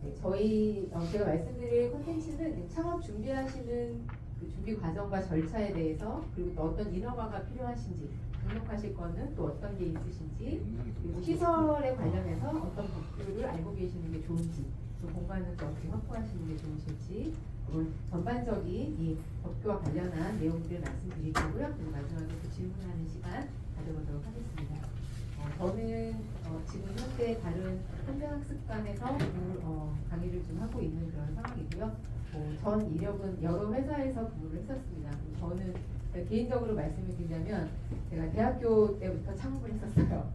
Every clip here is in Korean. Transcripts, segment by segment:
네, 저희 제가 말씀드릴 콘텐츠는 창업 준비하시는 그 준비 과정과 절차에 대해서, 그리고 또 어떤 인허가가 필요하신지, 등록하실 거는 또 어떤 게 있으신지, 그리고 시설에 관련해서 어떤 법규를 알고 계시는 게 좋은지, 또 공간은 또 어떻게 확보하시는 게 좋으실지, 그리고 전반적인 이 법규와 관련한 내용들을 말씀드릴 거고요. 그리고 마지막에 또 질문하는 시간 가져보도록 하겠습니다. 저는 지금 현재 다른 현대학습관에서 강의를 좀 하고 있는 그런 상황이고요. 전 이력은 여러 회사에서 근무를 했었습니다. 저는 개인적으로 말씀을 드리자면 제가 대학교 때부터 창업을 했었어요.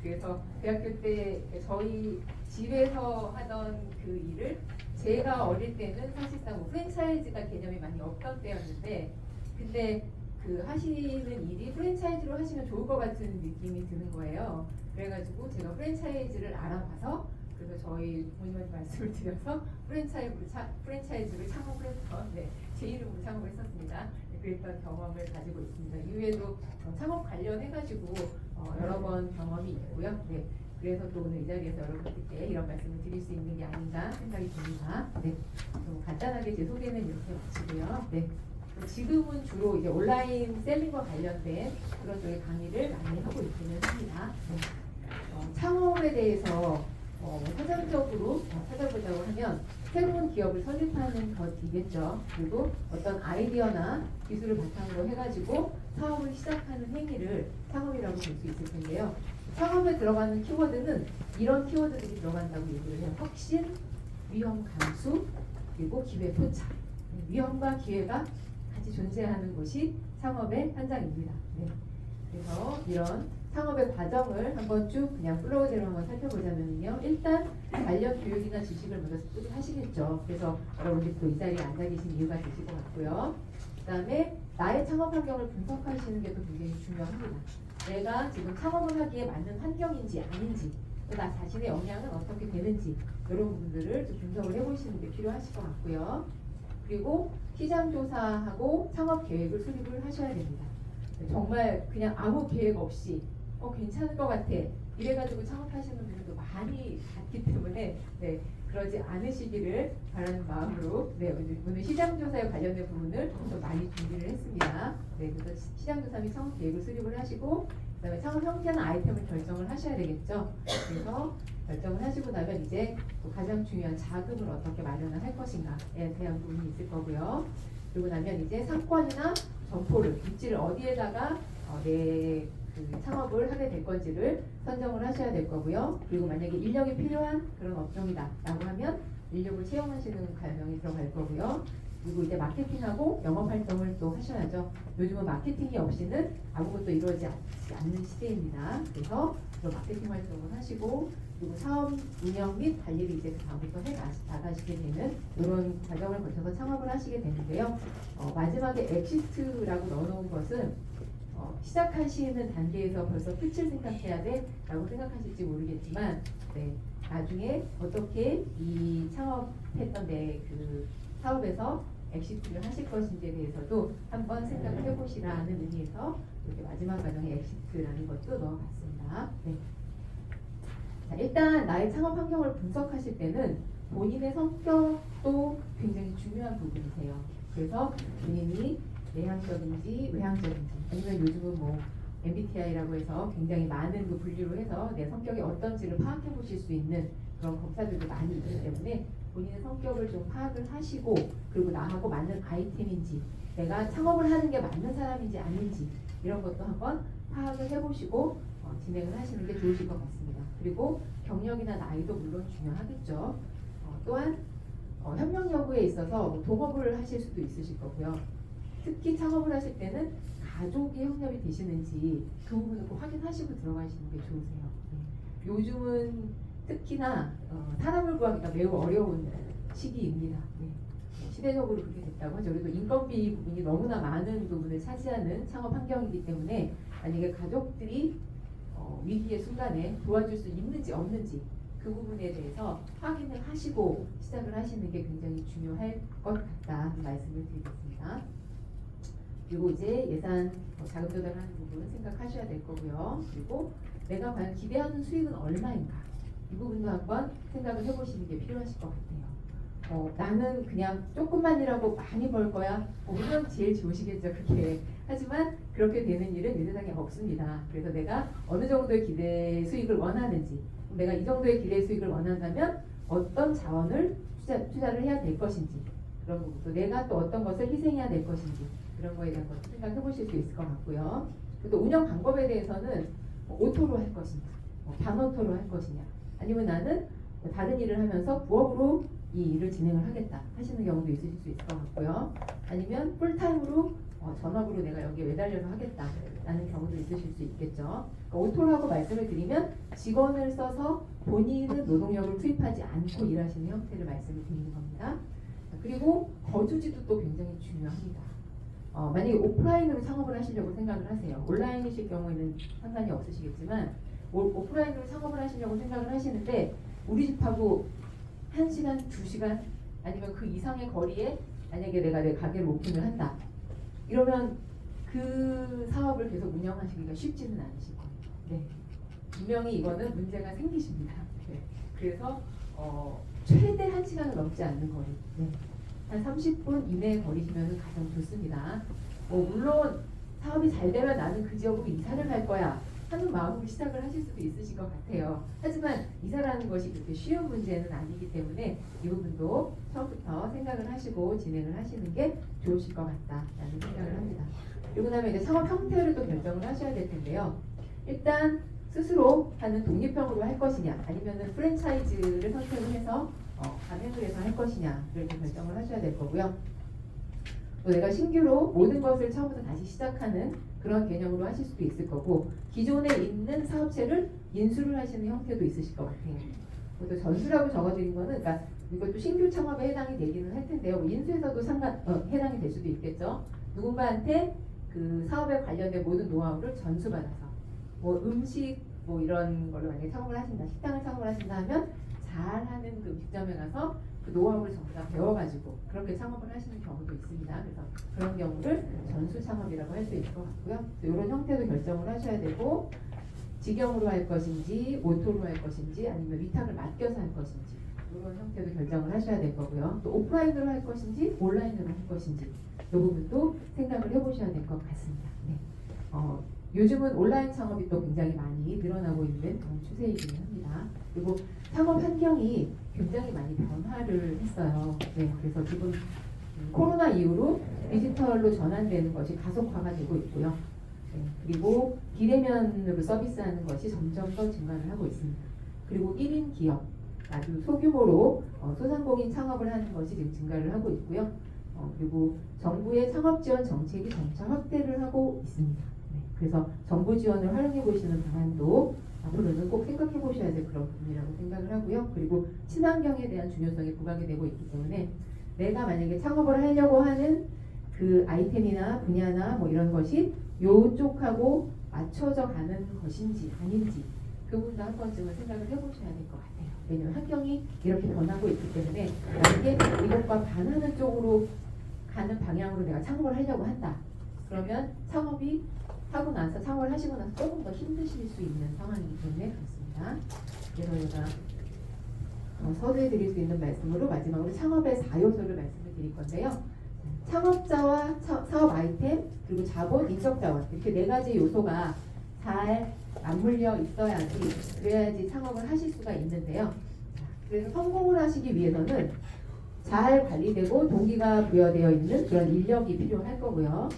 그래서 대학교 때 저희 집에서 하던 그 일을, 제가 어릴 때는 사실상 뭐 프랜차이즈가 개념이 많이 없던 때였는데, 근데 그 하시는 일이 프랜차이즈로 하시면 좋을 것 같은 느낌이 드는 거예요. 그래가지고 제가 프랜차이즈를 알아봐서, 그래서 저희 부모님한테 말씀을 드려서 프랜차이즈를 창업을 했던, 제 이름으로 창업을 했었습니다. 그랬던 경험을 가지고 있습니다. 이후에도 창업 관련해가지고 여러 번 경험이 있고요. 그래서 또 오늘 이 자리에서 여러분들께 이런 말씀을 드릴 수 있는 게 아닌가 생각이 듭니다. 간단하게 제 소개는 이렇게 마치고요. 지금은 주로 이제 온라인 셀링과 관련된 그런 쪽의 강의를 많이 하고 있기는 합니다. 창업에 대해서 사전적으로 찾아보자고 하면 새로운 기업을 설립하는 것이겠죠. 그리고 어떤 아이디어나 기술을 바탕으로 해가지고 사업을 시작하는 행위를 창업이라고 볼 수 있을 텐데요. 창업에 들어가는 키워드는 이런 키워드들이 들어간다고 얘기를 해요. 혁신, 위험 감수, 그리고 기회 포착. 위험과 기회가 같이 존재하는 곳이 창업의 현장입니다. 그래서 이런 창업의 과정을 한번 쭉 그냥 플로우대로 한번 살펴보자면요. 일단 관련 교육이나 지식을 먼저 하시겠죠. 그래서 여러분들이 또 이 자리에 앉아 계신 이유가 되실 것 같고요. 그 다음에 나의 창업 환경을 분석하시는 게 또 굉장히 중요합니다. 내가 지금 창업을 하기에 맞는 환경인지 아닌지, 또 나 자신의 역량은 어떻게 되는지, 이런 부분들을 좀 분석을 해보시는 게 필요하실 것 같고요. 그리고 시장 조사하고 창업 계획을 수립을 하셔야 됩니다. 정말 그냥 아무 계획 없이 괜찮을 것 같아 이래가지고 창업하시는 분들도 많이 봤기 때문에 그러지 않으시기를 바라는 마음으로 오늘 시장조사에 관련된 부분을 좀 많이 준비를 했습니다. 그래서 시장조사 및 창업 계획을 수립을 하시고, 그다음에 창업 형태나 아이템을 결정을 하셔야 되겠죠. 그래서 결정을 하시고 나면 이제 또 가장 중요한 자금을 어떻게 마련을 할 것인가에 대한 부분이 있을 거고요. 그리고 나면 이제 상권이나 점포를, 입지를 어디에다가 내 그 창업을 하게 될 건지를 선정을 하셔야 될 거고요. 그리고 만약에 인력이 필요한 그런 업종이다 라고 하면 인력을 채용하시는 과정이 들어갈 거고요. 그리고 이제 마케팅하고 영업 활동을 또 하셔야죠. 요즘은 마케팅이 없이는 아무것도 이루어지지 않는 시대입니다. 그래서 마케팅 활동을 하시고, 그리고 사업 운영 및 관리를 이제 그 다음부터 해 나가시게 되는 이런 과정을 거쳐서 창업을 하시게 되는데요. 마지막에 엑시트라고 넣어놓은 것은 시작하시는 단계에서 벌써 끝을 생각해야 돼 라고 생각하실지 모르겠지만, 나중에 어떻게 이 창업했던 내 그 사업에서 엑시트를 하실 것인지에 대해서도 한번 생각해 보시라는 의미에서 이렇게 마지막 과정에 엑시트라는 것도 넣어봤습니다. 자, 일단 나의 창업 환경을 분석하실 때는 본인의 성격도 굉장히 중요한 부분이세요. 그래서 본인이 내향적인지 외향적인지, 아니면 요즘은 뭐 MBTI라고 해서 굉장히 많은 그 분류로 해서 내 성격이 어떤지를 파악해 보실 수 있는 그런 검사들도 많이 있기 때문에 본인의 성격을 좀 파악을 하시고, 그리고 나하고 맞는 아이템인지, 내가 창업을 하는 게 맞는 사람인지 아닌지, 이런 것도 한번 파악을 해보시고 진행을 하시는 게 좋으실 것 같습니다. 그리고 경력이나 나이도 물론 중요하겠죠. 또한 협력 여부에 있어서 뭐 동업을 하실 수도 있으실 거고요. 특히 창업을 하실 때는 가족이 협력이 되시는지 그 부분을 꼭 확인하시고 들어가시는 게 좋으세요. 요즘은 특히나 사람을 구하기가 매우 어려운 시기입니다. 시대적으로 그렇게 됐다고 하죠. 그래도 인건비 부분이 너무나 많은 부분을 차지하는 창업 환경이기 때문에 만약에 가족들이 위기의 순간에 도와줄 수 있는지 없는지 그 부분에 대해서 확인을 하시고 시작을 하시는 게 굉장히 중요할 것 같다는 말씀을 드리겠습니다. 그리고 이제 예산 자금 조달하는 부분은 생각하셔야 될 거고요. 그리고 내가 과연 기대하는 수익은 얼마인가, 이 부분도 한번 생각을 해보시는 게 필요하실 것 같아요. 나는 그냥 조금만 일하고 많이 벌 거야. 물론 제일 좋으시겠죠, 그렇게. 하지만 그렇게 되는 일은 이 세상에 없습니다. 그래서 내가 어느 정도의 기대 수익을 원하는지, 내가 이 정도의 기대 수익을 원한다면 어떤 자원을 투자를 해야 될 것인지, 그런 부분도 내가 또 어떤 것을 희생해야 될 것인지, 그런 거에 대한 것도 생각해 보실 수 있을 것 같고요. 또 운영 방법에 대해서는 오토로 할 것이냐, 반오토로 할 것이냐, 아니면 나는 다른 일을 하면서 부업으로 이 일을 진행을 하겠다 하시는 경우도 있으실 수 있을 것 같고요. 아니면 풀타임으로 전업으로 내가 여기에 매달려서 하겠다라는 경우도 있으실 수 있겠죠. 그러니까 오토라고 말씀을 드리면 직원을 써서 본인은 노동력을 투입하지 않고 일하시는 형태를 말씀을 드리는 겁니다. 그리고 거주지도 또 굉장히 중요합니다. 만약에 오프라인으로 창업을 하시려고 생각을 하세요. 온라인이실 경우에는 상관이 없으시겠지만 오프라인으로 창업을 하시려고 생각을 하시는데 우리 집하고 1시간, 2시간 아니면 그 이상의 거리에 만약에 내가 내 가게를 오픈을 한다. 이러면 그 사업을 계속 운영하시기가 쉽지는 않으실 거예요. 네. 분명히 이거는 문제가 생기십니다. 네. 그래서 최대 1시간을 넘지 않는 거리. 네. 한 30분 이내에 거리시면 가장 좋습니다. 물론 사업이 잘 되면 나는 그 지역으로 이사를 갈 거야 하는 마음으로 시작을 하실 수도 있으실 것 같아요. 하지만 이사라는 것이 그렇게 쉬운 문제는 아니기 때문에 이 부분도 처음부터 생각을 하시고 진행을 하시는 게 좋으실 것 같다라는 생각을 합니다. 그리고 나면 이제 창업 형태를 또 결정을 하셔야 될 텐데요. 일단 스스로 하는 독립형으로 할 것이냐, 아니면은 프랜차이즈를 선택을 해서 가맹을 해서 할 것이냐를 좀 결정을 하셔야 될 거고요. 또 내가 신규로 모든 것을 처음부터 다시 시작하는 그런 개념으로 하실 수도 있을 거고, 기존에 있는 사업체를 인수를 하시는 형태도 있으실 것 같아요. 또 전수라고 적어드린 거는, 그러니까 이것도 신규 창업에 해당이 되기는 할 텐데요. 인수에서도 해당이 될 수도 있겠죠. 누군가한테 그 사업에 관련된 모든 노하우를 전수받아서, 음식 이런 걸로 만약에 창업을 하신다, 식당을 창업을 하신다 하면 잘하는 그 음식점에 가서 그 노하우를 전부 다 배워가지고 그렇게 창업을 하시는 경우도 있습니다. 그래서 그런 경우를 전수 창업이라고 할 수 있을 것 같고요. 이런 형태도 결정을 하셔야 되고, 직영으로 할 것인지 오토로 할 것인지 아니면 위탁을 맡겨서 할 것인지 이런 형태도 결정을 하셔야 될 거고요. 또 오프라인으로 할 것인지 온라인으로 할 것인지 이 부분도 생각을 해보셔야 될 것 같습니다. 네. 요즘은 온라인 창업이 또 굉장히 많이 늘어나고 있는 그런 추세이기는 합니다. 그리고 창업 환경이 굉장히 많이 변화를 했어요. 네, 그래서 지금 코로나 이후로 디지털로 전환되는 것이 가속화가 되고 있고요. 네, 그리고 비대면으로 서비스하는 것이 점점 더 증가를 하고 있습니다. 그리고 1인 기업, 아주 소규모로 소상공인 창업을 하는 것이 지금 증가를 하고 있고요. 그리고 정부의 창업 지원 정책이 점차 확대를 하고 있습니다. 네, 그래서 정부 지원을 활용해 보시는 방안도 앞으로는 꼭 생각해 보셔야 될 그런 부분이라고 생각을 하고요. 그리고 친환경에 대한 중요성이 부각이 되고 있기 때문에 내가 만약에 창업을 하려고 하는 그 아이템이나 분야나 이런 것이 요쪽하고 맞춰져 가는 것인지 아닌지 그 부분도 한 번쯤은 생각을 해보셔야 될 것 같아요. 왜냐하면 환경이 이렇게 변하고 있기 때문에 만약에 이것과 반하는 쪽으로 가는 방향으로 내가 창업을 하려고 한다. 그러면 창업을 하시고 나서 조금 더 힘드실 수 있는 상황이기 때문에 그렇습니다. 그래서 제가 서두에 드릴 수 있는 말씀으로 마지막으로 창업의 4요소를 말씀을 드릴 건데요. 창업자와 사업 아이템, 그리고 자본, 인적 자원 이렇게 4가지 요소가 잘 맞물려 있어야지 그래야지 창업을 하실 수가 있는데요. 그래서 성공을 하시기 위해서는 잘 관리되고 동기가 부여되어 있는 그런 인력이 필요할 거고요.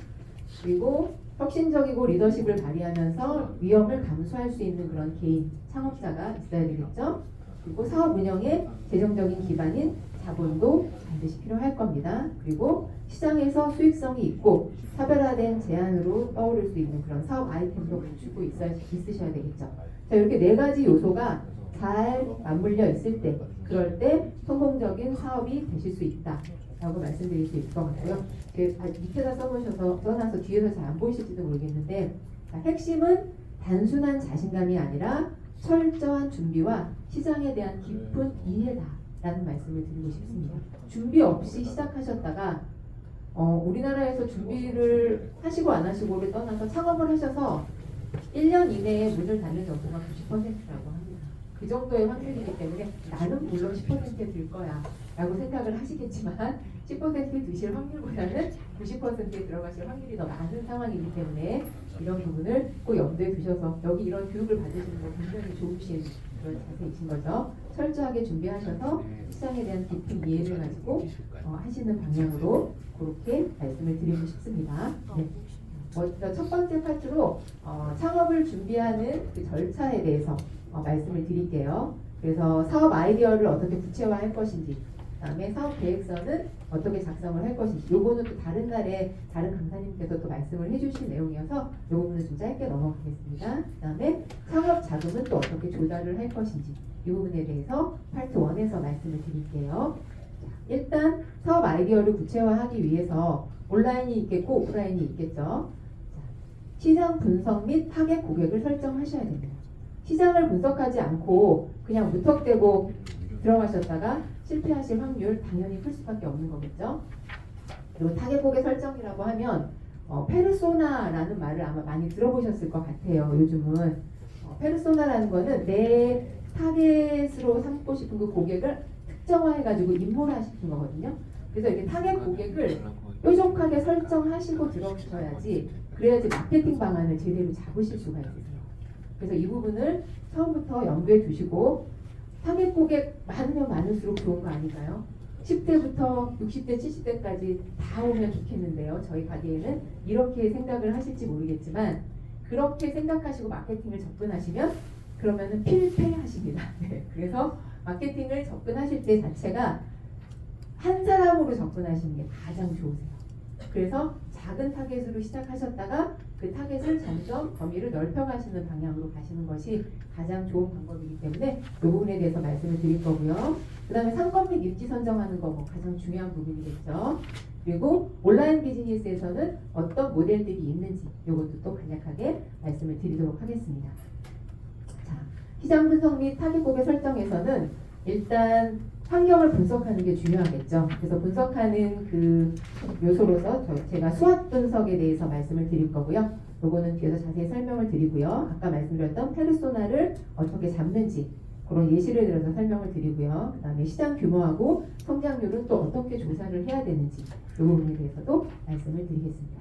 그리고 혁신적이고 리더십을 발휘하면서 위험을 감수할 수 있는 그런 개인, 창업자가 있어야 되겠죠. 그리고 사업 운영에 재정적인 기반인 자본도 반드시 필요할 겁니다. 그리고 시장에서 수익성이 있고 차별화된 제안으로 떠오를 수 있는 그런 사업 아이템도 갖추고 있으셔야 되겠죠. 자, 이렇게 4가지 요소가 잘 맞물려 있을 때, 그럴 때 성공적인 사업이 되실 수 있다 라고 말씀드릴 수 있을 것 같고요. 밑에다 써놔서 뒤에서 잘 안 보이실지도 모르겠는데, 핵심은 단순한 자신감이 아니라 철저한 준비와 시장에 대한 깊은 이해다 라는 말씀을 드리고 싶습니다. 준비 없이 시작하셨다가 우리나라에서 준비를 하시고 안 하시고를 떠나서 창업을 하셔서 1년 이내에 문을 닫는 정도가 90%라고 합니다. 그 정도의 확률이기 때문에 나는 물론 10%에 들 거야 라고 생각을 하시겠지만 10%에 드실 확률보다는 90%에 들어가실 확률이 더 많은 상황이기 때문에 이런 부분을 꼭 염두에 두셔서 여기 이런 교육을 받으시는 거 굉장히 좋으신 그런 자세이신 거죠. 철저하게 준비하셔서 시장에 대한 깊은 이해를 가지고 하시는 방향으로 그렇게 말씀을 드리고 싶습니다. 네. 먼저 첫 번째 파트로 창업을 준비하는 그 절차에 대해서 말씀을 드릴게요. 그래서 사업 아이디어를 어떻게 구체화할 것인지, 그다음에 사업 계획서는 어떻게 작성을 할 것인지, 요거는 또 다른 날에 다른 강사님께서 또 말씀을 해주신 내용이어서 요 부분은 좀 짧게 넘어가겠습니다. 그다음에 창업 자금은 또 어떻게 조달을 할 것인지, 이 부분에 대해서 파트 1에서 말씀을 드릴게요. 일단 사업 아이디어를 구체화하기 위해서 온라인이 있겠고 오프라인이 있겠죠. 시장 분석 및 타겟 고객을 설정하셔야 됩니다. 시장을 분석하지 않고 그냥 무턱대고 들어가셨다가 실패하실 확률 당연히 클 수밖에 없는 거겠죠. 그리고 타겟 고객 설정이라고 하면 페르소나라는 말을 아마 많이 들어보셨을 것 같아요. 요즘은 페르소나라는 거는 내 타겟으로 삼고 싶은 그 고객을 특정화해가지고 인물화시킨 거거든요. 그래서 이렇게 타겟 고객을 뾰족하게 설정하시고 들어가셔야지, 그래야지 마케팅 방안을 제대로 잡으실 수가 있으세요. 그래서 이 부분을 처음부터 염두에 두시고, 타겟 고객 많으면 많을수록 좋은 거 아닌가요? 10대부터 60대, 70대까지 다 오면 좋겠는데요. 저희 가게에는 이렇게 생각을 하실지 모르겠지만, 그렇게 생각하시고 마케팅을 접근하시면 그러면은 필패하십니다. 네. 그래서 마케팅을 접근하실 때 자체가 한 사람으로 접근하시는 게 가장 좋으세요. 그래서 작은 타겟으로 시작하셨다가 그 타겟을 점점 범위를 넓혀가시는 방향으로 가시는 것이 가장 좋은 방법이기 때문에 이 부분에 대해서 말씀을 드릴 거고요. 그 다음에 상권 및 입지 선정하는 거 가장 중요한 부분이겠죠. 그리고 온라인 비즈니스에서는 어떤 모델들이 있는지 이것도 또 간략하게 말씀을 드리도록 하겠습니다. 자, 시장 분석 및 타겟 고객 설정에서는 일단 환경을 분석하는 게 중요하겠죠. 그래서 분석하는 그 요소로서 제가 수학 분석에 대해서 말씀을 드릴 거고요. 요거는 뒤에서 자세히 설명을 드리고요. 아까 말씀드렸던 페르소나를 어떻게 잡는지 그런 예시를 들어서 설명을 드리고요. 그 다음에 시장 규모하고 성장률은 또 어떻게 조사를 해야 되는지 이 부분에 대해서도 말씀을 드리겠습니다.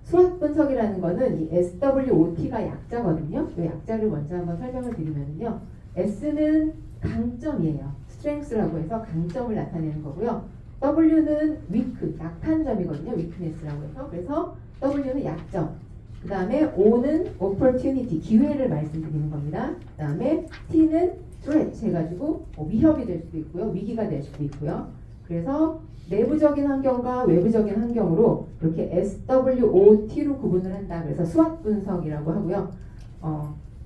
수학 분석이라는 거는 이 SWOT가 약자거든요. 이 약자를 먼저 한번 설명을 드리면요. S는 강점이에요. 스트렝스라고 해서 강점을 나타내는 거고요. W는 weak, 약한 점이거든요. weakness라고 해서. 그래서 W는 약점. 그 다음에 O는 opportunity, 기회를 말씀드리는 겁니다. 그 다음에 T는 threat 해가지고 위협이 될 수도 있고요. 위기가 될 수도 있고요. 그래서 내부적인 환경과 외부적인 환경으로 이렇게 SWOT로 구분을 한다. 그래서 수학 분석이라고 하고요.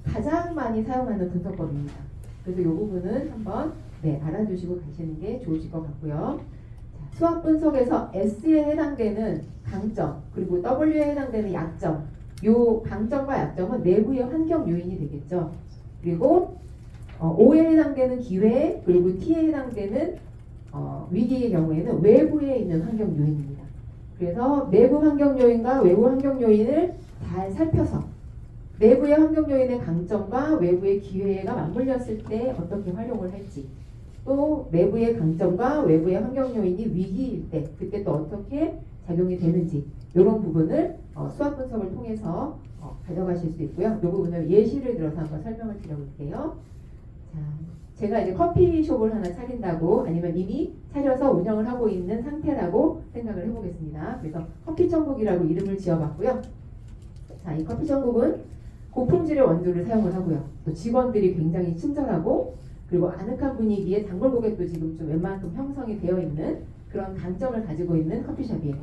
가장 많이 사용하는 분석법입니다. 그래서 이 부분은 한번 알아두시고 가시는 게 좋으실 것 같고요. 자, 수학 분석에서 S에 해당되는 강점 그리고 W에 해당되는 약점, 이 강점과 약점은 내부의 환경 요인이 되겠죠. 그리고 O에 해당되는 기회 그리고 T에 해당되는 위기의 경우에는 외부에 있는 환경 요인입니다. 그래서 내부 환경 요인과 외부 환경 요인을 잘 살펴서 내부의 환경 요인의 강점과 외부의 기회가 맞물렸을 때 어떻게 활용을 할지, 또 내부의 강점과 외부의 환경 요인이 위기일 때 그때 또 어떻게 작용이 되는지 이런 부분을 수학 분석을 통해서 가져가실 수 있고요. 이 부분을 예시를 들어서 한번 설명을 드려볼게요. 자, 제가 이제 커피숍을 하나 차린다고 아니면 이미 차려서 운영을 하고 있는 상태라고 생각을 해보겠습니다. 그래서 커피천국이라고 이름을 지어봤고요. 자, 이 커피천국은 고품질의 원두를 사용을 하고요. 또 직원들이 굉장히 친절하고 그리고 아늑한 분위기에 단골 고객도 지금 좀 웬만큼 형성이 되어 있는 그런 강점을 가지고 있는 커피숍이에요.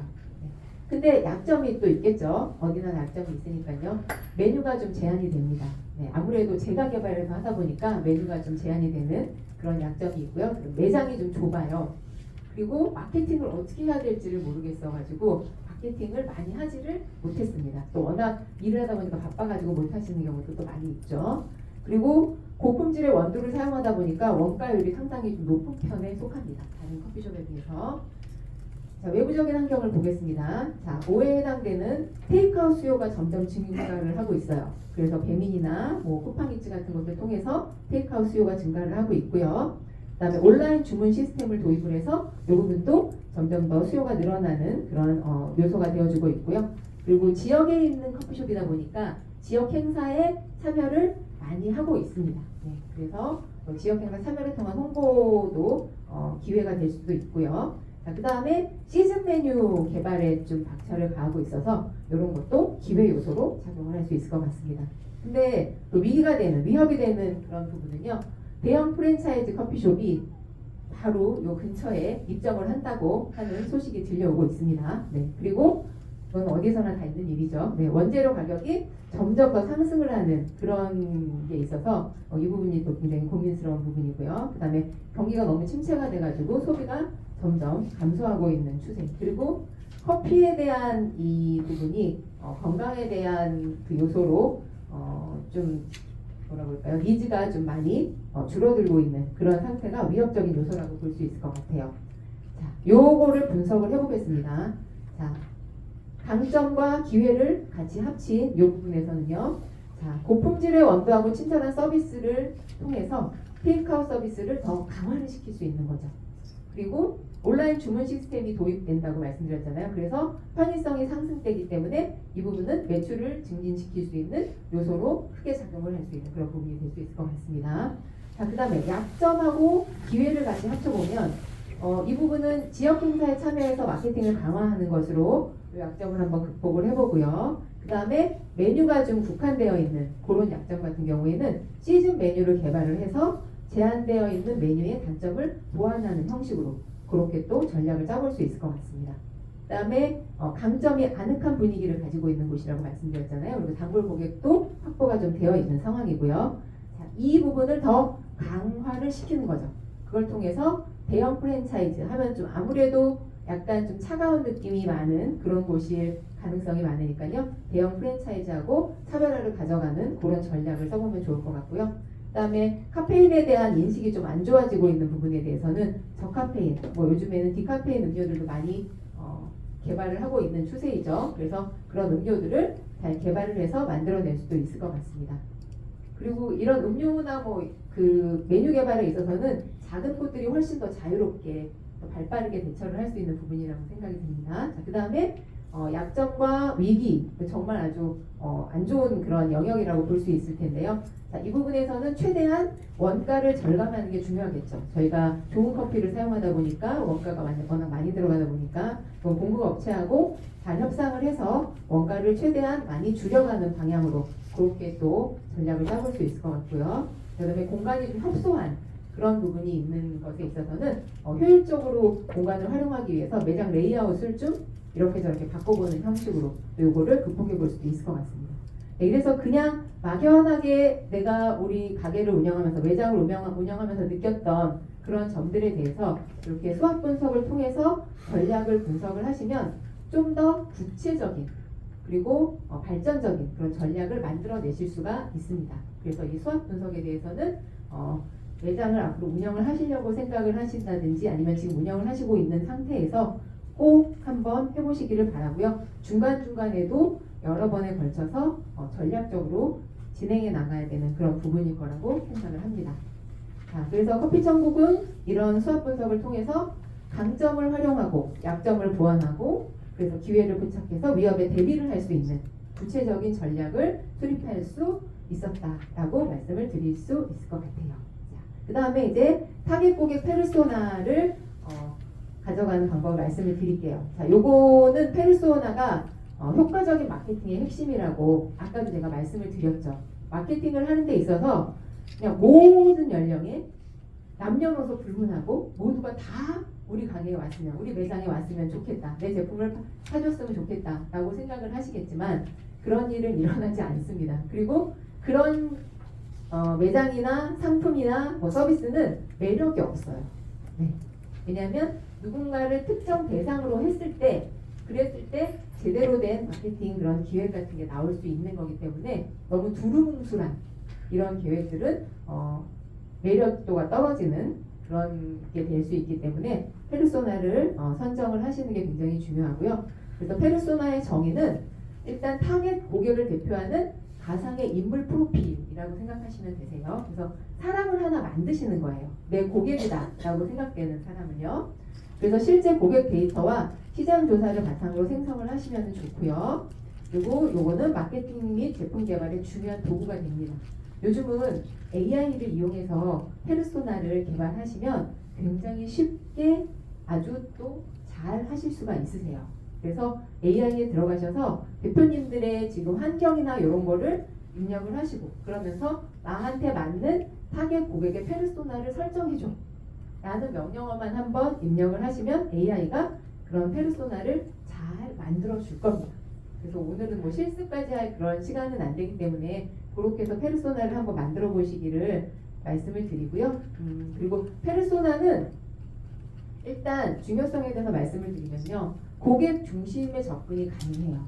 근데 약점이 또 있겠죠. 어디나 약점이 있으니까요. 메뉴가 좀 제한이 됩니다. 아무래도 제가 개발해서 하다 보니까 메뉴가 좀 제한이 되는 그런 약점이 있고요. 매장이 좀 좁아요. 그리고 마케팅을 어떻게 해야 될지를 모르겠어가지고 마케팅을 많이 하지를 못했습니다. 또 워낙 일을 하다 보니까 바빠가지고 못하시는 경우도 또 많이 있죠. 그리고 고품질의 원두를 사용하다 보니까 원가율이 상당히 좀 높은 편에 속합니다. 다른 커피숍에 비해서. 자, 외부적인 환경을 보겠습니다. 자, 5에 해당되는 테이크아웃 수요가 점점 증가를 하고 있어요. 그래서 배민이나 뭐 쿠팡이츠 같은 것을 통해서 테이크아웃 수요가 증가를 하고 있고요. 그다음에 온라인 주문 시스템을 도입을 해서 이 부분도 점점 더 수요가 늘어나는 그런 요소가 되어주고 있고요. 그리고 지역에 있는 커피숍이다 보니까 지역 행사에 참여를 많이 하고 있습니다. 네, 그래서 지역 행사 참여를 통한 홍보도 기회가 될 수도 있고요. 그 다음에 시즌 메뉴 개발에 좀 박차를 가하고 있어서 이런 것도 기회 요소로 작용을 할 수 있을 것 같습니다. 근데 또 위협이 되는 그런 부분은요. 대형 프랜차이즈 커피숍이 바로 요 근처에 입점을 한다고 하는 소식이 들려오고 있습니다. 네, 그리고 이건 어디서나 다 있는 일이죠. 네, 원재료 가격이 점점 더 상승을 하는 그런 게 있어서 이 부분이 또 굉장히 고민스러운 부분이고요. 그 다음에 경기가 너무 침체가 돼가지고 소비가 점점 감소하고 있는 추세. 그리고 커피에 대한 이 부분이 건강에 대한 그 요소로 좀 뭐라고 할까요? 니즈가 좀 많이 줄어들고 있는 그런 상태가 위협적인 요소라고 볼 수 있을 것 같아요. 자, 요거를 분석을 해보겠습니다. 자, 강점과 기회를 같이 합친 이 부분에서는요. 자, 고품질의 원두하고 친절한 서비스를 통해서 테이크아웃 서비스를 더 강화를 시킬 수 있는 거죠. 그리고 온라인 주문 시스템이 도입된다고 말씀드렸잖아요. 그래서 편의성이 상승되기 때문에 이 부분은 매출을 증진시킬 수 있는 요소로 크게 작용을 할 수 있는 그런 부분이 될 수 있을 것 같습니다. 자, 그 다음에 약점하고 기회를 같이 합쳐보면 이 부분은 지역 행사에 참여해서 마케팅을 강화하는 것으로 약점을 한번 극복을 해보고요. 그 다음에 메뉴가 좀 국한되어 있는 그런 약점 같은 경우에는 시즌 메뉴를 개발을 해서 제한되어 있는 메뉴의 단점을 보완하는 형식으로 그렇게 또 전략을 짜볼 수 있을 것 같습니다. 그 다음에 강점이 아늑한 분위기를 가지고 있는 곳이라고 말씀드렸잖아요. 그리고 단골 고객도 확보가 좀 되어 있는 상황이고요. 자, 이 부분을 더 강화를 시키는 거죠. 그걸 통해서 대형 프랜차이즈 하면 좀 아무래도 약간 좀 차가운 느낌이 많은 그런 곳일 가능성이 많으니까요. 대형 프랜차이즈하고 차별화를 가져가는 그런 전략을 써보면 좋을 것 같고요. 그 다음에 카페인에 대한 인식이 좀 안 좋아지고 있는 부분에 대해서는 저카페인, 뭐 요즘에는 디카페인 음료들도 많이 개발을 하고 있는 추세이죠. 그래서 그런 음료들을 잘 개발을 해서 만들어낼 수도 있을 것 같습니다. 그리고 이런 음료나 뭐 그 메뉴 개발에 있어서는 작은 곳들이 훨씬 더 자유롭게 더 발빠르게 대처를 할 수 있는 부분이라고 생각이 듭니다. 자, 그 다음에 약점과 위기, 정말 아주 안 좋은 그런 영역이라고 볼 수 있을 텐데요. 자, 이 부분에서는 최대한 원가를 절감하는 게 중요하겠죠. 저희가 좋은 커피를 사용하다 보니까 원가가 워낙 많이 들어가다 보니까 공급 업체하고 잘 협상을 해서 원가를 최대한 많이 줄여가는 방향으로 그렇게 또 전략을 짜볼 수 있을 것 같고요. 그다음에 공간이 좀 협소한 그런 부분이 있는 것에 있어서는 효율적으로 공간을 활용하기 위해서 매장 레이아웃을 좀 이렇게 저렇게 바꿔보는 형식으로 요거를 극복해 볼 수도 있을 것 같습니다. 네, 그래서 그냥 막연하게 내가 우리 가게를 운영하면서 매장을 운영하면서 느꼈던 그런 점들에 대해서 이렇게 수학 분석을 통해서 전략을 분석을 하시면 좀 더 구체적인 그리고 발전적인 그런 전략을 만들어내실 수가 있습니다. 그래서 이 수학 분석에 대해서는 매장을 앞으로 운영을 하시려고 생각을 하신다든지 아니면 지금 운영을 하시고 있는 상태에서 꼭 한번 해보시기를 바라고요. 중간중간에도 여러 번에 걸쳐서 전략적으로 진행해 나가야 되는 그런 부분일 거라고 생각을 합니다. 자, 그래서 커피천국은 이런 수학 분석을 통해서 강점을 활용하고 약점을 보완하고 그래서 기회를 포착해서 위협에 대비를 할 수 있는 구체적인 전략을 수립할 수 있었다라고 말씀을 드릴 수 있을 것 같아요. 그 다음에 이제 타겟 고객 페르소나를 가져가는 방법을 말씀을 드릴게요. 자, 요거는 페르소나가 효과적인 마케팅의 핵심이라고 아까도 제가 말씀을 드렸죠. 마케팅을 하는 데 있어서 그냥 모든 연령에 남녀노소 불문하고 모두가 다 우리 가게에 왔으면 우리 매장에 왔으면 좋겠다. 내 제품을 사줬으면 좋겠다 라고 생각을 하시겠지만 그런 일은 일어나지 않습니다. 그리고 그런 매장이나 상품이나 뭐 서비스는 매력이 없어요. 네. 왜냐하면 누군가를 특정 대상으로 그랬을 때 제대로 된 마케팅 그런 기획 같은 게 나올 수 있는 거기 때문에 너무 두루뭉술한 이런 계획들은 매력도가 떨어지는 그런 게 될 수 있기 때문에 페르소나를 선정을 하시는 게 굉장히 중요하고요. 그래서 페르소나의 정의는 일단 타겟 고객을 대표하는 가상의 인물 프로필이라고 생각하시면 되세요. 그래서 사람을 하나 만드시는 거예요. 내 고객이다라고 생각되는 사람을요. 그래서 실제 고객 데이터와 시장 조사를 바탕으로 생성을 하시면 좋고요. 그리고 요거는 마케팅 및 제품 개발의 중요한 도구가 됩니다. 요즘은 AI를 이용해서 페르소나를 개발하시면 굉장히 쉽게 아주 또 잘 하실 수가 있으세요. 그래서 AI에 들어가셔서 대표님들의 지금 환경이나 이런 거를 입력을 하시고 그러면서 나한테 맞는 타겟 고객의 페르소나를 설정해줘 라는 명령어만 한번 입력을 하시면 AI가 그런 페르소나를 잘 만들어 줄 겁니다. 그래서 오늘은 뭐 실습까지 할 그런 시간은 안 되기 때문에 그렇게 해서 페르소나를 한번 만들어 보시기를 말씀을 드리고요. 그리고 페르소나는 일단 중요성에 대해서 말씀을 드리면요. 고객 중심의 접근이 가능해요.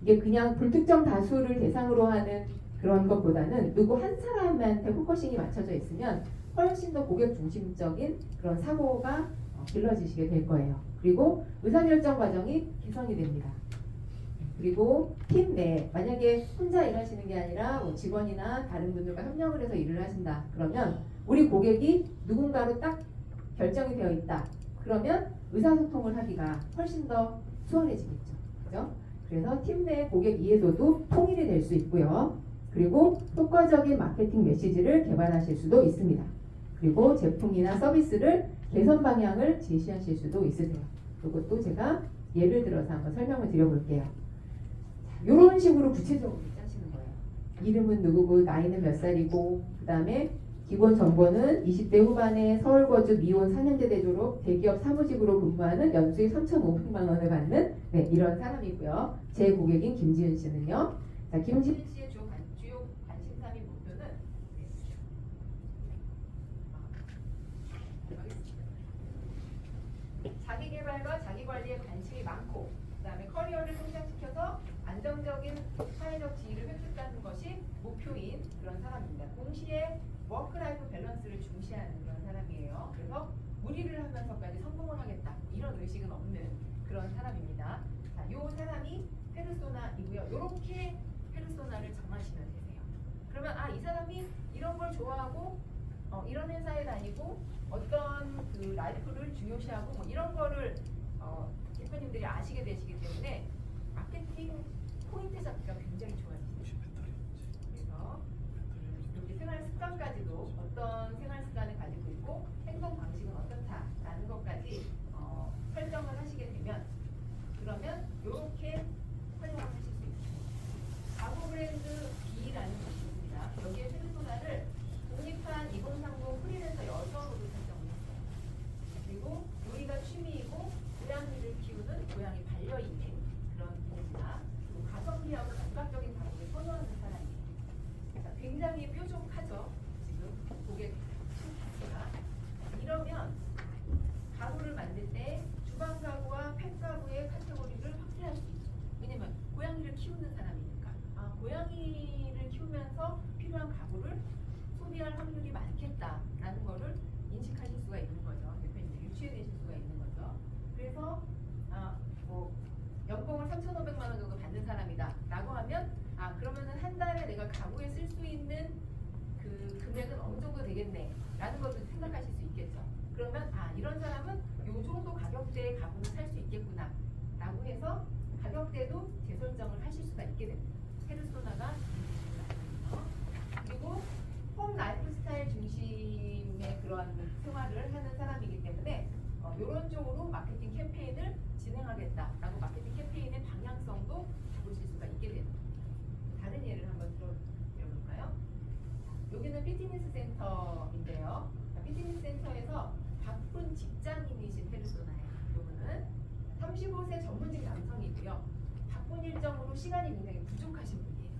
이게 그냥 불특정 다수를 대상으로 하는 그런 것보다는 누구 한 사람한테 포커싱이 맞춰져 있으면 훨씬 더 고객 중심적인 그런 사고가 길러지시게 될 거예요. 그리고 의사결정 과정이 개선이 됩니다. 그리고 팀 내 만약에 혼자 일하시는 게 아니라 뭐 직원이나 다른 분들과 협력을 해서 일을 하신다. 그러면 우리 고객이 누군가로 딱 결정이 되어 있다. 그러면 의사소통을 하기가 훨씬 더 수월해지겠죠. 그죠? 그래서 팀 내 고객 이해도도 통일이 될 수 있고요. 그리고 효과적인 마케팅 메시지를 개발하실 수도 있습니다. 그리고 제품이나 서비스를 개선 방향을 제시하실 수도 있으세요. 그것도 제가 예를 들어서 한번 설명을 드려볼게요. 이런 식으로 구체적으로 짜시는 거예요. 이름은 누구고 나이는 몇 살이고 그 다음에 기본 정보는 20대 후반에 서울 거주 미혼 4년제대 졸업 대기업 사무직으로 근무하는 연수익 3,500만 원을 받는 이런 사람이고요. 제 고객인 김지은 씨는요. 자, 김지은 씨의 주요 관심사 및 목표는 자기 개발과 자기 관리에 관심이 많고 그 다음에 커리어를 성장시켜서 안정적인 사회적 지위를 획득하는 것이 목표인 그런 사람입니다. 동시에 워크라이프 밸런스를 중시하는 그런 사람이에요. 그래서 무리를 하면서까지 성공을 하겠다 이런 의식은 없는 그런 사람입니다. 자, 이 사람이 페르소나이고요. 이렇게 페르소나를 정하시면 되세요. 그러면 이 사람이 이런 걸 좋아하고 이런 회사에 다니고 어떤 그 라이프를 중요시하고 뭐 이런 거를 대표님들이 아시게 되시기 때문에 마케팅 포인트 잡기가 굉장히 좋아지죠. 그래서 여기 생활 습관까지도 어떤 생활 습관을 가지고 있고 행동 방식은 어떻다라는 것까지 설정을 하시게 되면 그러면 이렇게 활용을 하실 수 있습니다. 가구 브랜드 B라는 것이 있습니다. 여기에 페르소나를 독립한 2030 프리랜서 여성으로 설정을 했어요. 그리고 요리가 취미이고 고양이를 키우는 고양이 반려인인 그런 분입니다. 그리고 가성비하고 감각적인 가구를 선호하는 사람이에요. 자, 굉장히 뾰족하죠. 지금 고객 수가 이러면 가구를 만들 때 주방 가구와 펫 가구의 카테고리를 확대할 수 있죠. 왜냐면 고양이를 키우는 사람이니까 고양이를 키우면서 필요한 가구를 소비할 확률이 많겠다라는 거를 인식하실 수가 있는 거죠. 대표님들 유추해내실 수가 있는 거죠. 그래서 뭐 연봉을 3,500만 원 정도 받는 사람이다 라고 하면 그러면은 한 달에 내가 가구에 쓸 수 있는 그 금액은 어느 정도 되겠네 라는 것을 생각하실 수 있겠죠. 그러면 이런 사람은 요 정도 가격대의 가구는 살 수 있겠구나 라고 해서 가격대도 재설정을 하실 수가 있게 됩니다. 페르소나가 그리고 홈 라이프 스타일 중심의 그런 생활을 하는 사람이기 때문에 이런 쪽으로 마케팅 캠페인을 진행하겠다라고 마케팅 캠페인의 방향성도 잡으실 수가 있게 됩니다. 다른 예를 한번 들어볼까요? 여기는 피트니스 센터인데요. 피트니스 센터에서 바쁜 직장인이신 페르소나예요. 이분은 35세 전문직 남성이고요. 바쁜 일정으로 시간이 굉장히 부족하신 분이에요.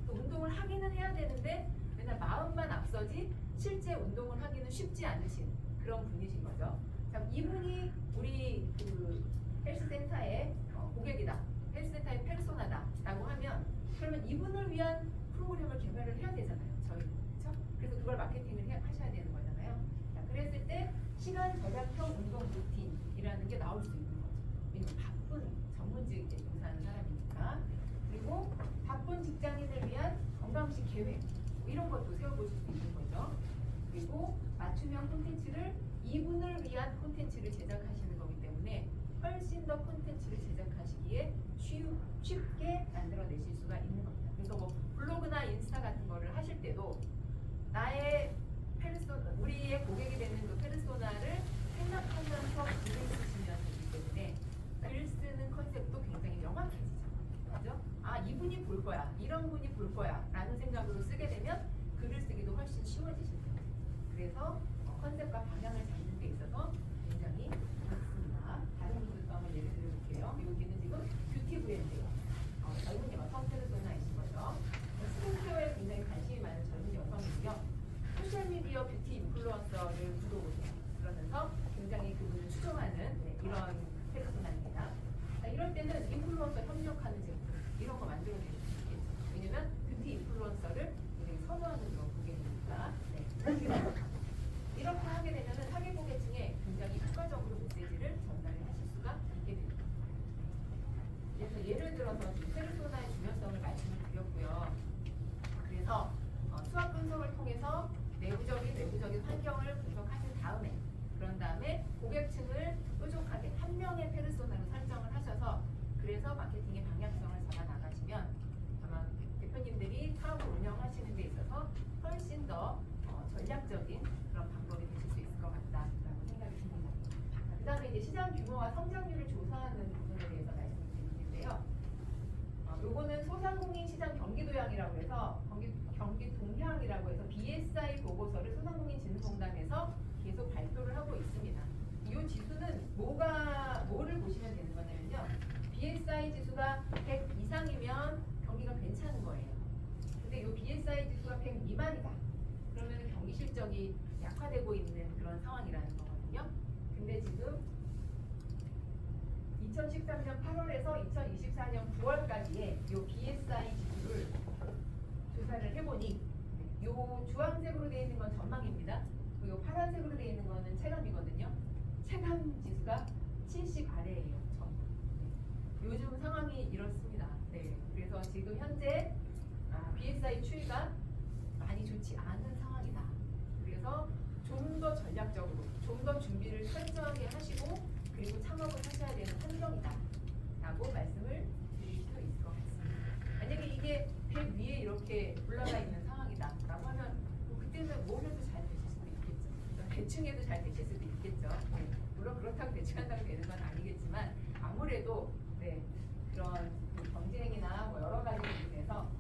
또 운동을 하기는 해야 되는데 맨날 마음만 앞서지 실제 운동을 하기는 쉽지 않으신 그런 분이신 거죠. 자, 이분이 우리 그 헬스센터의 고객이다, 헬스센터의 페르소나다라고 하면 그러면 이분을 위한 프로그램을 개발을 해야 되잖아요. 저희는 그렇죠? 그래서 그걸 마케팅을 하셔야 되는 거잖아요. 자, 그랬을 때 시간 절약형 운동 루틴이라는 게 나올 수 있는 거죠. 왜냐면 바쁜 전문직에 종사하는 사람이니까. 그리고 바쁜 직장인을 위한 건강식 계획 이런 것도 세워보실 수 있는 거죠. 그리고 맞춤형 콘텐츠를 이분을 위한 콘텐츠를 제작하시는 거기 때문에 훨씬 더 콘텐츠를 제작하시기에 쉽게 만들어내실 수가 있는 겁니다. 그래서 뭐 블로그나 인스타 같은 거를 하실 때도 나의 우리의 고객이 되는 그 페르소나를 생각하면서 글을 쓰시면 되기 때문에 글 쓰는 컨셉도 굉장히 명확해지죠. 그죠? 아, 이분이 볼 거야. 이런 분이 볼 거야. 라는 생각으로 쓰게 되면 글을 쓰기도 훨씬 쉬워지실 겁니다. 그래서 컨셉과 방향을 잡는 데 있어서 굉장히 좋습니다. 다른 분들도 한번 예를 들어볼게요. 여기는 지금 뷰티 브랜드예요. 젊은 여성 페르소나이신 거죠. 스킨케어에 굉장히 관심이 많은 젊은 여성이고요. 소셜미디어 뷰티 인플루언서를 구독하세요. 그러면서 굉장히 그분을 추종하는 이런 페르소나입니다. 이럴 때는 인플루언서 협력하는 제품 이런 거 만들어낼 수 있겠죠. 왜냐면 뷰티 인플루언서를 굉장히 선호하는 그런 고객이니까. 이렇게 하게 되면은 타겟 고객층에 굉장히 효과적으로 메시지를 전달을 하실 수가 있게 됩니다. 그래서 예를 들어서 지금 페르소나의 중요성을 말씀을 드렸고요. 그래서 수학 분석을 통해서 내부적인 외부적인 환경을 분석하신 다음에 그런 다음에 고객층을 뾰족하게 한 명의 페르소나로 설정을 하셔서 그래서 마케팅의 방향성을 잡아 나가시면 아마 대표님들이 사업을 운영하시는 데 있어서 훨씬 더 전략적인 그런 방법이 되실 수 있을 것 같다라고 생각이 듭니다. 그 다음에 이제 시장 규모와 성장률을 조사하는 부분에 대해서 말씀을 드리는데요. 요거는 소상공인 시장 경기도양이라고 해서 경기 동향이라고 해서 BSI 보고서를 소상공인진흥공단에서 계속 발표를 하고 있습니다. 이 지수는 뭐를 보시면 되는 거냐면요. BSI 지수가 100 이상이면 경기가 괜찮은 거예요. 근데 이 BSI 지수가 100 미만이다. 그러면 경기 실적이 약화되고 있는 그런 상황이라는 거거든요. 근데 지금 2013년 8월에서 2024년 9월까지의 이 BSI 지수를 조사를 해보니 요 주황색으로 되어 있는 건 전망입니다. 요 파란색으로 되어 있는 거는 체감이거든요. 체감 지수가 70 아래예요. 요즘 상황이 이렇습니다. 네, 그래서 지금 현재 BSI 추이가 많이 좋지 않은 상황이다. 그래서 좀 더 전략적으로, 좀 더 준비를 철저하게 하시고 그리고 창업을 하셔야 되는 환경이다 라고 말씀을 드릴 수 있을 것 같습니다. 만약에 이게 100 위에 이렇게 올라가 있는 상황이다 라고 하면 그때는 뭘 해도 잘 되실 수도 있겠죠. 대충 해도 잘 되실 수도 있겠죠. 네. 물론 그렇다고 대충 한다고 되는 건 아니겠지만 아무래도 그런 경쟁이나 뭐 여러 가지 부분에서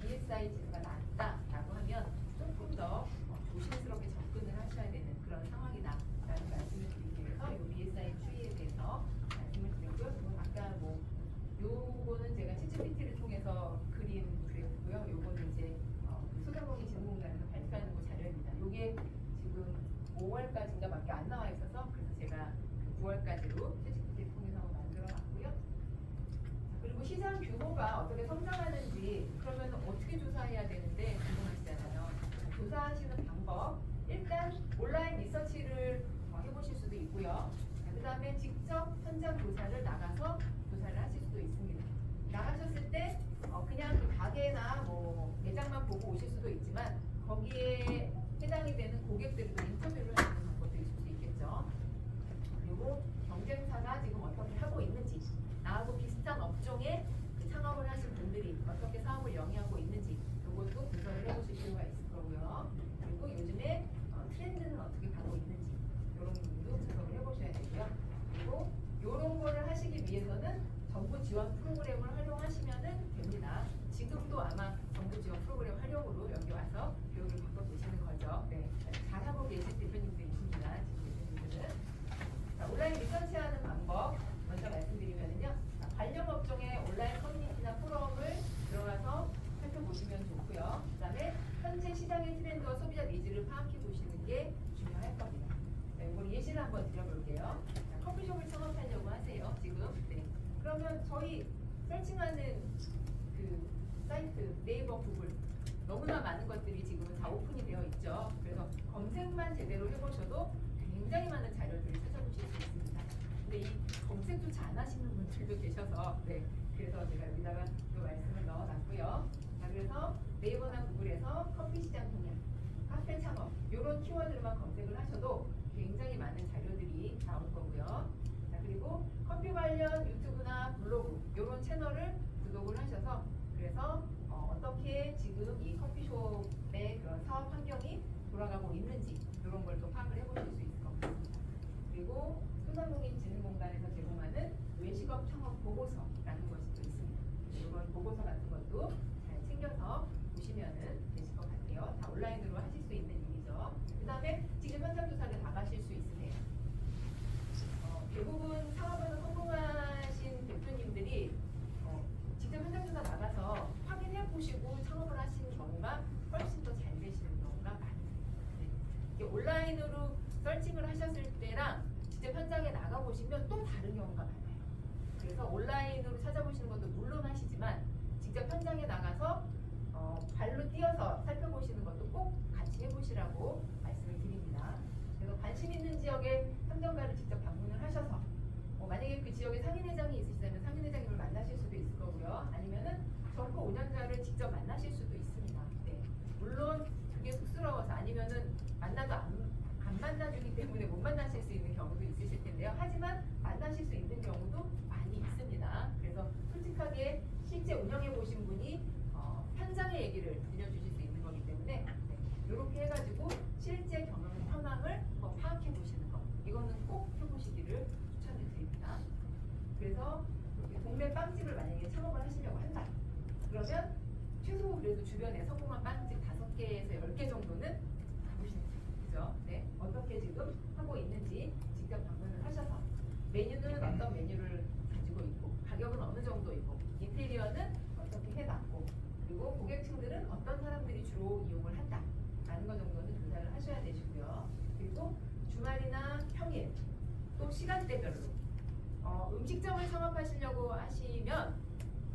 BSI 지수가 낮다라고 하면 조금 더 조심스럽게 접근을 하셔야 되는 그런 상황이다라는 말씀을 드리기 위해서 이 BSI 추이에 대해서 말씀을 드렸고요. 아까 요거는 제가 챗GPT를 통해서 그린 그래프고요. 요거는 이제 소상공인진흥공단에서 발표하는 자료입니다. 요게 지금 5월까지인가밖에 안 나와 있어서 그래서 제가 9월까지로 챗GPT를 통해서 만들어놨고요. 그리고 시장 규모가 어떻게 성장하는지 그러면 어떻게 조사해야 되는데 궁금하시잖아요. 조사하시는 방법 일단 온라인 리서치를 해보실 수도 있고요. 그 다음에 직접 현장 조사를 나가서 조사를 하실 수도 있습니다. 나가셨을 때 그냥 그 가게나 뭐 매장만 보고 오실 수도 있지만 거기에 해당이 되는 고객들도 인터뷰를 하시는 방법도 있을 수 있겠죠. 그리고 경쟁사가 지금 어떻게 하고 있는지 나하고 비슷한 업종에 창업을 하신 분들이 어떻게 사업을 영위하고 있는지 이것도 분석을 해보실 필요가 있을 거고요. 그리고 요즘에 트렌드는 어떻게 가고 있는지 이런 부분도 분석을 해보셔야 되고요. 그리고 이런 거를 하시기 위해서는 정부 지원 프로그램을 활용하시면 됩니다. 지금도 아마 정부 지원 프로그램 활용으로 여기 와서 교육을 받고 계시는 거죠. 네, 잘하고 계신 대표님들이십니다. 지금 대표님들은. 자, 온라인 리서치하는 방법 먼저 말씀드리면요. 관련 업종의 온라인 커뮤니티나 포럼을 들어가서 살펴보시면 좋고요. 그 다음에 현재 시장의 트렌드와 소비자 니즈를 파악해 보시는 게 중요할 겁니다. 자, 이걸 예시를 한번 드려볼게요. 자, 커피숍을 창업하려고 하세요. 지금. 네. 그러면 저희 서칭하는 그 사이트 네이버, 구글 너무나 많은 것들이 지금은 다 오픈이 되어 있죠. 그래서 검색만 제대로 해보셔도 굉장히 굉장히 많은 자료들을 찾아보실 수 있습니다. 근데 이 검색조차 안 하시는 분들도 계셔서 네, 그래서 제가 여기다가 또 말씀을 넣어놨고요. 자, 그래서 네이버나 구글에서 커피 시장 동향, 카페 창업 이런 키워드로만 검색을 하셔도 굉장히 많은 자료들이 나올 거고요. 자, 그리고 커피 관련 유튜브나 블로그 이런 채널을 구독을 하셔서 그래서 어떻게 지금 이 커피숍의 그런 사업 환경이 돌아가고 있는지 이런 걸 또 파악을 해보실 수 있을 것 같습니다. 그리고 소상공인진흥공단에서 제공하는 외식업 창업 보고서라는 것이 또 있습니다. 이런 보고서 같은 것도 잘 챙겨서 보시면은 되실 것 같아요. 다 온라인으로 하실 수 있는 일이죠. 그 다음에 직접 현장 조사를 나가실 수 있으세요. 대부분 사업에서 성공하신 대표님들이 직접 현장 조사 나가서 확인해 보시고 창업을 하시는 경우가 훨씬 더 잘 되시는 경우가 많으세요. 네. 이게 온라인으로 서칭을 하셨을 때랑 직접 현장에 나가 보시면 또 다른 경우가 많아요. 그래서 온라인으로 찾아보시는 것도 물론 하시지만 직접 현장에 나가서 발로 뛰어서 살펴보시는 것도 꼭 같이 해보시라고 말씀을 드립니다. 그래서 관심 있는 지역에 상점가를 직접 방문을 하셔서 만약에 그 지역에 상인회장이 있으시다면 상인회장님을 만나실 수도 있을 거고요. 아니면은 점포 운영자를 직접 만나실 수도 있습니다. 네. 물론 그게 쑥스러워서 아니면은 만나도 안 만나주기 때문에 못 만나실 수 있는 경우도 있으실 텐데요. 하지만 만나실 수 있는 경우도 많이 있습니다. 그래서 솔직하게 실제 운영해 보신 분이 현장의 얘기를 들려주실 수 있는 거기 때문에 네. 이렇게 해가지고 실제 경영 현황을 한번 파악해 보시는 것 이거는 꼭 해보시기를 추천을 드립니다. 그래서 동네 빵집을 만약에 창업을 하시려고 한다. 그러면 최소 그래도 주변에 성공한 빵집 5개에서 10개 정도는 가보시는 거죠. 그죠? 네. 어떻게 지금 하고 있는지 직접 방문을 하셔서 메뉴는 어떤 메뉴를 가지고 있고 가격은 어느 정도 있고 인테리어는 어떻게 해놨고 그리고 고객층들은 어떤 사람들이 주로 이용을 한다 라는 것 정도는 조사를 하셔야 되시고요. 그리고 주말이나 평일 또 시간대별로 음식점을 창업하시려고 하시면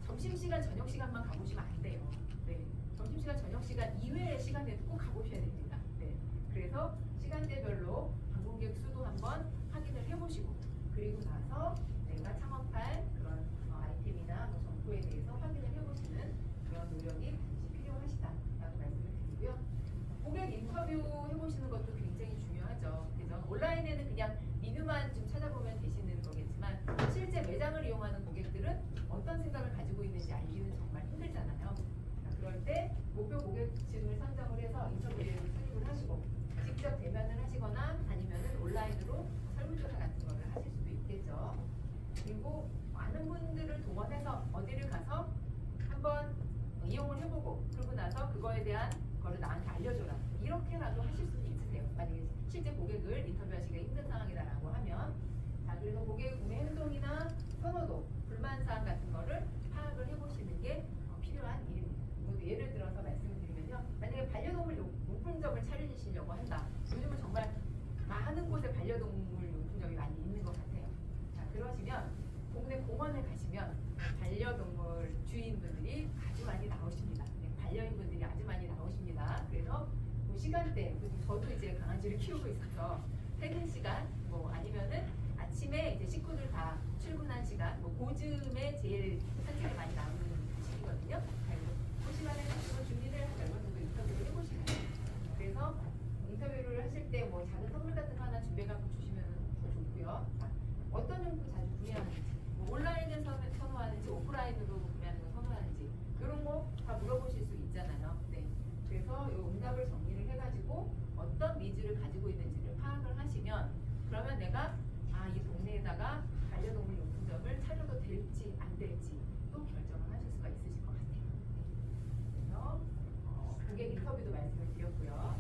점심시간, 저녁시간만 가보시면 안 돼요. 네. 점심시간, 저녁시간 이외의 시간에도 꼭 가보셔야 됩니다. 네. 그래서 시간대별로 방문객 수도 한번 확인을 해보시고 그리고 나서 내가 창업할 그런 아이템이나 점포에 대해서 확인을 해보시는 그런 노력이 반드시 필요하시다라고 말씀을 드리고요. 고객 인터뷰 해보시는 것도 굉장히 중요하죠. 그래서 온라인에는 그냥 리뷰만 좀 찾아보면 되시는 거겠지만 실제 매장을 이용하는 고객들은 어떤 생각을 가지고 있는지 알기는 정말 힘들잖아요. 그럴 때 목표 고객층을 선정을 해서 인터뷰를 수립을 하시고 직접 대면을 하시거나 아니면은 온라인으로 설문조사 같은 거를 하실 수도 있겠죠. 그리고 많은 분들을 동원해서 어디를 가서 한번 이용을 해보고 그러고 나서 그거에 대한 거를 나한테 알려줘라 이렇게라도 하실 수는 있으세요. 만약에 실제 고객을 인터뷰하시기가 힘든 상황이다라고 하면 자 그래서 고객 구매 행동이나 선호도, 불만사항 같은 거를 파악을 해보시는 게 필요한 일입니다. 이것도 예를 들어서 말씀을 드리면요. 만약에 반려동물 용품점을 차리시려고 한다. 요즘은 정말 많은 곳에 반려동물 용품점이 많이 있는 것 같아요. 자 그러시면 동네 공원에 가시면 반려동물 주인분들이 아주 많이 나오십니다. 네, 반려인분들이 아주 많이 나오십니다. 그래서 그 시간대, 저도 이제 강아지를 키우고 있어서 퇴근 시간, 아니면은 아침에 이제 식구들 다 출근한 시간, 그즈음에 제일 산책이 많이 나오는 시기거든요. 그 시간에 한번 준비를 한 얼마 정도 인터뷰를 해보시면 그래서 인터뷰를 하실 때 작은 선물 같은 거 하나 준비해 갖고 주시면 더 좋고요. 자, 어떤 용품 자주 구매하는지, 온라인에서 선호하는지, 오프라인으로 구매하는 거 선호하는지 이런 거 다 물어보실 수 있잖아요. 네. 그래서 이 응답을 정리를 해가지고 어떤 니즈를 가지고 있는지를 파악을 하시면 그러면 내가 이 동네에다가 반려동물 용품점을 차려도 될지 안 될지 또 결정을 하실 수가 있으실 것 같아요. 네. 그래서 고객 인터뷰도 말씀을 드렸고요.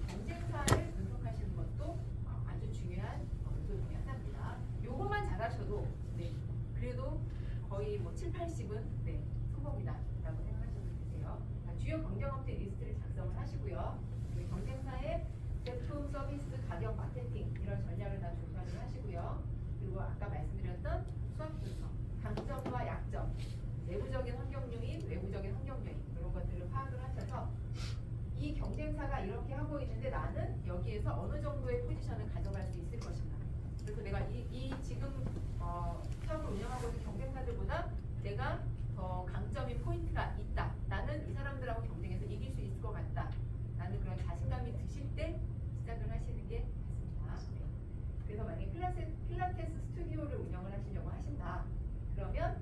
경쟁사를 분석하시는 것도 아주 중요한 요소 중에 하나입니다. 요것만 잘하셔도 네, 그래도 거의 7, 80은 네, 성공이다라고 생각하셔도 되세요. 주요 경쟁업체 리스트를 작성을 하시고요. 경쟁사의 제품, 서비스, 가격, 마케팅 이런 전략을 다 조사를 하시고요. 그리고 아까 말씀드렸던 수학 분석, 강점과 약점, 내부적인 환경 요인, 외부적인 환경 요인 이런 것들을 파악을 하셔서 이 경쟁사가 이렇게 하고 있는데 나는 여기에서 어느 정도의 포지션을 가져갈 수 있을 것인가. 그래서 내가 이 지금 사업을 운영하고 있는 경쟁사들보다 내가 더 강점인 포인트가 있다. 나는 이 사람들하고 경쟁해서 이길 수 있을 것 같다. 라는 그런 자신감이 드실 때 시작을 하시는 게 좋습니다. 네. 그래서 만약에 필라테스 스튜디오를 운영을 하시려고 하신다. 그러면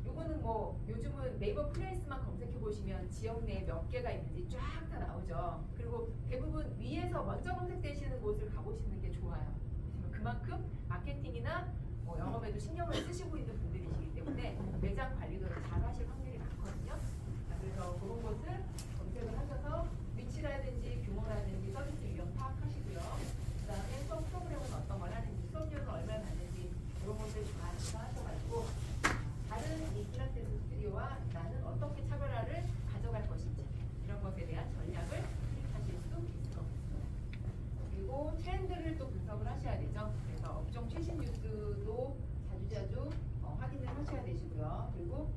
요거는 뭐 요즘은 네이버 플레이스만 검색해 보시면 지역 내에 몇 개가 있는지 쫙 다 나오죠. 그리고 대부분 위에서 먼저 검색되시는 곳을 가보시는 게 좋아요. 그만큼 마케팅이나 뭐 영업에도 신경을 쓰시고 있는 분들이시기 때문에 매장 관리도 잘 하실 확률이 많거든요. 그래서 그런 것을 검색을 하셔서 위치라든지 규모라든지 서비스 유형 파악하시고요. 그 다음에 수업 프로그램은 어떤 걸 하는지, 수업료는 얼마나 받는지 이런 것들 다 조사하셔가지고 다른 이 필라테스 스튜디오와 나는 어떻게 차별화를 가져갈 것인지 이런 것에 대한 전략을 수립하실 수 있을 것 같습니다. 그리고 트렌드를 또 분석을 하셔야 되죠. 그래서 업종 최신 뉴스도 자주자주 확인을 하셔야 되시고요. 그리고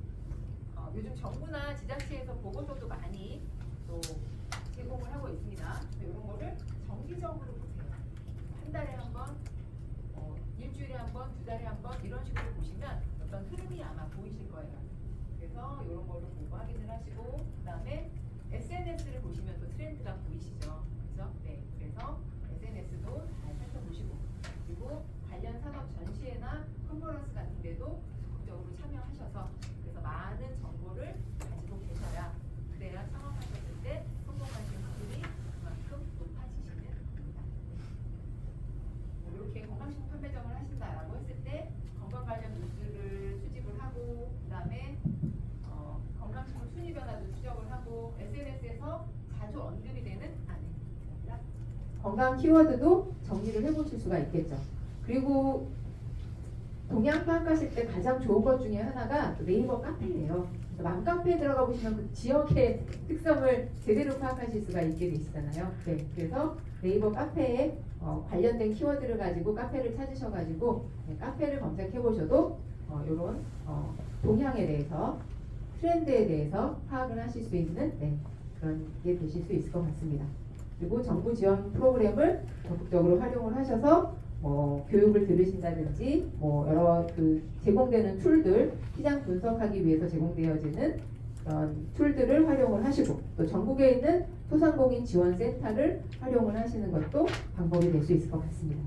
요즘 정부나 지자체에서 보고서도 많이 또 제공을 하고 있습니다. 이런 거를 정기적으로 보세요. 한 달에 한 번, 일주일에 한 번, 두 달에 한 번 이런 식으로 보시면 어떤 흐름이 아마 보이실 거예요. 그래서 이런 거를 보고 확인을 하시고 그다음에 SNS를 보시면 또 트렌드가 보이시죠. 그죠? 네. 그래서 SNS도 잘 살펴보시고 그리고 관련 산업 전시회나 컨퍼런스 같은 데도 적극적으로 참여하셔서 그래서 많은 정보를 가지고 계셔야 그래야 창업하셨을 때 성공하실 확률이 그만큼 높아지시는 겁니다. 이렇게 건강식품 판매점을 하신다라고 했을 때 건강 관련 뉴스를 수집을 하고 그다음에 건강식품 순위 변화도 추적을 하고 SNS에서 자주 언급이 되는 건강 키워드도 정리를 해보실 수가 있겠죠. 그리고 동향 파악하실 때 가장 좋은 것 중에 하나가 네이버 카페예요. 맘카페에 들어가 보시면 그 지역의 특성을 제대로 파악하실 수가 있게 되시잖아요. 네, 그래서 네이버 카페에 관련된 키워드를 가지고 카페를 찾으셔가지고 카페를 검색해 보셔도 이런 동향에 대해서 트렌드에 대해서 파악을 하실 수 있는 그런 게 되실 수 있을 것 같습니다. 그리고 정부 지원 프로그램을 적극적으로 활용을 하셔서 교육을 들으신다든지 여러 제공되는 툴들 시장 분석하기 위해서 제공되어지는 그런 툴들을 활용을 하시고 또 전국에 있는 소상공인 지원센터를 활용을 하시는 것도 방법이 될 수 있을 것 같습니다.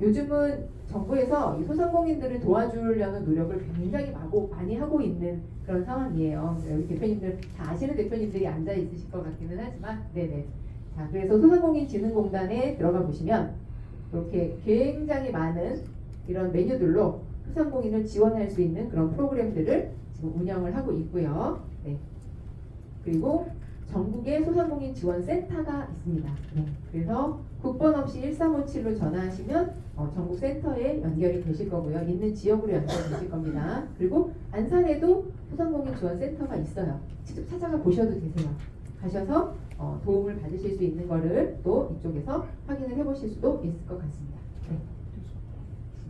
요즘은 정부에서 이 소상공인들을 도와주려는 노력을 굉장히 많이 하고 있는 그런 상황이에요. 여기 대표님들 다 아시는 대표님들이 앉아 있으실 것 같기는 하지만 네네. 자, 그래서 소상공인진흥공단에 들어가 보시면 이렇게 굉장히 많은 이런 메뉴들로 소상공인을 지원할 수 있는 그런 프로그램들을 지금 운영을 하고 있고요. 네. 그리고 전국에 소상공인 지원센터가 있습니다. 네. 그래서 국번 없이 1357로 전화하시면 전국 센터에 연결이 되실 거고요. 있는 지역으로 연결되실 겁니다. 그리고 안산에도 소상공인 지원센터가 있어요. 직접 찾아가 보셔도 되세요. 가셔서 도움을 받으실 수 있는 거를 또 이쪽에서 확인을 해보실 수도 있을 것 같습니다. 네.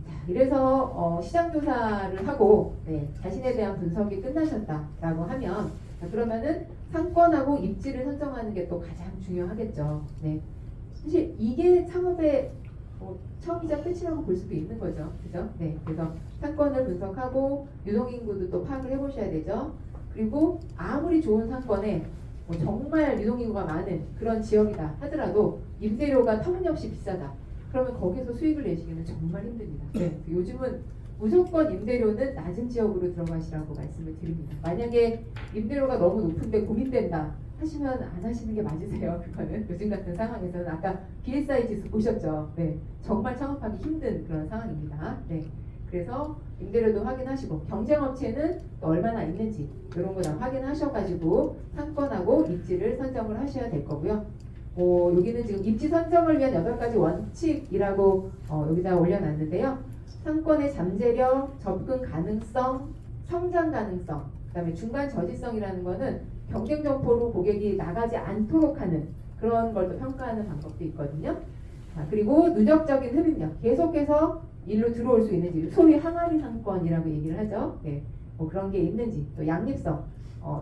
자, 이래서 시장 조사를 하고 자신에 대한 분석이 끝나셨다라고 하면 그러면은 상권하고 입지를 선정하는 게 또 가장 중요하겠죠. 네. 사실 이게 창업의 처음이자 끝이라고 볼 수도 있는 거죠. 그죠? 네. 그래서 상권을 분석하고 유동인구도 또 파악을 해보셔야 되죠. 그리고 아무리 좋은 상권에 정말 유동인구가 많은 그런 지역이다 하더라도 임대료가 터무니없이 비싸다. 그러면 거기서 수익을 내시기는 정말 힘듭니다. 네. 요즘은 무조건 임대료는 낮은 지역으로 들어가시라고 말씀을 드립니다. 만약에 임대료가 너무 높은데 고민된다 하시면 안 하시는 게 맞으세요. 그거는 요즘 같은 상황에서는 아까 BSI 지수 보셨죠? 네, 정말 창업하기 힘든 그런 상황입니다. 네, 그래서 임대료도 확인하시고 경쟁업체는 또 얼마나 있는지 이런 거 다 확인하셔가지고 상권하고 입지를 선정을 하셔야 될 거고요. 여기는 지금 입지 선정을 위한 8가지 원칙이라고 여기다 올려놨는데요. 상권의 잠재력, 접근 가능성, 성장 가능성, 그다음에 중간 저지성이라는 거는 경쟁 점포로 고객이 나가지 않도록 하는 그런 걸 또 평가하는 방법도 있거든요. 자, 그리고 누적적인 흡입력, 계속해서 일로 들어올 수 있는지 소위 항아리 상권이라고 얘기를 하죠. 네, 뭐 그런 게 있는지, 또 양립성,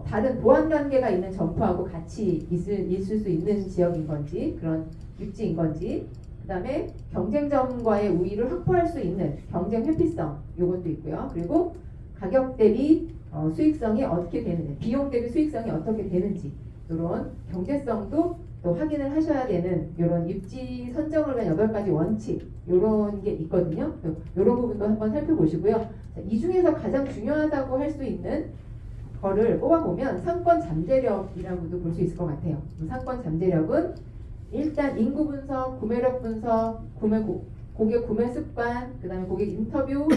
다른 보완 관계가 있는 점포하고 같이 있을 수 있는 지역인 건지, 그런 입지인 건지, 그 다음에 경쟁점과의 우위를 확보할 수 있는 경쟁 회피성, 요것도 있고요. 그리고 가격 대비 수익성이 어떻게 되는지, 비용 대비 수익성이 어떻게 되는지, 이런 경제성도 또 확인을 하셔야 되는 이런 입지 선정을 위한 8가지 원칙, 이런 게 있거든요. 이런 부분도 한번 살펴보시고요. 자, 이 중에서 가장 중요하다고 할 수 있는 거를 뽑아보면 상권 잠재력이라고도 볼 수 있을 것 같아요. 상권 잠재력은 일단 인구 분석, 구매력 분석, 고객 구매 습관, 그 다음에 고객 인터뷰,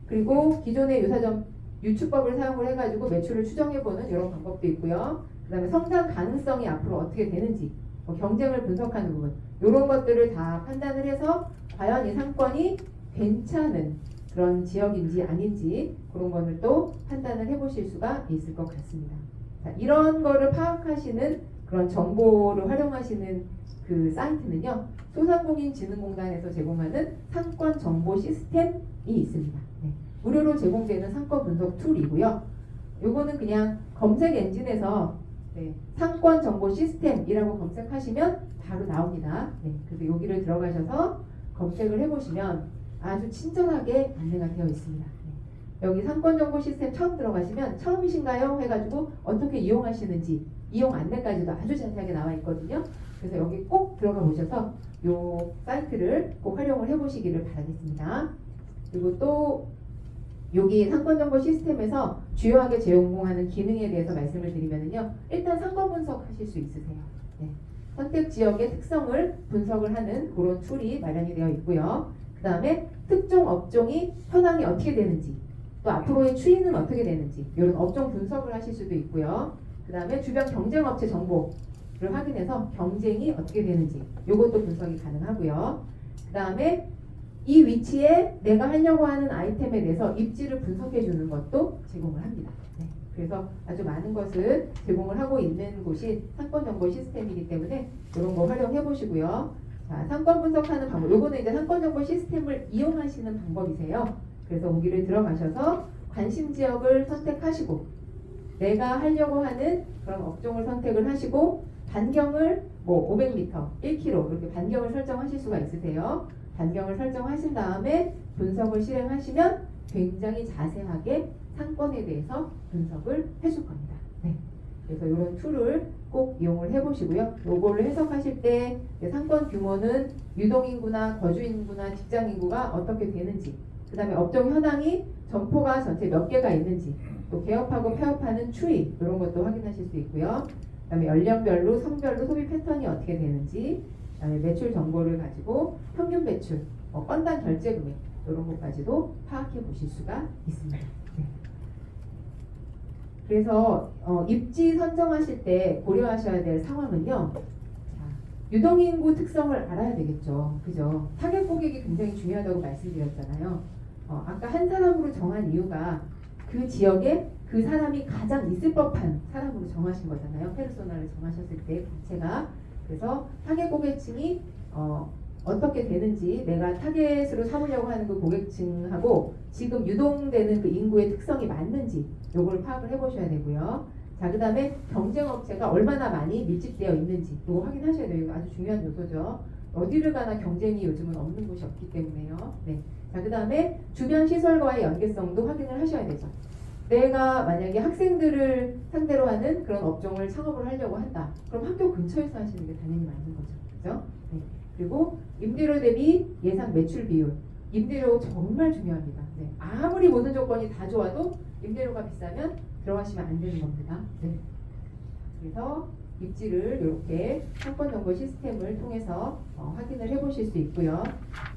그리고 기존의 유사점 유추법을 사용을 해가지고 매출을 추정해보는 이런 방법도 있고요. 그 다음에 성장 가능성이 앞으로 어떻게 되는지, 경쟁을 분석하는 부분, 이런 것들을 다 판단을 해서 과연 이 상권이 괜찮은 그런 지역인지 아닌지 그런 거를 또 판단을 해보실 수가 있을 것 같습니다. 자, 이런 거를 파악하시는 그런 정보를 활용하시는 그 사이트는요, 소상공인진흥공단에서 제공하는 상권 정보 시스템이 있습니다. 네. 무료로 제공되는 상권 분석 툴이고요. 요거는 그냥 검색 엔진에서 네, 상권 정보 시스템이라고 검색하시면 바로 나옵니다. 네, 그래서 여기를 들어가셔서 검색을 해보시면 아주 친절하게 안내가 되어 있습니다. 네, 여기 상권 정보 시스템 처음 들어가시면 처음이신가요? 해가지고 어떻게 이용하시는지 이용 안내까지도 아주 자세하게 나와 있거든요. 그래서 여기 꼭 들어가 보셔서 요 사이트를 꼭 활용을 해보시기를 바라겠습니다. 그리고 또 여기 상권정보 시스템에서 주요하게 제공하는 기능에 대해서 말씀을 드리면요. 일단 상권 분석하실 수 있으세요. 네. 선택 지역의 특성을 분석을 하는 그런 툴이 마련이 되어 있고요. 그 다음에 특정 업종이 현황이 어떻게 되는지, 또 앞으로의 추이는 어떻게 되는지 이런 업종 분석을 하실 수도 있고요. 그 다음에 주변 경쟁업체 정보를 확인해서 경쟁이 어떻게 되는지 이것도 분석이 가능하고요. 그 다음에 이 위치에 내가 하려고 하는 아이템에 대해서 입지를 분석해 주는 것도 제공을 합니다. 네. 그래서 아주 많은 것을 제공을 하고 있는 곳이 상권 정보 시스템이기 때문에 이런 거 활용해 보시고요. 자, 상권 분석하는 방법. 요거는 이제 상권 정보 시스템을 이용하시는 방법이세요. 그래서 거기를 들어가셔서 관심 지역을 선택하시고 내가 하려고 하는 그런 업종을 선택을 하시고 반경을 뭐 500m, 1km 이렇게 반경을 설정하실 수가 있으세요. 반경을 설정하신 다음에 분석을 실행하시면 굉장히 자세하게 상권에 대해서 분석을 해줄 겁니다. 네. 그래서 이런 툴을 꼭 이용을 해보시고요. 요거를 해석하실 때 상권 규모는 유동인구나 거주인구나 직장인구가 어떻게 되는지, 그 다음에 업종 현황이 점포가 전체 몇 개가 있는지, 또 개업하고 폐업하는 추이 이런 것도 확인하실 수 있고요. 그 다음에 연령별로 성별로 소비 패턴이 어떻게 되는지, 그다음에 매출 정보를 가지고 평균 매출, 건당 결제 금액 이런 것까지도 파악해 보실 수가 있습니다. 네. 그래서 입지 선정하실 때 고려하셔야 될 상황은요. 자, 유동인구 특성을 알아야 되겠죠. 그죠? 타겟 고객이 굉장히 중요하다고 말씀드렸잖아요. 아까 한 사람으로 정한 이유가 그 지역에 그 사람이 가장 있을 법한 사람으로 정하신 거잖아요. 페르소나를 정하셨을 때 자체가. 그래서 타겟 고객층이 어떻게 되는지, 내가 타겟으로 삼으려고 하는 그 고객층하고 지금 유동되는 그 인구의 특성이 맞는지 요걸 파악을 해보셔야 되고요. 자, 그 다음에 경쟁업체가 얼마나 많이 밀집되어 있는지 이거 확인하셔야 돼요. 이거 아주 중요한 요소죠. 어디를 가나 경쟁이 요즘은 없는 곳이 없기 때문에요. 네. 자, 그 다음에 주변 시설과의 연계성도 확인을 하셔야 되죠. 내가 만약에 학생들을 상대로 하는 그런 업종을 창업을 하려고 한다. 그럼 학교 근처에서 하시는 게 당연히 맞는 거죠. 그죠? 네. 그리고 임대료 대비 예상 매출 비율. 임대료 정말 중요합니다. 네. 아무리 모든 조건이 다 좋아도 임대료가 비싸면 들어가시면 안 되는 겁니다. 네. 그래서 입지를 이렇게 상권 정보 시스템을 통해서 확인을 해보실 수 있고요.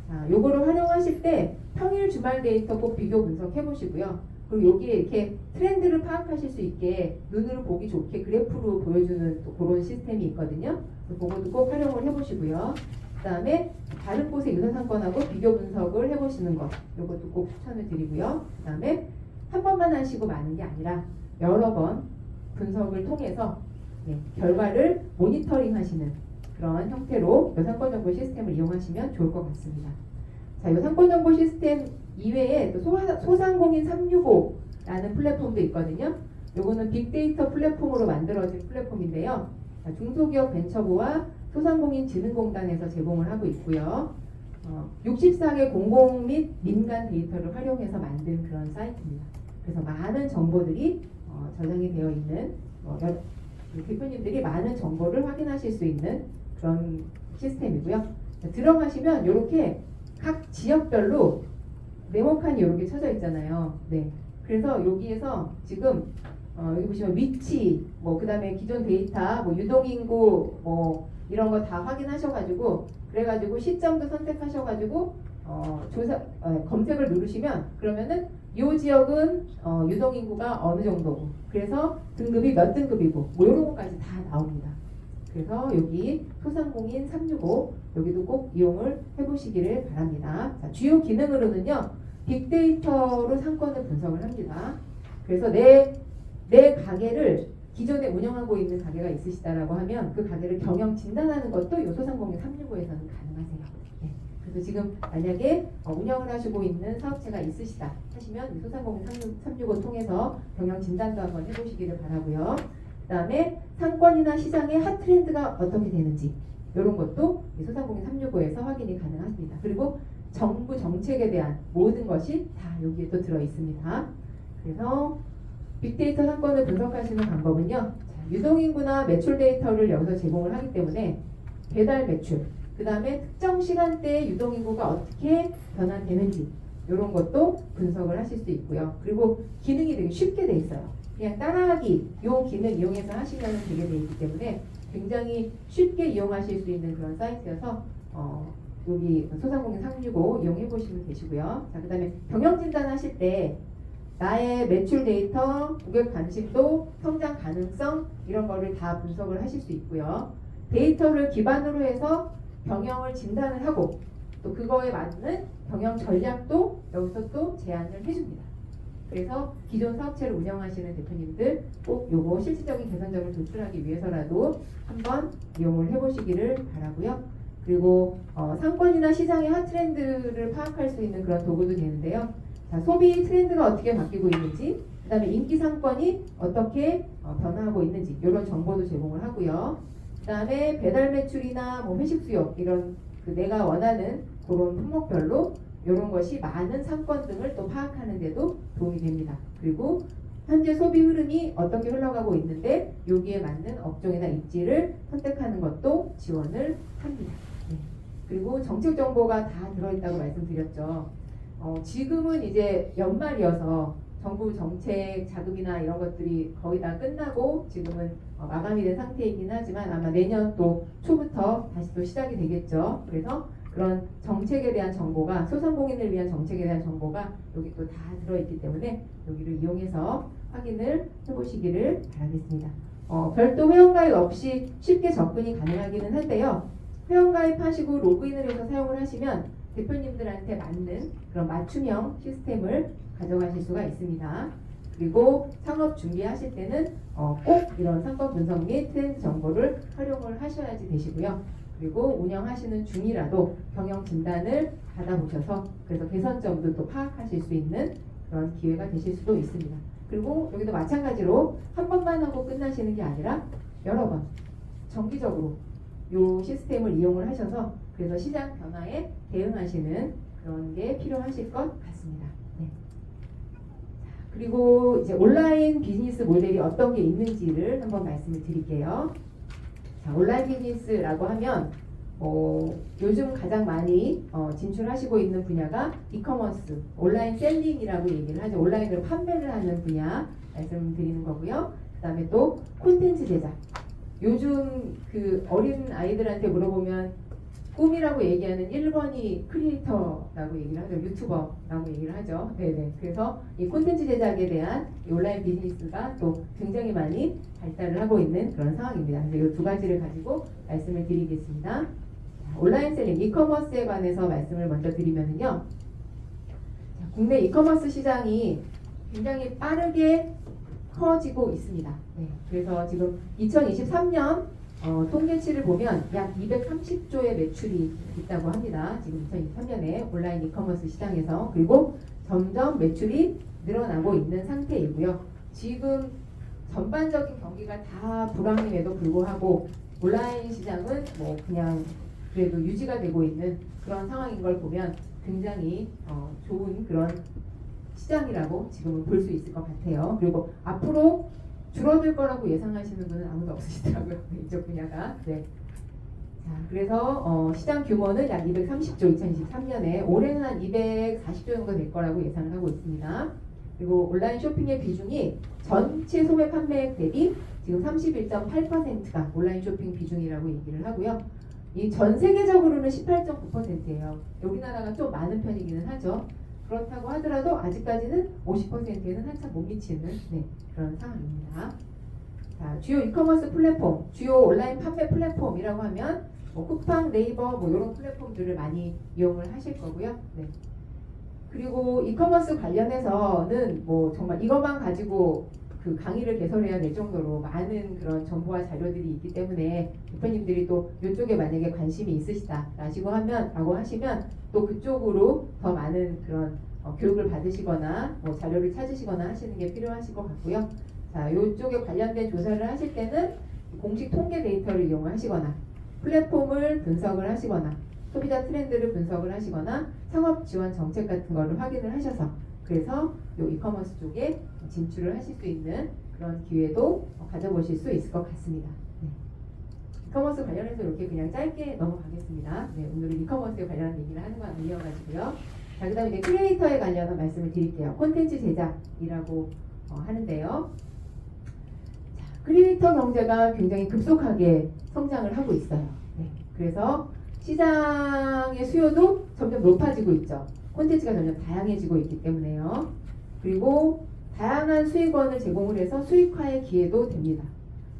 자, 요거를 활용하실 때 평일 주말 데이터 꼭 비교 분석해 보시고요. 그리고 여기에 이렇게 트렌드를 파악하실 수 있게 눈으로 보기 좋게 그래프로 보여주는 또 그런 시스템이 있거든요. 그것도 꼭 활용을 해보시고요. 그 다음에 다른 곳의 유사상권하고 비교 분석을 해보시는 것, 이것도 꼭 추천을 드리고요. 그 다음에 한 번만 하시고 마는 게 아니라 여러 번 분석을 통해서 결과를 모니터링 하시는 그런 형태로 여상권정보 시스템을 이용하시면 좋을 것 같습니다. 자, 여상권정보 시스템 이외에 또 소상공인 365 라는 플랫폼도 있거든요. 요거는 빅데이터 플랫폼으로 만들어진 플랫폼인데요. 중소기업 벤처부와 소상공인진흥공단에서 제공을 하고 있고요. 64개 공공 및 민간 데이터를 활용해서 만든 그런 사이트입니다. 그래서 많은 정보들이 저장이 되어 있는 대표님들이 많은 정보를 확인하실 수 있는 그런 시스템이고요. 들어가시면 이렇게 각 지역별로 네모칸이 이렇게 쳐져 있잖아요. 네. 그래서 여기에서 지금 여기 보시면 위치, 뭐 그다음에 기존 데이터, 뭐 유동인구, 뭐 이런 거 다 확인하셔가지고 그래가지고 시점도 선택하셔가지고 검색을 누르시면 그러면은 이 지역은 유동인구가 어느 정도고 그래서 등급이 몇 등급이고 뭐 이런 것까지 다 나옵니다. 그래서 여기 소상공인 365 여기도 꼭 이용을 해보시기를 바랍니다. 자, 주요 기능으로는요 빅데이터로 상권을 분석을 합니다. 그래서 내 가게를 기존에 운영하고 있는 가게가 있으시다라고 하면 그 가게를 경영 진단하는 것도 이 소상공인 365에서는 가능하세요. 네. 그래서 지금 만약에 운영을 하시고 있는 사업체가 있으시다 하시면 이 소상공인 365 통해서 경영 진단도 한번 해보시기를 바라고요. 그 다음에 상권이나 시장의 핫 트렌드가 어떻게 되는지 이런 것도 이 소상공인 365에서 확인이 가능합니다. 그리고 정부 정책에 대한 모든 것이 다 여기에 또 들어 있습니다. 그래서 빅데이터 상권을 분석하시는 방법은요. 유동인구나 매출 데이터를 여기서 제공을 하기 때문에 배달 매출, 그 다음에 특정 시간대에 유동인구가 어떻게 변화되는지 이런 것도 분석을 하실 수 있고요. 그리고 기능이 되게 쉽게 돼 있어요. 그냥 따라하기 이 기능 이용해서 하시면 되게 돼 있기 때문에 굉장히 쉽게 이용하실 수 있는 그런 사이트여서 여기 소상공인 365 이용해 보시면 되시고요. 자, 그 다음에 경영 진단 하실 때 나의 매출 데이터, 고객 관심도, 성장 가능성 이런 거를 다 분석을 하실 수 있고요. 데이터를 기반으로 해서 경영을 진단을 하고 또 그거에 맞는 경영 전략도 여기서 또 제안을 해줍니다. 그래서 기존 사업체를 운영하시는 대표님들 꼭 요거 실질적인 개선점을 도출하기 위해서라도 한번 이용을 해보시기를 바라고요. 그리고 상권이나 시장의 핫 트렌드를 파악할 수 있는 그런 도구도 되는데요. 자, 소비 트렌드가 어떻게 바뀌고 있는지, 그 다음에 인기 상권이 어떻게 변화하고 있는지 이런 정보도 제공을 하고요. 그 다음에 배달 매출이나 뭐 회식 수요 이런 내가 원하는 그런 품목별로 이런 것이 많은 상권 등을 또 파악하는 데도 도움이 됩니다. 그리고 현재 소비 흐름이 어떻게 흘러가고 있는데 여기에 맞는 업종이나 입지를 선택하는 것도 지원을 합니다. 네. 그리고 정책 정보가 다 들어있다고 말씀드렸죠. 지금은 이제 연말이어서 정부 정책 자금이나 이런 것들이 거의 다 끝나고 지금은 마감이 된 상태이긴 하지만 아마 내년 또 초부터 다시 또 시작이 되겠죠. 그래서 그런 정책에 대한 정보가 소상공인을 위한 정책에 대한 정보가 여기 또 다 들어있기 때문에 여기를 이용해서 확인을 해보시기를 바라겠습니다. 별도 회원가입 없이 쉽게 접근이 가능하기는 한데요. 회원가입하시고 로그인을 해서 사용을 하시면 대표님들한테 맞는 그런 맞춤형 시스템을 가져가실 수가 있습니다. 그리고 창업 준비하실 때는 꼭 이런 상권 분석 및 트렌드 정보를 활용을 하셔야지 되시고요. 그리고 운영하시는 중이라도 경영 진단을 받아보셔서 그래서 개선점도 또 파악하실 수 있는 그런 기회가 되실 수도 있습니다. 그리고 여기도 마찬가지로 한 번만 하고 끝나시는 게 아니라 여러 번 정기적으로 이 시스템을 이용을 하셔서 그래서 시장 변화에 대응하시는 그런 게 필요하실 것 같습니다. 네. 그리고 이제 온라인 비즈니스 모델이 어떤 게 있는지를 한번 말씀을 드릴게요. 자, 온라인 비즈니스라고 하면 요즘 가장 많이 진출하시고 있는 분야가 이커머스, 온라인 셀링이라고 얘기를 하죠. 온라인으로 판매를 하는 분야 말씀드리는 거고요. 그 다음에 또 콘텐츠 제작. 요즘 그 어린 아이들한테 물어보면 꿈이라고 얘기하는 1번이 크리에이터라고 얘기를 하죠. 유튜버라고 얘기를 하죠. 네네. 그래서 이 콘텐츠 제작에 대한 이 온라인 비즈니스가 또 굉장히 많이 발달을 하고 있는 그런 상황입니다. 그래서 이 두 가지를 가지고 말씀을 드리겠습니다. 자, 온라인 셀링, 이커머스에 관해서 말씀을 먼저 드리면은요. 자, 국내 이커머스 시장이 굉장히 빠르게 커지고 있습니다. 네. 그래서 지금 2023년 통계치를 보면 약 230조의 매출이 있다고 합니다. 지금 2023년에 온라인 이커머스 시장에서. 그리고 점점 매출이 늘어나고 있는 상태이고요. 지금 전반적인 경기가 다 불황임에도 불구하고 온라인 시장은 뭐 그냥 그래도 유지가 되고 있는 그런 상황인 걸 보면 굉장히 좋은 그런 시장이라고 지금은 볼 수 있을 것 같아요. 그리고 앞으로 줄어들 거라고 예상하시는 분은 아무도 없으시더라고요. 이쪽 분야가. 네. 자, 그래서 시장 규모는 약 230조 2023년에 올해는 한 240조 정도 될 거라고 예상을 하고 있습니다. 그리고 온라인 쇼핑의 비중이 전체 소매 판매액 대비 지금 31.8%가 온라인 쇼핑 비중이라고 얘기를 하고요. 이 전 세계적으로는 18.9%예요. 우리나라가 좀 많은 편이기는 하죠. 그렇다고 하더라도 아직까지는 50%에는 한참 못 미치는 그런 상황입니다. 자, 주요 이커머스 플랫폼, 주요 온라인 판매 플랫폼이라고 하면 뭐 쿠팡, 네이버 뭐 이런 플랫폼들을 많이 이용을 하실 거고요. 네. 그리고 이커머스 관련해서는 뭐 정말 이것만 가지고 그 강의를 개설해야 될 정도로 많은 그런 정보와 자료들이 있기 때문에 대표님들이 또 이쪽에 만약에 관심이 있으시다라고 하시면 또 그쪽으로 더 많은 그런 교육을 받으시거나 뭐 자료를 찾으시거나 하시는 게 필요하실 것 같고요. 자, 이쪽에 관련된 조사를 하실 때는 공식 통계 데이터를 이용하시거나 플랫폼을 분석을 하시거나 소비자 트렌드를 분석을 하시거나 창업 지원 정책 같은 거를 확인을 하셔서 그래서 이 이커머스 쪽에 진출을 하실 수 있는 그런 기회도 가져보실 수 있을 것 같습니다. 네. 이커머스 관련해서 이렇게 그냥 짧게 넘어가겠습니다. 네, 오늘은 이커머스에 관련한 얘기를 하는 건 아니어가지고요. 자, 그 다음에 이제 크리에이터에 관련한 말씀을 드릴게요. 콘텐츠 제작이라고 하는데요. 자, 크리에이터 경제가 굉장히 급속하게 성장을 하고 있어요. 네, 그래서 시장의 수요도 점점 높아지고 있죠. 콘텐츠가 점점 다양해지고 있기 때문에요. 그리고 다양한 수익원을 제공을 해서 수익화의 기회도 됩니다.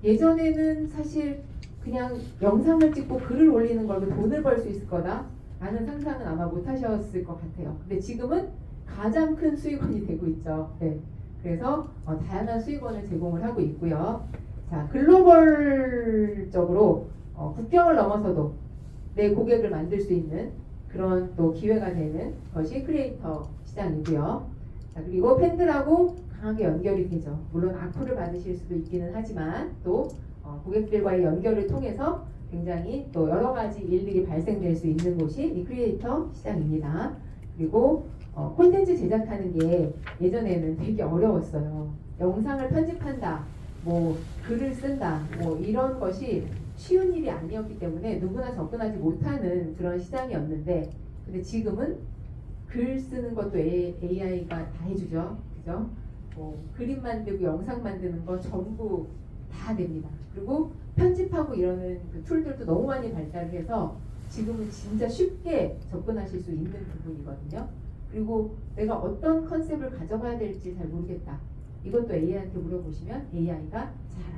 예전에는 사실 그냥 영상을 찍고 글을 올리는 걸로 돈을 벌 수 있을 거다 라는 상상은 아마 못 하셨을 것 같아요. 근데 지금은 가장 큰 수익원이 되고 있죠. 네. 그래서 다양한 수익원을 제공을 하고 있고요. 자, 글로벌적으로 국경을 넘어서도 내 고객을 만들 수 있는 그런 또 기회가 되는 것이 크리에이터 시장이고요. 자, 그리고 팬들하고 강하게 연결이 되죠. 물론 악플을 받으실 수도 있기는 하지만 또 고객들과의 연결을 통해서 굉장히 또 여러 가지 일들이 발생될 수 있는 곳이 이 크리에이터 시장입니다. 그리고 콘텐츠 제작하는 게 예전에는 되게 어려웠어요. 영상을 편집한다, 뭐 글을 쓴다, 뭐 이런 것이 쉬운 일이 아니었기 때문에 누구나 접근하지 못하는 그런 시장이었는데, 근데 지금은 글 쓰는 것도 AI가 다 해주죠, 그죠? 뭐 그림 만들고 영상 만드는 거 전부 다 됩니다. 그리고 편집하고 이러는 그 툴들도 너무 많이 발달을 해서 지금은 진짜 쉽게 접근하실 수 있는 부분이거든요. 그리고 내가 어떤 컨셉을 가져가야 될지 잘 모르겠다. 이것도 AI한테 물어보시면 AI가 잘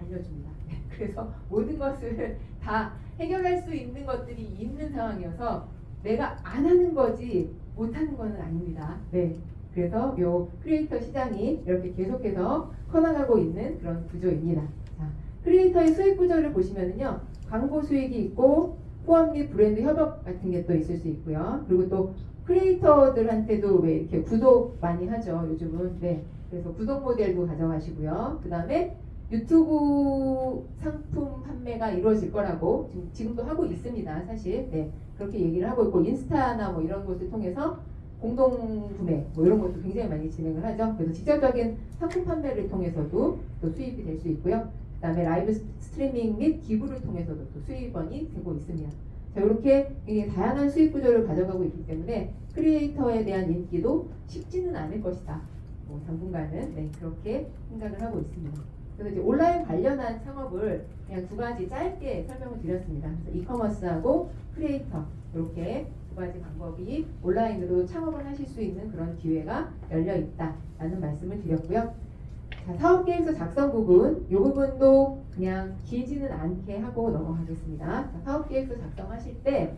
알려줍니다. 그래서 모든 것을 다 해결할 수 있는 것들이 있는 상황이어서 내가 안 하는 거지 못하는 거는 아닙니다. 네. 그래서 요 크리에이터 시장이 이렇게 계속해서 커나가고 있는 그런 구조입니다. 자, 크리에이터의 수익 구조를 보시면은요, 광고 수익이 있고 후원 및 브랜드 협업 같은 게 또 있을 수 있고요. 그리고 또 크리에이터들한테도 왜 이렇게 구독 많이 하죠, 요즘은. 네. 그래서 구독 모델도 가져가시고요. 그 다음에 유튜브 상품 판매가 이루어질 거라고 지금도 하고 있습니다, 사실. 네. 그렇게 얘기를 하고 있고, 인스타나 뭐 이런 곳을 통해서 공동 구매 뭐 이런 것도 굉장히 많이 진행을 하죠. 그래서 직접적인 상품 판매를 통해서도 또 수입이 될 수 있고요. 그다음에 라이브 스트리밍 및 기부를 통해서도 또 수입원이 되고 있습니다. 자, 이렇게 굉장히 다양한 수익 구조를 가져가고 있기 때문에 크리에이터에 대한 인기도 쉽지는 않을 것이다. 뭐 당분간은 그렇게 생각을 하고 있습니다. 그래서 이제 온라인 관련한 창업을 그냥 두 가지 짧게 설명을 드렸습니다. 그래서 이커머스하고 크리에이터 이렇게 두 가지 방법이 온라인으로 창업을 하실 수 있는 그런 기회가 열려 있다라는 말씀을 드렸고요. 자, 사업계획서 작성 부분, 이 부분도 그냥 길지는 않게 하고 넘어가겠습니다. 자, 사업계획서 작성하실 때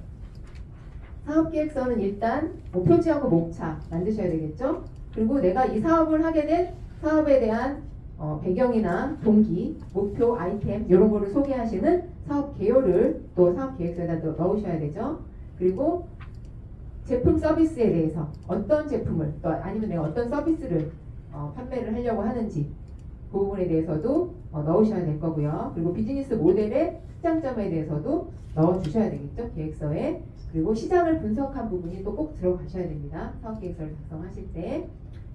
사업계획서는 일단 목표지하고 목차 만드셔야 되겠죠. 그리고 내가 이 사업을 하게 된 사업에 대한 배경이나 동기, 목표, 아이템 이런 거를 소개하시는 사업 개요를 또 사업 계획서에다 넣으셔야 되죠. 그리고 제품 서비스에 대해서 어떤 제품을 또 아니면 내가 어떤 서비스를 판매를 하려고 하는지 그 부분에 대해서도 넣으셔야 될 거고요. 그리고 비즈니스 모델의 특장점에 대해서도 넣어주셔야 되겠죠. 계획서에. 그리고 시장을 분석한 부분이 또 꼭 들어가셔야 됩니다. 사업 계획서를 작성하실 때.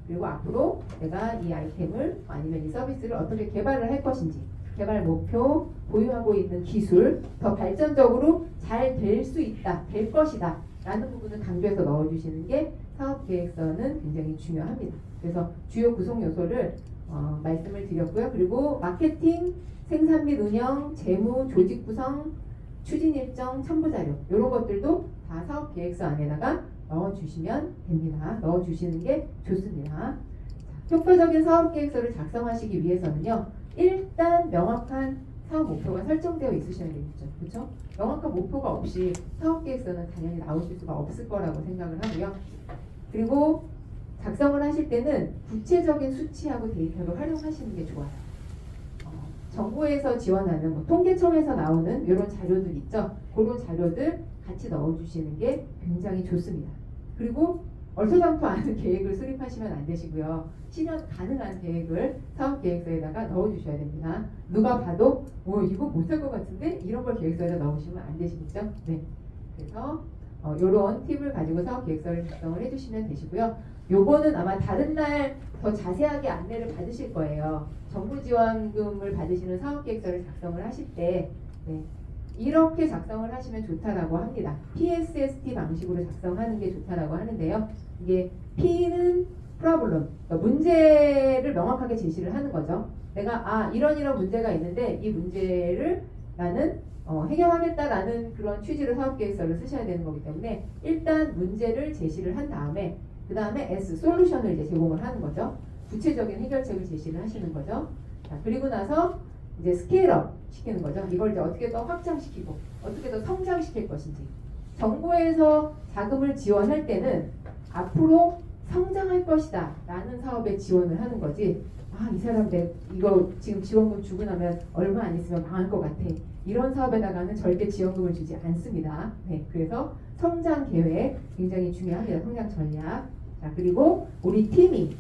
그리고 앞으로 내가 이 아이템을 아니면 이 서비스를 어떻게 개발을 할 것인지, 개발 목표, 보유하고 있는 기술, 더 발전적으로 잘 될 수 있다, 될 것이다 라는 부분을 강조해서 넣어주시는 게 사업 계획서는 굉장히 중요합니다. 그래서 주요 구성 요소를 말씀을 드렸고요. 그리고 마케팅, 생산 및 운영, 재무, 조직 구성, 추진 일정, 첨부 자료 이런 것들도 다 사업 계획서 안에다가 넣어주시면 됩니다. 넣어주시는 게 좋습니다. 자, 효과적인 사업 계획서를 작성하시기 위해서는요. 일단 명확한 사업 목표가 설정되어 있으셔야 되겠죠. 그렇죠? 명확한 목표가 없이 사업 계획서는 당연히 나오실 수가 없을 거라고 생각을 하고요. 그리고 작성을 하실 때는 구체적인 수치하고 데이터를 활용하시는 게 좋아요. 정부에서 지원하는 통계청에서 나오는 이런 자료들 있죠. 그런 자료들 같이 넣어주시는 게 굉장히 좋습니다. 그리고 얼토당토 않은 계획을 수립하시면 안 되시고요. 실현 가능한 계획을 사업계획서에다가 넣어주셔야 됩니다. 누가 봐도 이거 못할 것 같은데 이런 걸 계획서에다 넣으시면 안 되시겠죠. 네. 그래서 이런 팁을 가지고 사업계획서를 작성을 해주시면 되시고요. 요거는 아마 다른 날 더 자세하게 안내를 받으실 거예요. 정부 지원금을 받으시는 사업계획서를 작성을 하실 때 네, 이렇게 작성을 하시면 좋다라고 합니다. PSST 방식으로 작성하는 게 좋다라고 하는데요. 이게 P는 problem, 그러니까 문제를 명확하게 제시를 하는 거죠. 내가 이런 문제가 있는데 이 문제를 나는 해결하겠다라는 그런 취지로 사업계획서를 쓰셔야 되는 거기 때문에 일단 문제를 제시를 한 다음에 그 다음에 S, 솔루션을 이제 제공을 하는 거죠. 구체적인 해결책을 제시를 하시는 거죠. 자, 그리고 나서 이제 스케일업 시키는 거죠. 이걸 이제 어떻게 더 확장시키고 어떻게 더 성장시킬 것인지. 정부에서 자금을 지원할 때는 앞으로 성장할 것이다 라는 사업에 지원을 하는 거지. 이 사람 이거 지금 지원금 주고 나면 얼마 안 있으면 망할 것 같아. 이런 사업에다가는 절대 지원금을 주지 않습니다. 네, 그래서 성장 계획 굉장히 중요합니다. 성장 전략. 자, 그리고 우리 T는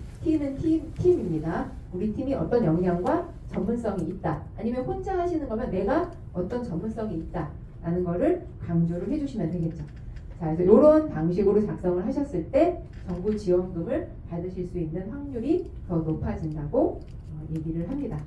팀입니다. 우리 팀이 어떤 역량과 전문성이 있다. 아니면 혼자 하시는 거면 내가 어떤 전문성이 있다. 라는 거를 강조를 해주시면 되겠죠. 자, 그래서 이런 방식으로 작성을 하셨을 때 정부 지원금을 받으실 수 있는 확률이 더 높아진다고 얘기를 합니다.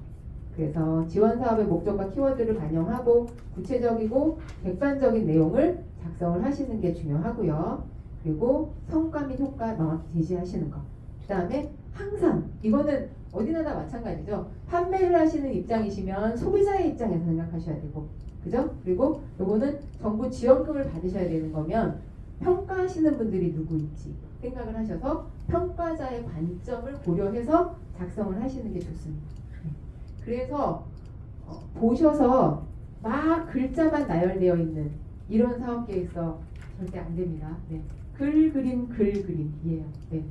그래서 지원 사업의 목적과 키워드를 반영하고 구체적이고 객관적인 내용을 작성을 하시는 게 중요하고요. 그리고 성과 및 효과 명확히 제시하시는 것. 그 다음에 항상 이거는 어디나 다 마찬가지죠. 판매를 하시는 입장이시면 소비자의 입장에서 생각하셔야 되고, 그죠? 그리고 요거는 정부 지원금을 받으셔야 되는 거면 평가하시는 분들이 누구인지 생각을 하셔서 평가자의 관점을 고려해서 작성을 하시는 게 좋습니다. 그래서 보셔서 막 글자만 나열되어 있는 이런 사업계획서 절대 안 됩니다. 네. 글 그림이에요. 네.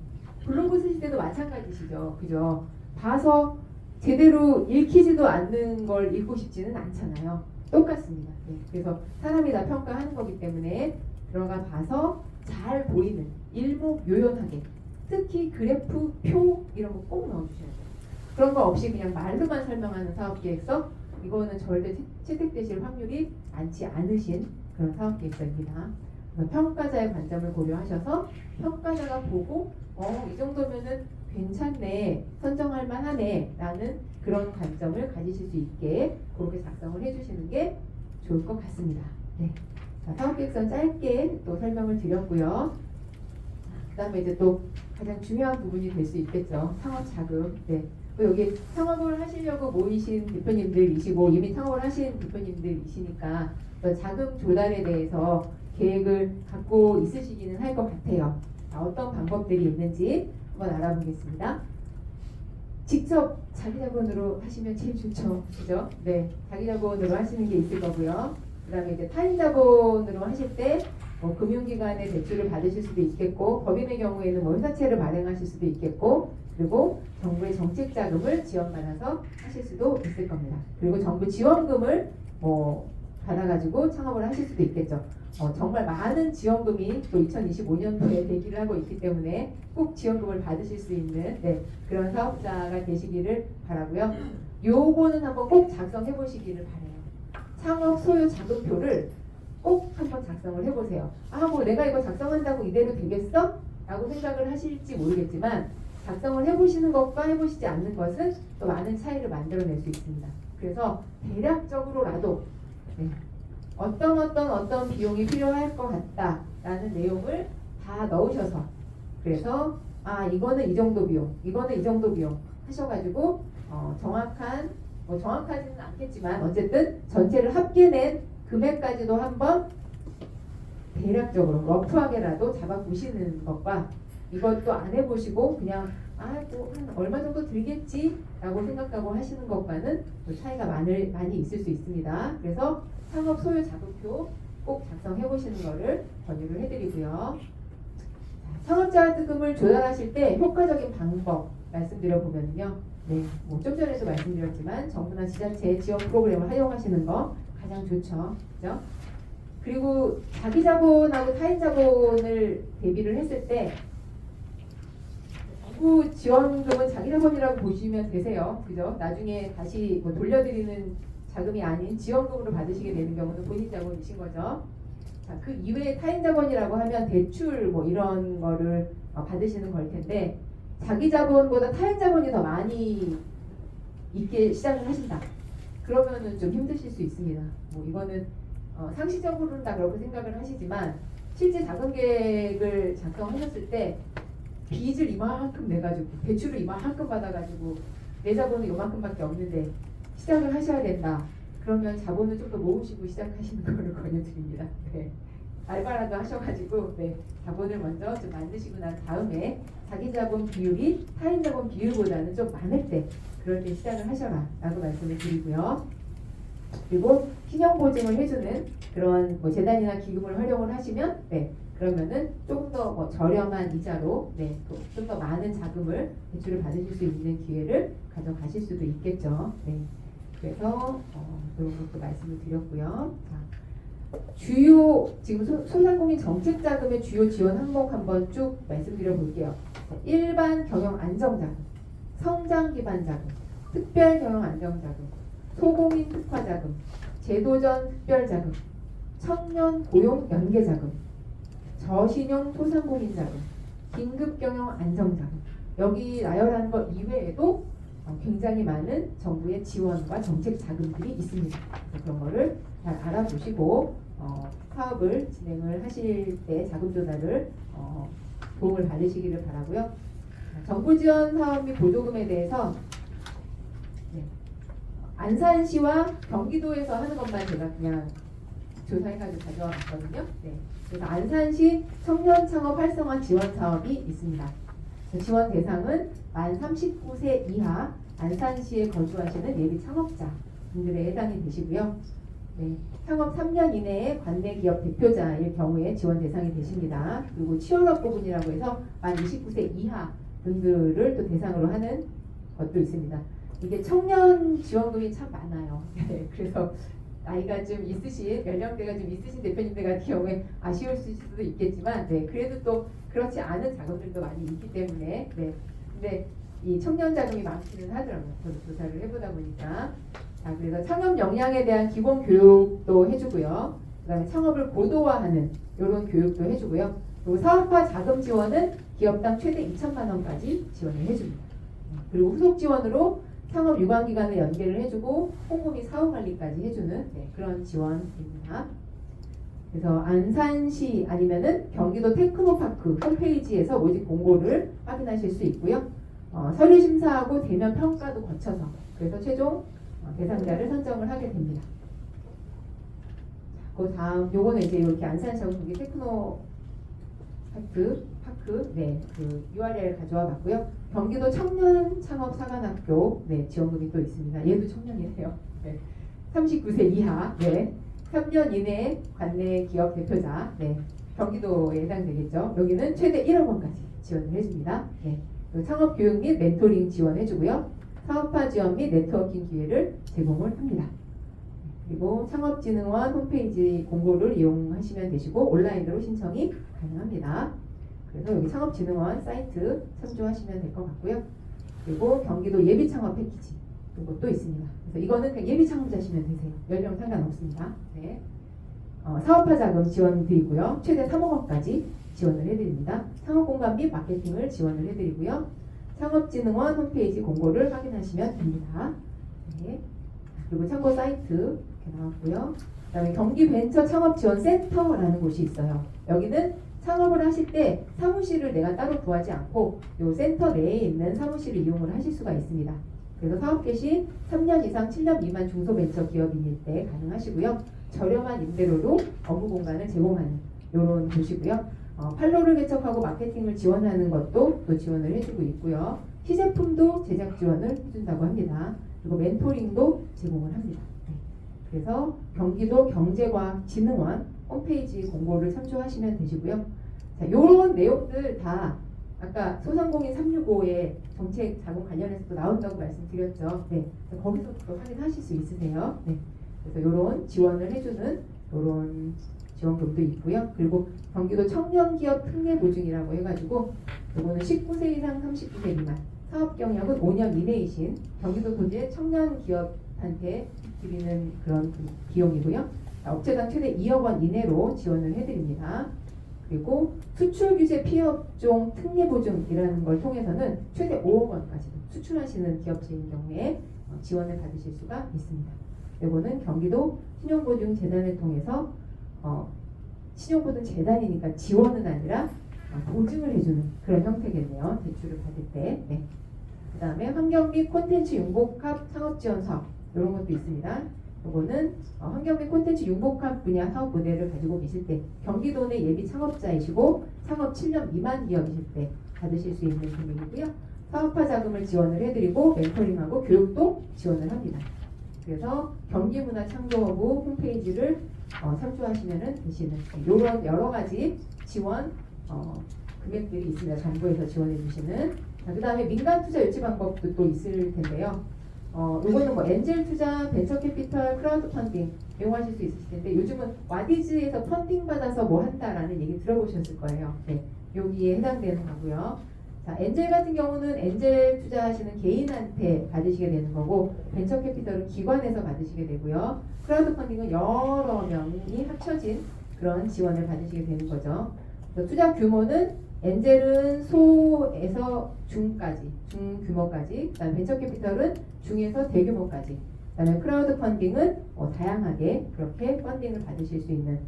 블로그 쓰실 때도 마찬가지시죠. 그죠? 봐서 제대로 읽히지도 않는 걸 읽고 싶지는 않잖아요. 똑같습니다. 네. 그래서 사람이 다 평가하는 거기 때문에 들어가 봐서 잘 보이는 일목요연하게 특히 그래프, 표 이런 거 꼭 넣어주셔야 돼요. 그런 거 없이 그냥 말로만 설명하는 사업계획서 이거는 절대 채택되실 확률이 많지 않으신 그런 사업계획서입니다. 평가자의 관점을 고려하셔서 평가자가 보고 이 정도면은 괜찮네, 선정할 만하네 라는 그런 관점을 가지실 수 있게 그렇게 작성을 해주시는 게 좋을 것 같습니다. 네. 자, 사업계획서는 짧게 또 설명을 드렸고요. 그 다음에 이제 또 가장 중요한 부분이 될 수 있겠죠. 창업 자금. 네. 여기 창업을 하시려고 모이신 대표님들이시고 이미 창업을 하신 대표님들이시니까 자금 조달에 대해서 계획을 갖고 있으시기는 할 것 같아요. 자, 어떤 방법들이 있는지 한번 알아보겠습니다. 직접 자기 자본으로 하시면 제일 좋죠. 그죠? 네. 자기 자본으로 하시는 게 있을 거고요. 그 다음에 이제 타인 자본으로 하실 때 금융기관의 대출을 받으실 수도 있겠고, 법인의 경우에는 회사채를 발행하실 수도 있겠고, 그리고 정부의 정책 자금을 지원받아서 하실 수도 있을 겁니다. 그리고 정부 지원금을 받아가지고 창업을 하실 수도 있겠죠. 정말 많은 지원금이 또 2025년도에 대기를 하고 있기 때문에 꼭 지원금을 받으실 수 있는 그런 사업자가 되시기를 바라고요. 요거는 한번 꼭 작성해 보시기를 바라요. 창업 소유 자금표를 꼭 한번 작성을 해보세요. 뭐 내가 이거 작성한다고 이대로 되겠어? 라고 생각을 하실지 모르겠지만 작성을 해보시는 것과 해보시지 않는 것은 또 많은 차이를 만들어낼 수 있습니다. 그래서 대략적으로라도 어떤 비용이 필요할 것 같다라는 내용을 다 넣으셔서 그래서 이거는 이 정도 비용, 이거는 이 정도 비용 하셔가지고 정확하지는 않겠지만 어쨌든 전체를 합계낸 금액까지도 한번 대략적으로 러프하게라도 잡아보시는 것과 이것도 안 해보시고 그냥 뭐 한 얼마 정도 들겠지 라고 생각하고 하시는 것과는 차이가 많이 있을 수 있습니다. 그래서 창업 소유 자금표 꼭 작성해 보시는 것을 권유를 해드리고요. 창업자금을 조달하실 때 효과적인 방법 말씀드려 보면요. 뭐 좀 전에도 말씀드렸지만 정부나 지자체 지원 프로그램을 활용하시는 거 가장 좋죠. 그죠? 그리고 자기 자본하고 타인 자본을 대비를 했을 때 정부 지원금은 자기 자본이라고 보시면 되세요. 그죠? 나중에 다시 뭐 돌려드리는 자금이 아닌 지원금으로 받으시게 되는 경우는 본인 자본이신 거죠. 그 이외에 타인 자본이라고 하면 대출 뭐 이런 거를 받으시는 걸 텐데 자기 자본보다 타인 자본이 더 많이 있게 시작을 하신다. 그러면은 좀 힘드실 수 있습니다. 뭐 이거는 상식적으로는 다 그렇게 생각을 하시지만 실제 자금 계획을 작성하셨을 때 빚을 이만큼 내가지고 대출을 이만큼 받아가지고 내 자본은 이만큼밖에 없는데 시작을 하셔야 된다. 그러면 자본을 좀 더 모으시고 시작하시는 거를 권유드립니다. 알바라도 하셔가지고 자본을 먼저 좀 만드시고 난 다음에 자기 자본 비율이 타인 자본 비율보다는 좀 많을 때 그럴 때 시작을 하셔라 라고 말씀을 드리고요. 그리고 신용 보증을 해주는 그런 뭐 재단이나 기금을 활용을 하시면 그러면은 조금 더 저렴한 이자로 좀 더 많은 자금을 대출을 받으실 수 있는 기회를 가져가실 수도 있겠죠. 그래서 그런 것도 말씀을 드렸고요. 자, 주요 지금 소상공인 정책 자금의 주요 지원 항목 한번 쭉 말씀드려 볼게요. 일반 경영 안정 자금, 성장 기반 자금, 특별 경영 안정 자금, 소공인 특화 자금, 제도전 특별 자금, 청년 고용 연계 자금, 저신용 소상공인 자금, 긴급 경영 안정 자금. 여기 나열한 것 이외에도 굉장히 많은 정부의 지원과 정책 자금들이 있습니다. 그런 거를 잘 알아보시고 사업을 진행을 하실 때 자금 조달을 도움을 받으시기를 바라고요. 정부 지원 사업 및 보조금에 대해서 안산시와 경기도에서 하는 것만 제가 그냥 조사해가지고 가져와 봤거든요. 그래서 안산시 청년 창업 활성화 지원 사업이 있습니다. 지원 대상은 만 39세 이하 안산시에 거주하시는 예비 창업자 분들에 해당이 되시고요. 창업 3년 이내에 관내 기업 대표자일 경우에 지원 대상이 되십니다. 그리고 취업업 부분이라고 해서 만 29세 이하 분들을 또 대상으로 하는 것도 있습니다. 이게 청년 지원금이 참 많아요. 그래서 나이가 좀 있으신 연령대가 좀 있으신 대표님들 같은 경우에 아쉬울 수도 있겠지만 그래도 또 그렇지 않은 자금들도 많이 있기 때문에 근데 이 청년 자금이 많기는 하더라고요. 저도 조사를 해보다 보니까. 그래서 창업 역량에 대한 기본 교육도 해주고요. 그다음에 창업을 고도화하는 이런 교육도 해주고요. 그리고 사업화 자금 지원은 기업당 최대 2천만 원까지 지원을 해줍니다. 그리고 후속 지원으로 창업 유관 기관을 연계를 해주고 홍보 및 사후 관리까지 해주는 그런 지원입니다. 그래서 안산시 아니면은 경기도 테크노파크 홈페이지에서 모집 공고를 확인하실 수 있고요. 서류 심사하고 대면 평가도 거쳐서 그래서 최종 대상자를 선정을 하게 됩니다. 그 다음 요거는 이제 이렇게 안산시하고 경기 테크노파크 그 URL 가져와 봤고요. 경기도 청년 창업 사관학교 지원금이 또 있습니다. 얘도 청년이네요. 39세 이하 3년 이내에 관내 기업 대표자 경기도에 해당되겠죠. 여기는 최대 1억 원까지 지원을 해줍니다. 창업 교육 및 멘토링 지원해주고요. 사업화 지원 및 네트워킹 기회를 제공을 합니다. 그리고 창업진흥원 홈페이지 공고를 이용하시면 되시고 온라인으로 신청이 가능합니다. 그래서 여기 창업진흥원 사이트 참조하시면 될 것 같고요. 그리고 경기도 예비창업 패키지 이것도 있습니다. 그래서 이거는 그냥 예비창업자시면 되세요. 연령 상관없습니다. 네. 사업화 자금 지원 드리고요. 최대 3억 원까지 지원을 해드립니다. 창업공간 및 마케팅을 지원을 해드리고요. 창업진흥원 홈페이지 공고를 확인하시면 됩니다. 네. 그리고 참고 사이트 이렇게 나왔고요. 그다음에 경기벤처창업지원센터라는 곳이 있어요. 여기는 창업을 하실 때 사무실을 내가 따로 구하지 않고 이 센터 내에 있는 사무실을 이용을 하실 수가 있습니다. 그래서 사업 개시 3년 이상 7년 미만 중소벤처기업인일 때 가능하시고요. 저렴한 임대료로 업무 공간을 제공하는 이런 곳이고요. 판로를 개척하고 마케팅을 지원하는 것도 또 지원을 해주고 있고요. 시제품도 제작 지원을 해준다고 합니다. 그리고 멘토링도 제공을 합니다. 네. 그래서 경기도 경제과학진흥원 홈페이지 공고를 참조하시면 되시고요. 자, 요런 내용들 다 아까 소상공인 365의 정책 자금 관련해서도 나온다고 말씀드렸죠. 네. 거기서도 확인하실 수 있으세요. 네. 그래서 요런 지원을 해주는 요런 지원금도 있고요. 그리고 경기도 청년기업 특례보증이라고 해가지고 요거는 19세 이상 39세 미만 사업 경력은 5년 이내이신 경기도 도지의 청년 기업한테 드리는 그런 비용이고요. 업체당 최대 2억 원 이내로 지원을 해드립니다. 그리고 수출 규제 피해 업종 특례 보증이라는 걸 통해서는 최대 5억 원까지도 수출하시는 기업체인 경우에 지원을 받으실 수가 있습니다. 이거는 경기도 신용보증재단을 통해서 신용보증재단이니까 지원은 아니라 보증을 해주는 그런 형태겠네요. 대출을 받을 때. 네. 그 다음에 환경 및 콘텐츠 융복합 창업지원 사업 이런 것도 있습니다. 이거는 환경 및 콘텐츠 융복합 분야 사업 모델을 가지고 계실 때 경기도 내 예비 창업자이시고 창업 7년 미만 기업이실 때 받으실 수 있는 금액이고요. 사업화 자금을 지원을 해드리고 멘토링하고 교육도 지원을 합니다. 그래서 경기문화창조부 홈페이지를 참조하시면 되시는 이런 여러 가지 지원 금액들이 있습니다. 정부에서 지원해 주시는. 그 다음에 민간투자 유치 방법도 또 있을 텐데요. 이거는 뭐 엔젤 투자, 벤처 캐피털, 크라우드 펀딩 이용하실 수 있으실 텐데 요즘은 와디즈에서 펀딩 받아서 뭐 한다라는 얘기 들어보셨을 거예요. 네, 여기에 해당되는 거고요. 자, 엔젤 같은 경우는 엔젤 투자하시는 개인한테 받으시게 되는 거고 벤처 캐피털은 기관에서 받으시게 되고요. 크라우드 펀딩은 여러 명이 합쳐진 그런 지원을 받으시게 되는 거죠. 그래서 투자 규모는 엔젤은 소에서 중까지, 중규모까지, 그다음에 벤처 캐피털은 중에서 대규모까지, 그다음에 크라우드 펀딩은 다양하게 그렇게 펀딩을 받으실 수 있는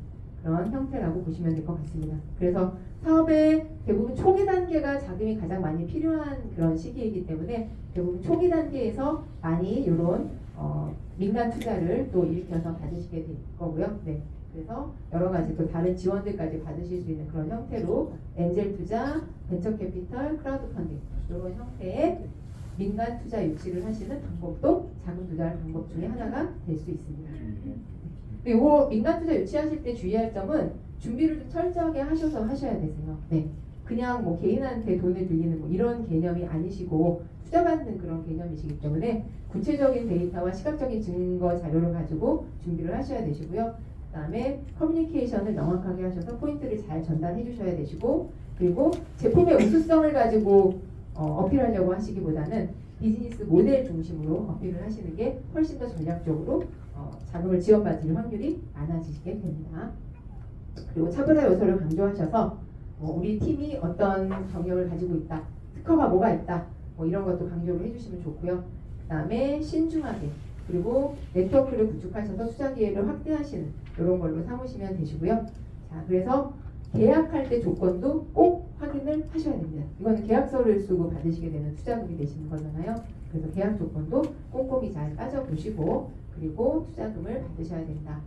그런 형태라고 보시면 될 것 같습니다. 그래서 사업의 대부분 초기 단계가 자금이 가장 많이 필요한 그런 시기이기 때문에 대부분 초기 단계에서 많이 이런 민간 투자를 또 일으켜서 받으시게 될 거고요. 네. 그래서 여러 가지 또 다른 지원들까지 받으실 수 있는 그런 형태로 엔젤 투자, 벤처 캐피털, 크라우드 펀딩 이런 형태의 민간 투자 유치를 하시는 방법도 자금 투자할 방법 중에 하나가 될 수 있습니다. 그리고 민간 투자 유치하실 때 주의할 점은 준비를 좀 철저하게 하셔서 하셔야 되세요. 네, 그냥 뭐 개인한테 돈을 빌리는 뭐 이런 개념이 아니시고 투자받는 그런 개념이시기 때문에 구체적인 데이터와 시각적인 증거 자료를 가지고 준비를 하셔야 되시고요. 그다음에 커뮤니케이션을 명확하게 하셔서 포인트를 잘 전달해 주셔야 되시고 그리고 제품의 우수성을 가지고 어필하려고 하시기보다는 비즈니스 모델 중심으로 어필을 하시는 게 훨씬 더 전략적으로 자금을 지원받을 확률이 많아지시게 됩니다. 그리고 차별화 요소를 강조하셔서 우리 팀이 어떤 경력을 가지고 있다, 특허가 뭐가 있다, 뭐 이런 것도 강조를 해주시면 좋고요. 그 다음에 신중하게 그리고 네트워크를 구축하셔서 투자 기회를 확대하시는 이런 걸로 삼으시면 되시고요. 자, 그래서 계약할 때 조건도 꼭 확인을 하셔야 됩니다. 이거는 계약서를 쓰고 받으시게 되는 투자금이 되시는 거잖아요. 그래서 계약 조건도 꼼꼼히 잘 따져보시고 그리고 투자금을 받으셔야 된다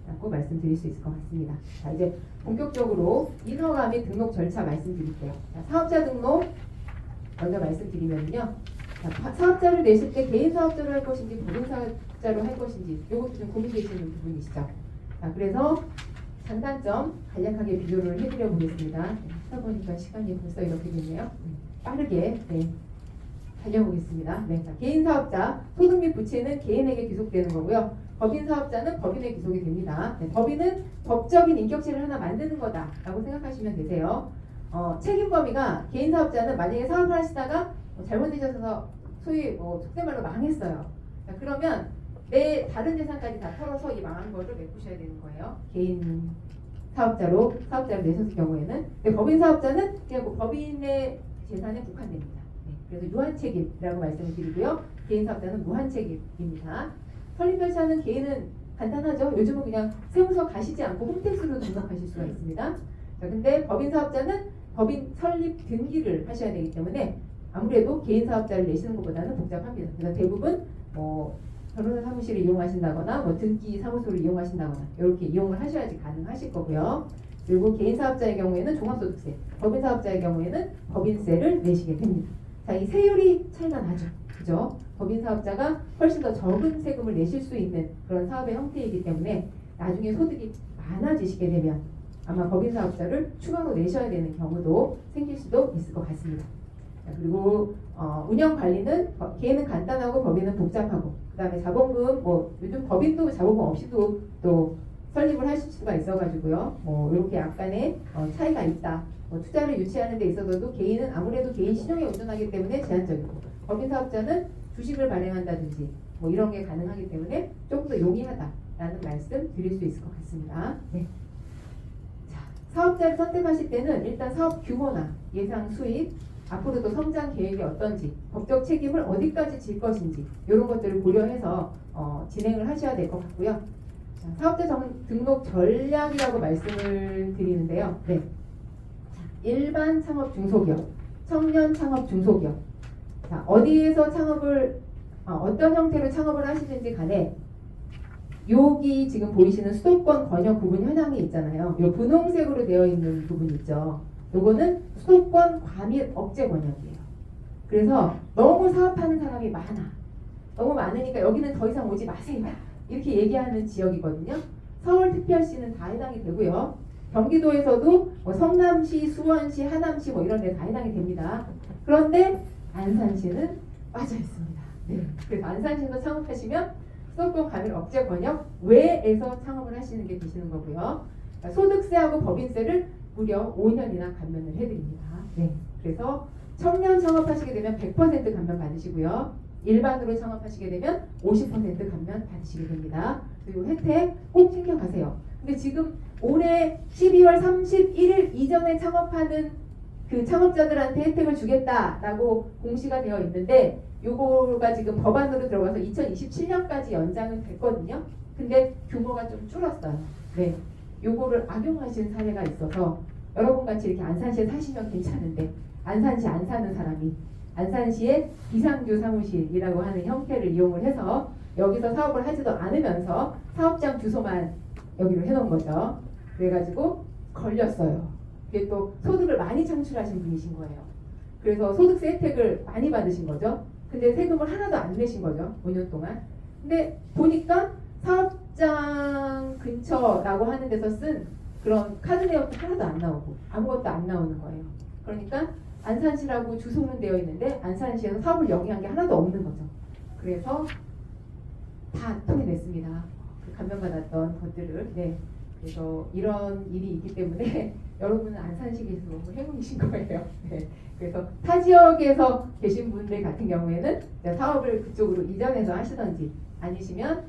라고 말씀드릴 수 있을 것 같습니다. 자, 이제 본격적으로 인허가 및 등록 절차 말씀드릴게요. 자, 사업자 등록 먼저 말씀드리면요. 자, 사업자를 내실 때 개인 사업자로 할 것인지 보증사업자로 할 것인지 이것도 좀 고민되시는 부분이시죠. 자, 그래서 장단점 간략하게 비교를 해드려 보겠습니다. 하다 보니까 시간이 벌써 이렇게 됐네요. 빠르게. 네. 달려보겠습니다. 네, 자, 개인 사업자 소득 및 부채는 개인에게 귀속되는 거고요. 법인 사업자는 법인에 귀속이 됩니다. 네, 법인은 법적인 인격체를 하나 만드는 거다라고 생각하시면 되세요. 책임 범위가 개인 사업자는 만약에 사업을 하시다가 잘못되셔서 소위 속된 말로 망했어요. 자, 그러면 내 다른 재산까지 다 털어서 이 망한 거를 메꾸셔야 되는 거예요. 개인 사업자로 내셨을 경우에는. 근데 법인 사업자는 그냥 법인의 재산에 국한됩니다. 네, 그래서 유한 책임이라고 말씀을 드리고요. 개인 사업자는 무한 책임입니다. 설립 별차는 개인은 간단하죠. 요즘은 그냥 세무서 가시지 않고 홈택스로 등록하실 수가 있습니다. 자, 근데 법인 사업자는 법인 설립 등기를 하셔야 되기 때문에 아무래도 개인 사업자를 내시는 것보다는 복잡합니다. 그래서 대부분 변호사 사무실을 이용하신다거나 등기 사무소를 이용하신다거나 이렇게 이용을 하셔야지 가능하실 거고요. 그리고 개인 사업자의 경우에는 종합소득세, 법인 사업자의 경우에는 법인세를 내시게 됩니다. 자, 이 세율이 차이가 나죠. 그죠? 법인 사업자가 훨씬 더 적은 세금을 내실 수 있는 그런 사업의 형태이기 때문에 나중에 소득이 많아지시게 되면 아마 법인 사업자를 추가로 내셔야 되는 경우도 생길 수도 있을 것 같습니다. 자, 그리고 운영 관리는 개인은 간단하고 법인은 복잡하고, 그 다음에 자본금 요즘 법인도 자본금 없이도 또 설립을 하실 수가 있어가지고요. 이렇게 약간의 차이가 있다. 투자를 유치하는 데 있어서도 개인은 아무래도 개인 신용에 의존하기 때문에 제한적이고, 법인 사업자는 주식을 발행한다든지 이런 게 가능하기 때문에 조금 더 용이하다라는 말씀 드릴 수 있을 것 같습니다. 네. 자, 사업자를 선택하실 때는 일단 사업 규모나 예상 수익, 앞으로도 성장 계획이 어떤지, 법적 책임을 어디까지 질 것인지 이런 것들을 고려해서 진행을 하셔야 될 것 같고요. 자, 사업자 등록 전략이라고 말씀을 드리는데요. 네. 일반 창업 중소기업, 청년 창업 중소기업. 자, 어디에서 창업을 어떤 형태로 창업을 하시는지 간에 여기 지금 보이시는 수도권 권역 부분 현황이 있잖아요. 이 분홍색으로 되어 있는 부분 있죠. 요거는 수도권 과밀 억제 권역이에요. 그래서 너무 사업하는 사람이 많아. 너무 많으니까 여기는 더 이상 오지 마세요. 이렇게 얘기하는 지역이거든요. 서울특별시는 다 해당이 되고요. 경기도에서도 성남시, 수원시, 하남시 이런 데 다 해당이 됩니다. 그런데 안산시는 빠져 있습니다. 네. 그래서 안산시에서 창업하시면 수도권 과밀 억제 권역 외에서 창업을 하시는 게 되시는 거고요. 그러니까 소득세하고 법인세를 무려 5년이나 감면을 해드립니다. 네. 그래서 청년 창업하시게 되면 100% 감면 받으시고요. 일반으로 창업하시게 되면 50% 감면 받으시게 됩니다. 그리고 혜택 꼭 챙겨가세요. 근데 지금 올해 12월 31일 이전에 창업하는 그 창업자들한테 혜택을 주겠다라고 공시가 되어 있는데 요거가 지금 법안으로 들어가서 2027년까지 연장은 됐거든요. 근데 규모가 좀 줄었어요. 네. 요거를 악용하신 사례가 있어서 여러분 같이 이렇게 안산시에 사시면 괜찮은데 안산시 안 사는 사람이 안산시의 비상주 사무실이라고 하는 형태를 이용을 해서 여기서 사업을 하지도 않으면서 사업장 주소만 여기로 해놓은 거죠. 그래가지고 걸렸어요. 그게 또 소득을 많이 창출하신 분이신 거예요. 그래서 소득세 혜택을 많이 받으신 거죠. 근데 세금을 하나도 안 내신 거죠. 5년 동안. 근데 보니까 사업장 근처라고 하는 데서 쓴 그런 카드 내역도 하나도 안 나오고 아무것도 안 나오는 거예요. 그러니까 안산시라고 주소는 되어 있는데 안산시에서 사업을 영위한 게 하나도 없는 거죠. 그래서 다 토해냈습니다. 그 감면받았던 것들을. 네. 그래서 이런 일이 있기 때문에 여러분은 안산시 계셔서 너무 행운이신 거예요. 네. 그래서 타 지역에서 계신 분들 같은 경우에는 사업을 그쪽으로 이전해서 하시던지 아니시면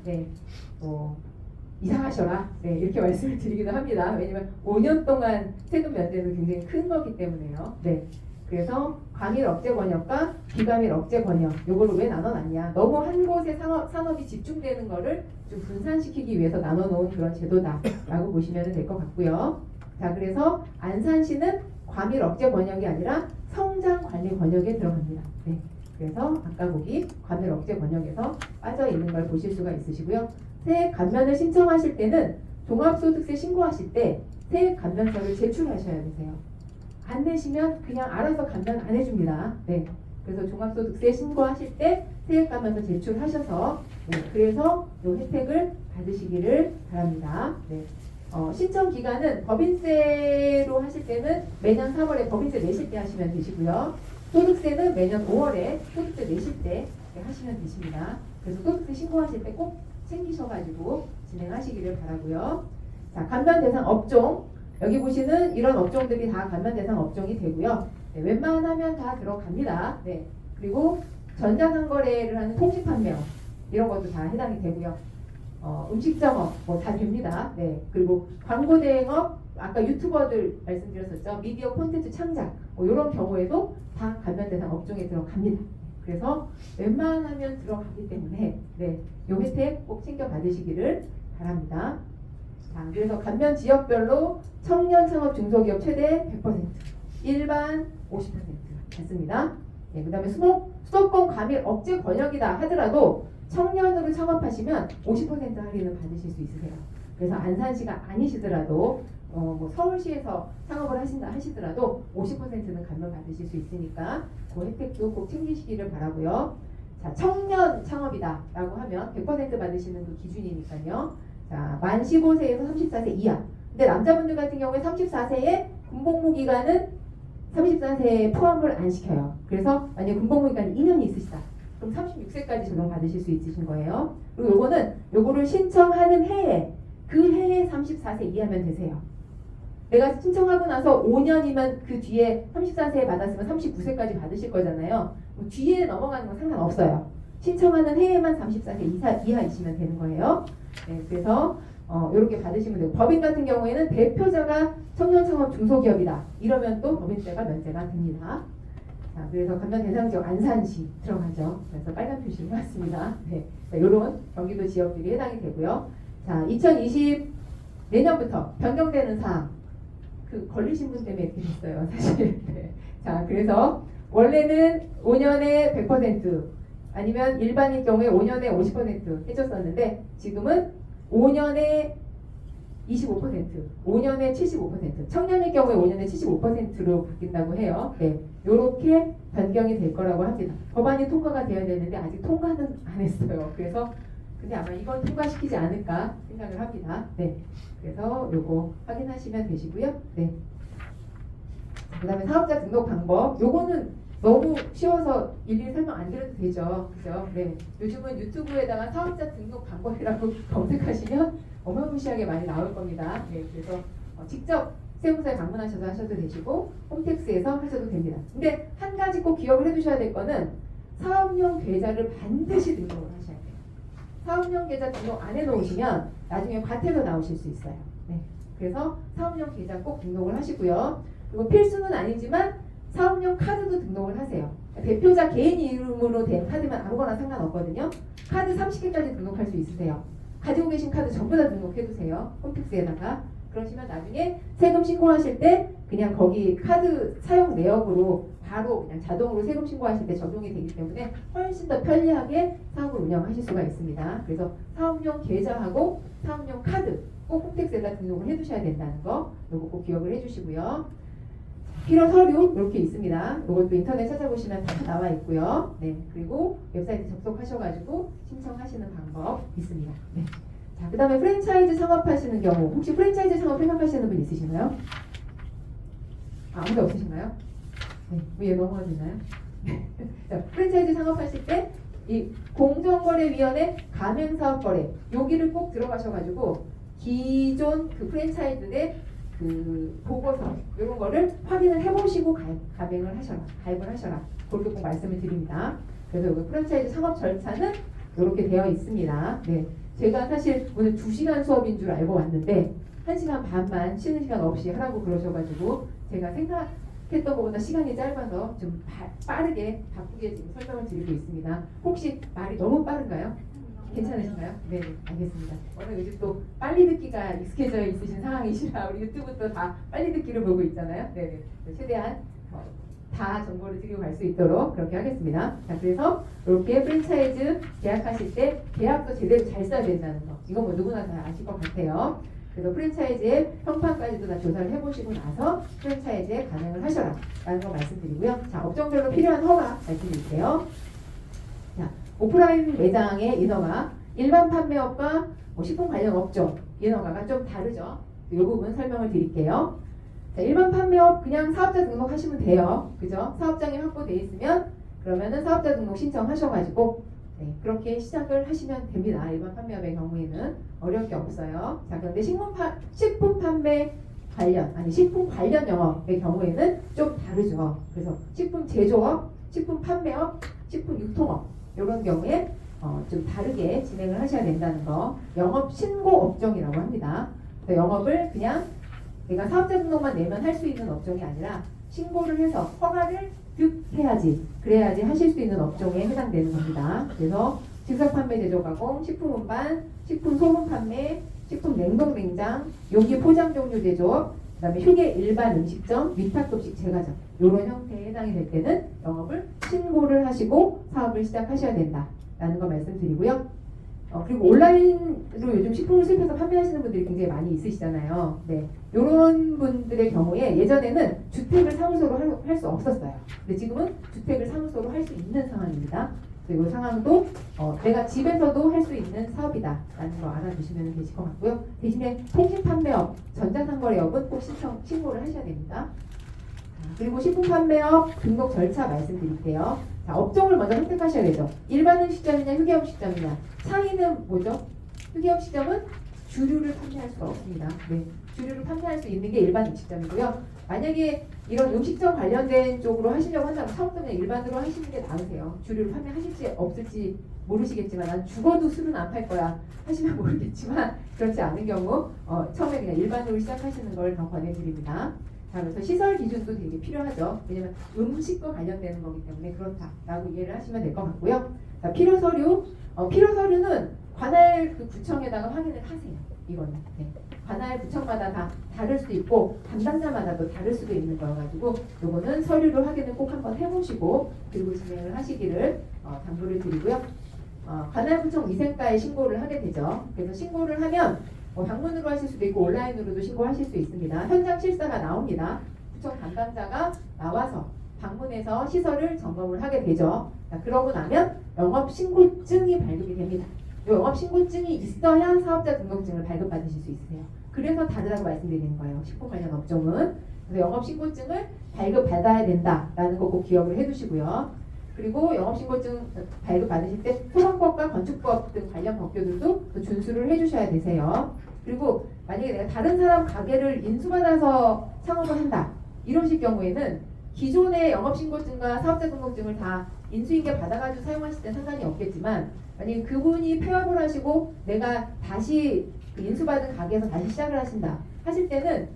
이사하셔라. 네, 이렇게 말씀을 드리기도 합니다. 왜냐면 5년 동안 세금 면제는 굉장히 큰 거기 때문에요. 네. 그래서 과밀 억제 권역과 비과밀 억제 권역 요거를 왜 나눠놨냐? 너무 한 곳에 산업이 집중되는 거를 좀 분산시키기 위해서 나눠놓은 그런 제도다라고 보시면 될 것 같고요. 자, 그래서 안산시는 과밀 억제 권역이 아니라 성장 관리 권역에 들어갑니다. 네. 그래서 아까 보기 과밀 억제 권역에서 빠져 있는 걸 보실 수가 있으시고요. 세액 감면을 신청하실 때는 종합소득세 신고하실 때 세액 감면서를 제출하셔야 되세요. 안 내시면 그냥 알아서 감면 안 해줍니다. 네. 그래서 종합소득세 신고하실 때 세액 감면서 제출하셔서 그래서 이 혜택을 받으시기를 바랍니다. 네. 신청 기간은 법인세로 하실 때는 매년 3월에 법인세 내실 때 하시면 되시고요. 소득세는 매년 5월에 소득세 내실 때 하시면 되십니다. 그래서 소득세 신고하실 때 꼭 챙기셔가지고 진행하시기를 바라고요. 자, 감면 대상 업종. 여기 보시는 이런 업종들이 다 감면 대상 업종이 되고요. 네, 웬만하면 다 들어갑니다. 네. 그리고 전자상거래를 하는 통신판매업 이런 것도 다 해당이 되고요. 음식점업 뭐 다 됩니다. 네. 그리고 광고 대행업 아까 유튜버들 말씀드렸었죠. 미디어 콘텐츠 창작 뭐 이런 경우에도 다 감면 대상 업종에 들어갑니다. 그래서 웬만하면 들어가기 때문에 네, 요 혜택 꼭 챙겨 받으시기를 바랍니다. 자, 그래서 감면 지역별로 청년 창업 중소기업 최대 100%, 일반 50% 됐습니다. 네, 그다음에 수도권 과밀 억제 권역이다 하더라도 청년으로 창업하시면 50% 할인을 받으실 수 있으세요. 그래서 안산시가 아니시더라도 뭐 서울시에서 창업을 하시더라도 50%는 감면 받으실 수 있으니까 그 혜택도 꼭 챙기시기를 바라고요. 자, 청년 창업이다라고 하면 100% 받으시는 그 기준이니까요. 자, 만 15세에서 34세 이하. 근데 남자분들 같은 경우에 34세에 군복무 기간은 34세에 포함을 안 시켜요. 그래서 만약에 군복무 기간이 2년이 있으시다. 그럼 36세까지 적용 받으실 수 있으신 거예요. 그리고 요거를 신청하는 해에 그 해에 34세 이하면 되세요. 내가 신청하고 나서 5년이면 그 뒤에 34세에 받았으면 39세까지 받으실 거잖아요. 뭐 뒤에 넘어가는 건 상관없어요. 신청하는 해에만 34세 이하이시면 되는 거예요. 네, 그래서 이렇게 받으시면 되고 법인 같은 경우에는 대표자가 청년창업 중소기업이다. 이러면 또 법인세가 면제가 됩니다. 자, 그래서 감면 대상 지역 안산시 들어가죠. 그래서 빨간 표시를 해왔습니다. 네, 이런 경기도 지역들이 해당이 되고요. 자, 2020 내년부터 변경되는 사항. 그 걸리신 분 때문에 이렇게 됐어요, 사실. 네. 자, 그래서 원래는 5년에 100% 아니면 일반인 경우에 5년에 50% 해줬었는데 지금은 5년에 25%, 5년에 75%, 청년일 경우에 5년에 75%로 바뀐다고 해요. 네, 이렇게 변경이 될 거라고 합니다. 법안이 통과가 되어야 되는데 아직 통과는 안 했어요. 그래서 근데 아마 이건 통과시키지 않을까 생각을 합니다. 네, 그래서 요거 확인하시면 되시고요. 네. 그다음에 사업자 등록 방법. 요거는 너무 쉬워서 일일이 설명 안 드려도 되죠. 그죠? 네. 요즘은 유튜브에다가 사업자 등록 방법이라고 검색하시면 어마무시하게 많이 나올 겁니다. 네. 그래서 직접 세무서에 방문하셔서 하셔도 되시고 홈택스에서 하셔도 됩니다. 근데 한 가지 꼭 기억을 해두셔야 될 거는 사업용 계좌를 반드시 등록을 하셔야 돼요. 사업용 계좌 등록 안 해놓으시면 나중에 과태료 나오실 수 있어요. 네. 그래서 사업용 계좌 꼭 등록을 하시고요. 그리고 필수는 아니지만 사업용 카드도 등록을 하세요. 대표자 개인 이름으로 된 카드면 아무거나 상관없거든요. 카드 30개까지 등록할 수 있으세요. 가지고 계신 카드 전부 다 등록해두세요. 홈택스에다가. 그러시면 나중에 세금 신고하실 때 그냥 거기 카드 사용 내역으로 바로 그냥 자동으로 세금 신고하실 때 적용이 되기 때문에 훨씬 더 편리하게 사업을 운영하실 수가 있습니다. 그래서 사업용 계좌하고 사업용 카드 꼭 홈택스에다 등록을 해두셔야 된다는 거 요거 꼭 기억을 해주시고요. 필요 서류 이렇게 있습니다. 이것도 인터넷 찾아보시면 다 나와 있고요. 네, 그리고 웹사이트 접속하셔가지고 신청하시는 방법 있습니다. 네. 자, 그다음에 프랜차이즈 창업하시는 경우 혹시 프랜차이즈 창업 생각하시는 분 있으신가요? 아무도 없으신가요? 네, 왜 넘어가 되나요? 자, 프랜차이즈 창업하실 때 이 공정거래위원회 가맹사업거래 여기를 꼭 들어가셔가지고 기존 그 프랜차이즈의 그 보고서 이런 거를 확인을 해보시고 가맹을 하셔라, 가입을 하셔라. 그렇게 꼭 말씀을 드립니다. 그래서 여기 프랜차이즈 창업 절차는 이렇게 되어 있습니다. 네, 제가 사실 오늘 2시간 수업인 줄 알고 왔는데 1시간 반만 쉬는 시간 없이 하라고 그러셔가지고 제가 생각했던 것보다 시간이 짧아서 좀 빠르게 바꾸게 지금 설명을 드리고 있습니다. 혹시 말이 너무 빠른가요? 괜찮으신가요? 네, 알겠습니다. 오늘 요즘 또 빨리 듣기가 익숙해져 있으신 상황이시라 우리 유튜브도 다 빨리 듣기를 보고 있잖아요. 네, 최대한 다 정보를 드리고 갈 수 있도록 그렇게 하겠습니다. 자, 그래서 이렇게 프랜차이즈 계약하실 때 계약서 제대로 잘 써야 된다는 거. 이건 뭐 누구나 다 아실 것 같아요. 그래서 프랜차이즈의 형판까지도 다 조사를 해보시고 나서 프랜차이즈에 가맹을 하셔라 라는 거 말씀드리고요. 자, 업종별로 필요한 허가 말씀드릴게요. 자, 오프라인 매장의 인허가, 일반 판매업과 식품 관련 업종 인허가가 좀 다르죠. 이 부분 설명을 드릴게요. 자, 일반 판매업 그냥 사업자 등록하시면 돼요. 그죠? 사업장이 확보돼 있으면 그러면은 사업자 등록 신청하셔가지고 네, 그렇게 시작을 하시면 됩니다. 일반 판매업의 경우에는 어려울 게 없어요. 자, 그런데 식품 판매 관련, 아니 식품 관련 영업의 경우에는 좀 다르죠. 그래서 식품 제조업, 식품 판매업, 식품 유통업 이런 경우에 좀 다르게 진행을 하셔야 된다는 거. 영업 신고 업종이라고 합니다. 그래서 영업을 그냥 내가 사업자 등록만 내면 할 수 있는 업종이 아니라 신고를 해서 허가를 득해야지, 그래야지 하실 수 있는 업종에 해당되는 겁니다. 그래서 즉석 판매, 제조 가공, 식품 운반, 식품 소분 판매, 식품 냉동 냉장, 용기 포장 종류 제조업, 그다음에 휴게 일반 음식점, 위탁급식 제과점 이런 형태에 해당이 될 때는 영업을 신고를 하시고 사업을 시작하셔야 된다라는 거 말씀드리고요. 그리고 온라인으로 요즘 식품을 수입해서 판매하시는 분들이 굉장히 많이 있으시잖아요. 네, 이런 분들의 경우에 예전에는 주택을 사무소로 할 수 없었어요. 근데 지금은 주택을 사무소로 할 수 있는 상황입니다. 그리고 이 상황도 내가 집에서도 할 수 있는 사업이다라는 거 알아두시면 되실 것 같고요. 대신에 통신 판매업, 전자상거래업은 꼭 신고를 하셔야 됩니다. 그리고 식품 판매업 등록 절차 말씀드릴게요. 자, 업종을 먼저 선택하셔야 되죠. 일반 음식점이냐 휴게 음식점이냐. 차이는 뭐죠? 휴게 음식점은 주류를 판매할 수가 없습니다. 네, 주류를 판매할 수 있는 게 일반 음식점이고요. 만약에 이런 음식점 관련된 쪽으로 하시려고 한다면 처음부터 그냥 일반으로 하시는 게 나으세요. 주류를 판매하실지 없을지 모르시겠지만 난 죽어도 술은 안 팔 거야 하시면 모르겠지만 그렇지 않은 경우 처음에 그냥 일반으로 시작하시는 걸 더 권해드립니다. 자, 그래서 시설 기준도 되게 필요하죠. 왜냐면 음식과 관련되는 거기 때문에 그렇다라고 이해를 하시면 될 것 같고요. 자, 필요 서류. 필요 서류는 관할 그 구청에다가 확인을 하세요. 이거는 네. 관할 구청마다 다 다를 수도 있고 담당자마다 또 다를 수도 있는 거여가지고 요거는 서류를 확인을 꼭 한번 해보시고 그리고 진행을 하시기를 당부를 드리고요. 관할 구청 위생과에 신고를 하게 되죠. 그래서 신고를 하면 방문으로 하실 수도 있고 온라인으로도 신고하실 수 있습니다. 현장 실사가 나옵니다. 구청 담당자가 나와서 방문해서 시설을 점검을 하게 되죠. 자, 그러고 나면 영업신고증이 발급이 됩니다. 이 영업신고증이 있어야 사업자 등록증을 발급받으실 수 있으세요. 그래서 다르다고 말씀드리는 거예요. 식품 관련 업종은. 그래서 영업신고증을 발급받아야 된다라는 거 꼭 기억을 해두시고요. 그리고 영업신고증 발급받으실 때 소방법과 건축법 등 관련 법규들도 또 준수를 해주셔야 되세요. 그리고 만약에 내가 다른 사람 가게를 인수받아서 창업을 한다 이러실 경우에는 기존의 영업신고증과 사업자 등록증을 다 인수인계 받아가지고 사용하실 때 상관이 없겠지만 만약에 그분이 폐업을 하시고 내가 다시 그 인수받은 가게에서 다시 시작을 하신다 하실 때는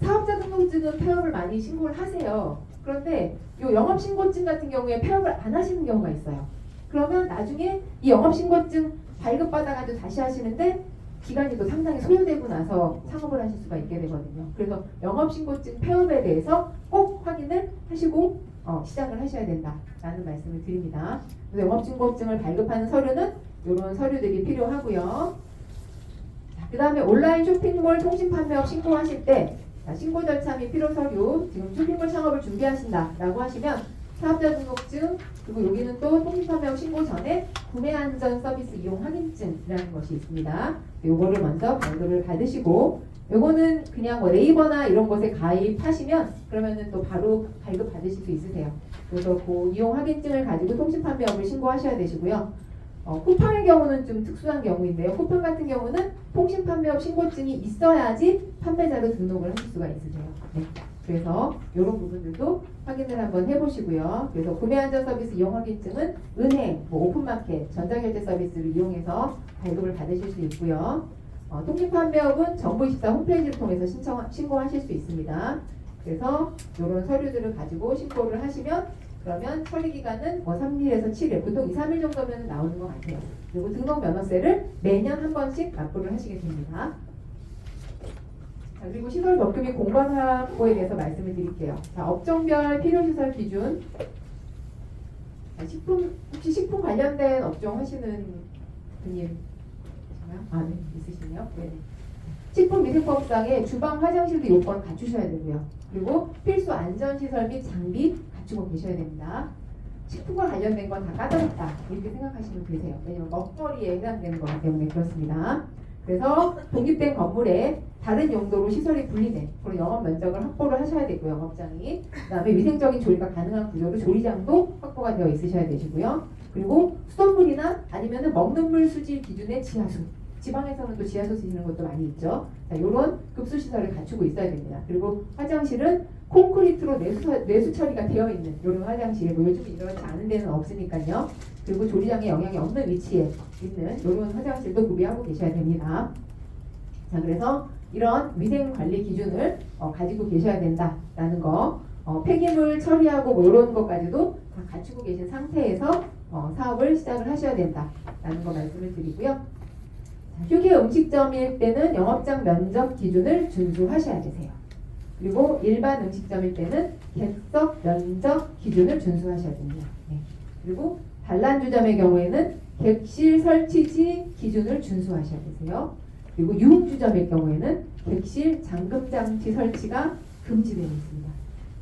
사업자 등록증은 폐업을 많이 신고를 하세요. 그런데 이 영업신고증 같은 경우에 폐업을 안 하시는 경우가 있어요. 그러면 나중에 이 영업신고증 발급받아가지고 다시 하시는데 기간이 또 상당히 소요되고 나서 창업을 하실 수가 있게 되거든요. 그래서 영업신고증 폐업에 대해서 꼭 확인을 하시고 시작을 하셔야 된다라는 말씀을 드립니다. 그래서 영업신고증을 발급하는 서류는 이런 서류들이 필요하고요. 그 다음에 온라인 쇼핑몰 통신판매업 신고하실 때 신고 절차 및 필요 서류, 지금 쇼핑몰 창업을 준비하신다라고 하시면 사업자 등록증, 그리고 여기는 또 통신판매업 신고 전에 구매안전 서비스 이용 확인증이라는 것이 있습니다. 요거를 먼저 발급을 받으시고 요거는 그냥 뭐 네이버나 이런 곳에 가입하시면 그러면은 또 바로 발급 받으실 수 있으세요. 그래서 그 이용 확인증을 가지고 통신판매업을 신고하셔야 되시고요. 쿠팡의 경우는 좀 특수한 경우인데요. 쿠팡 같은 경우는 통신판매업 신고증이 있어야지 판매자로 등록을 하실 수가 있으세요. 네. 그래서 이런 부분들도 확인을 한번 해보시고요. 그래서 구매안전 서비스 이용 확인증은 은행, 오픈마켓, 전자결제 서비스를 이용해서 발급을 받으실 수 있고요. 통신판매업은 정부24 홈페이지를 통해서 신고하실 수 있습니다. 그래서 이런 서류들을 가지고 신고를 하시면 그러면 처리기간은 3일에서 7일, 보통 2, 3일 정도면 나오는 것 같아요. 그리고 등록 면허세를 매년 한 번씩 납부를 하시게 됩니다. 자, 그리고 시설 법규 및 공간 확보에 대해서 말씀을 드릴게요. 자, 업종별 필요시설 기준. 자, 혹시 식품 관련된 업종 하시는 분님 계시나요? 네, 있으시네요. 네. 식품위생법상의 주방, 화장실도 요건 갖추셔야 되고요. 그리고 필수 안전시설 및 장비 갖추고 계셔야 됩니다. 식품과 관련된 건 다 까다롭다 이렇게 생각하시면 되세요. 왜냐면 먹거리에 해당되는 거기 때문에 그렇습니다. 그래서 독립된 건물에 다른 용도로 시설이 분리된 그런 영업 면적을 확보를 하셔야 되고요. 영업장이. 그다음에 위생적인 조리가 가능한 구조로 조리장도 확보가 되어 있으셔야 되시고요. 그리고 수돗물이나 아니면은 먹는 물 수질 기준의 지하수. 지방에서는 또 지하수 쓰시는 것도 많이 있죠. 자, 이런 급수 시설을 갖추고 있어야 됩니다. 그리고 화장실은 콘크리트로 내수 처리가 되어 있는 이런 화장실, 뭐 요즘 이렇지 않은 데는 없으니까요. 그리고 조리장에 영향이 없는 위치에 있는 이런 화장실도 구비하고 계셔야 됩니다. 자, 그래서 이런 위생 관리 기준을 가지고 계셔야 된다라는 거, 폐기물 처리하고 뭐 이런 것까지도 다 갖추고 계신 상태에서 사업을 시작을 하셔야 된다라는 거 말씀을 드리고요. 자, 휴게 음식점일 때는 영업장 면적 기준을 준수하셔야 되세요. 그리고 일반 음식점일 때는 객석 면적 기준을 준수하셔야 됩니다. 네. 그리고 단란주점의 경우에는 객실 설치지 기준을 준수하셔야 되세요. 그리고 유흥주점일 경우에는 객실 잠금장치 설치가 금지되어 있습니다.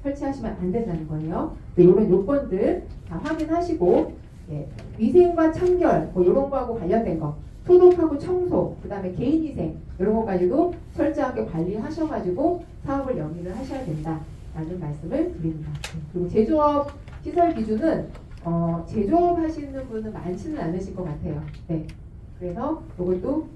설치하시면 안 된다는 거예요. 네, 이런 요건들 다 확인하시고, 예, 위생과 청결 뭐 이런 거하고 관련된 거, 소독하고 청소, 그 다음에 개인위생 이런 것까지도 철저하게 관리하셔가지고 사업을 영위를 하셔야 된다라는 말씀을 드립니다. 그리고 제조업 시설 기준은 제조업 하시는 분은 많지는 않으실 것 같아요. 네. 그래서 이것도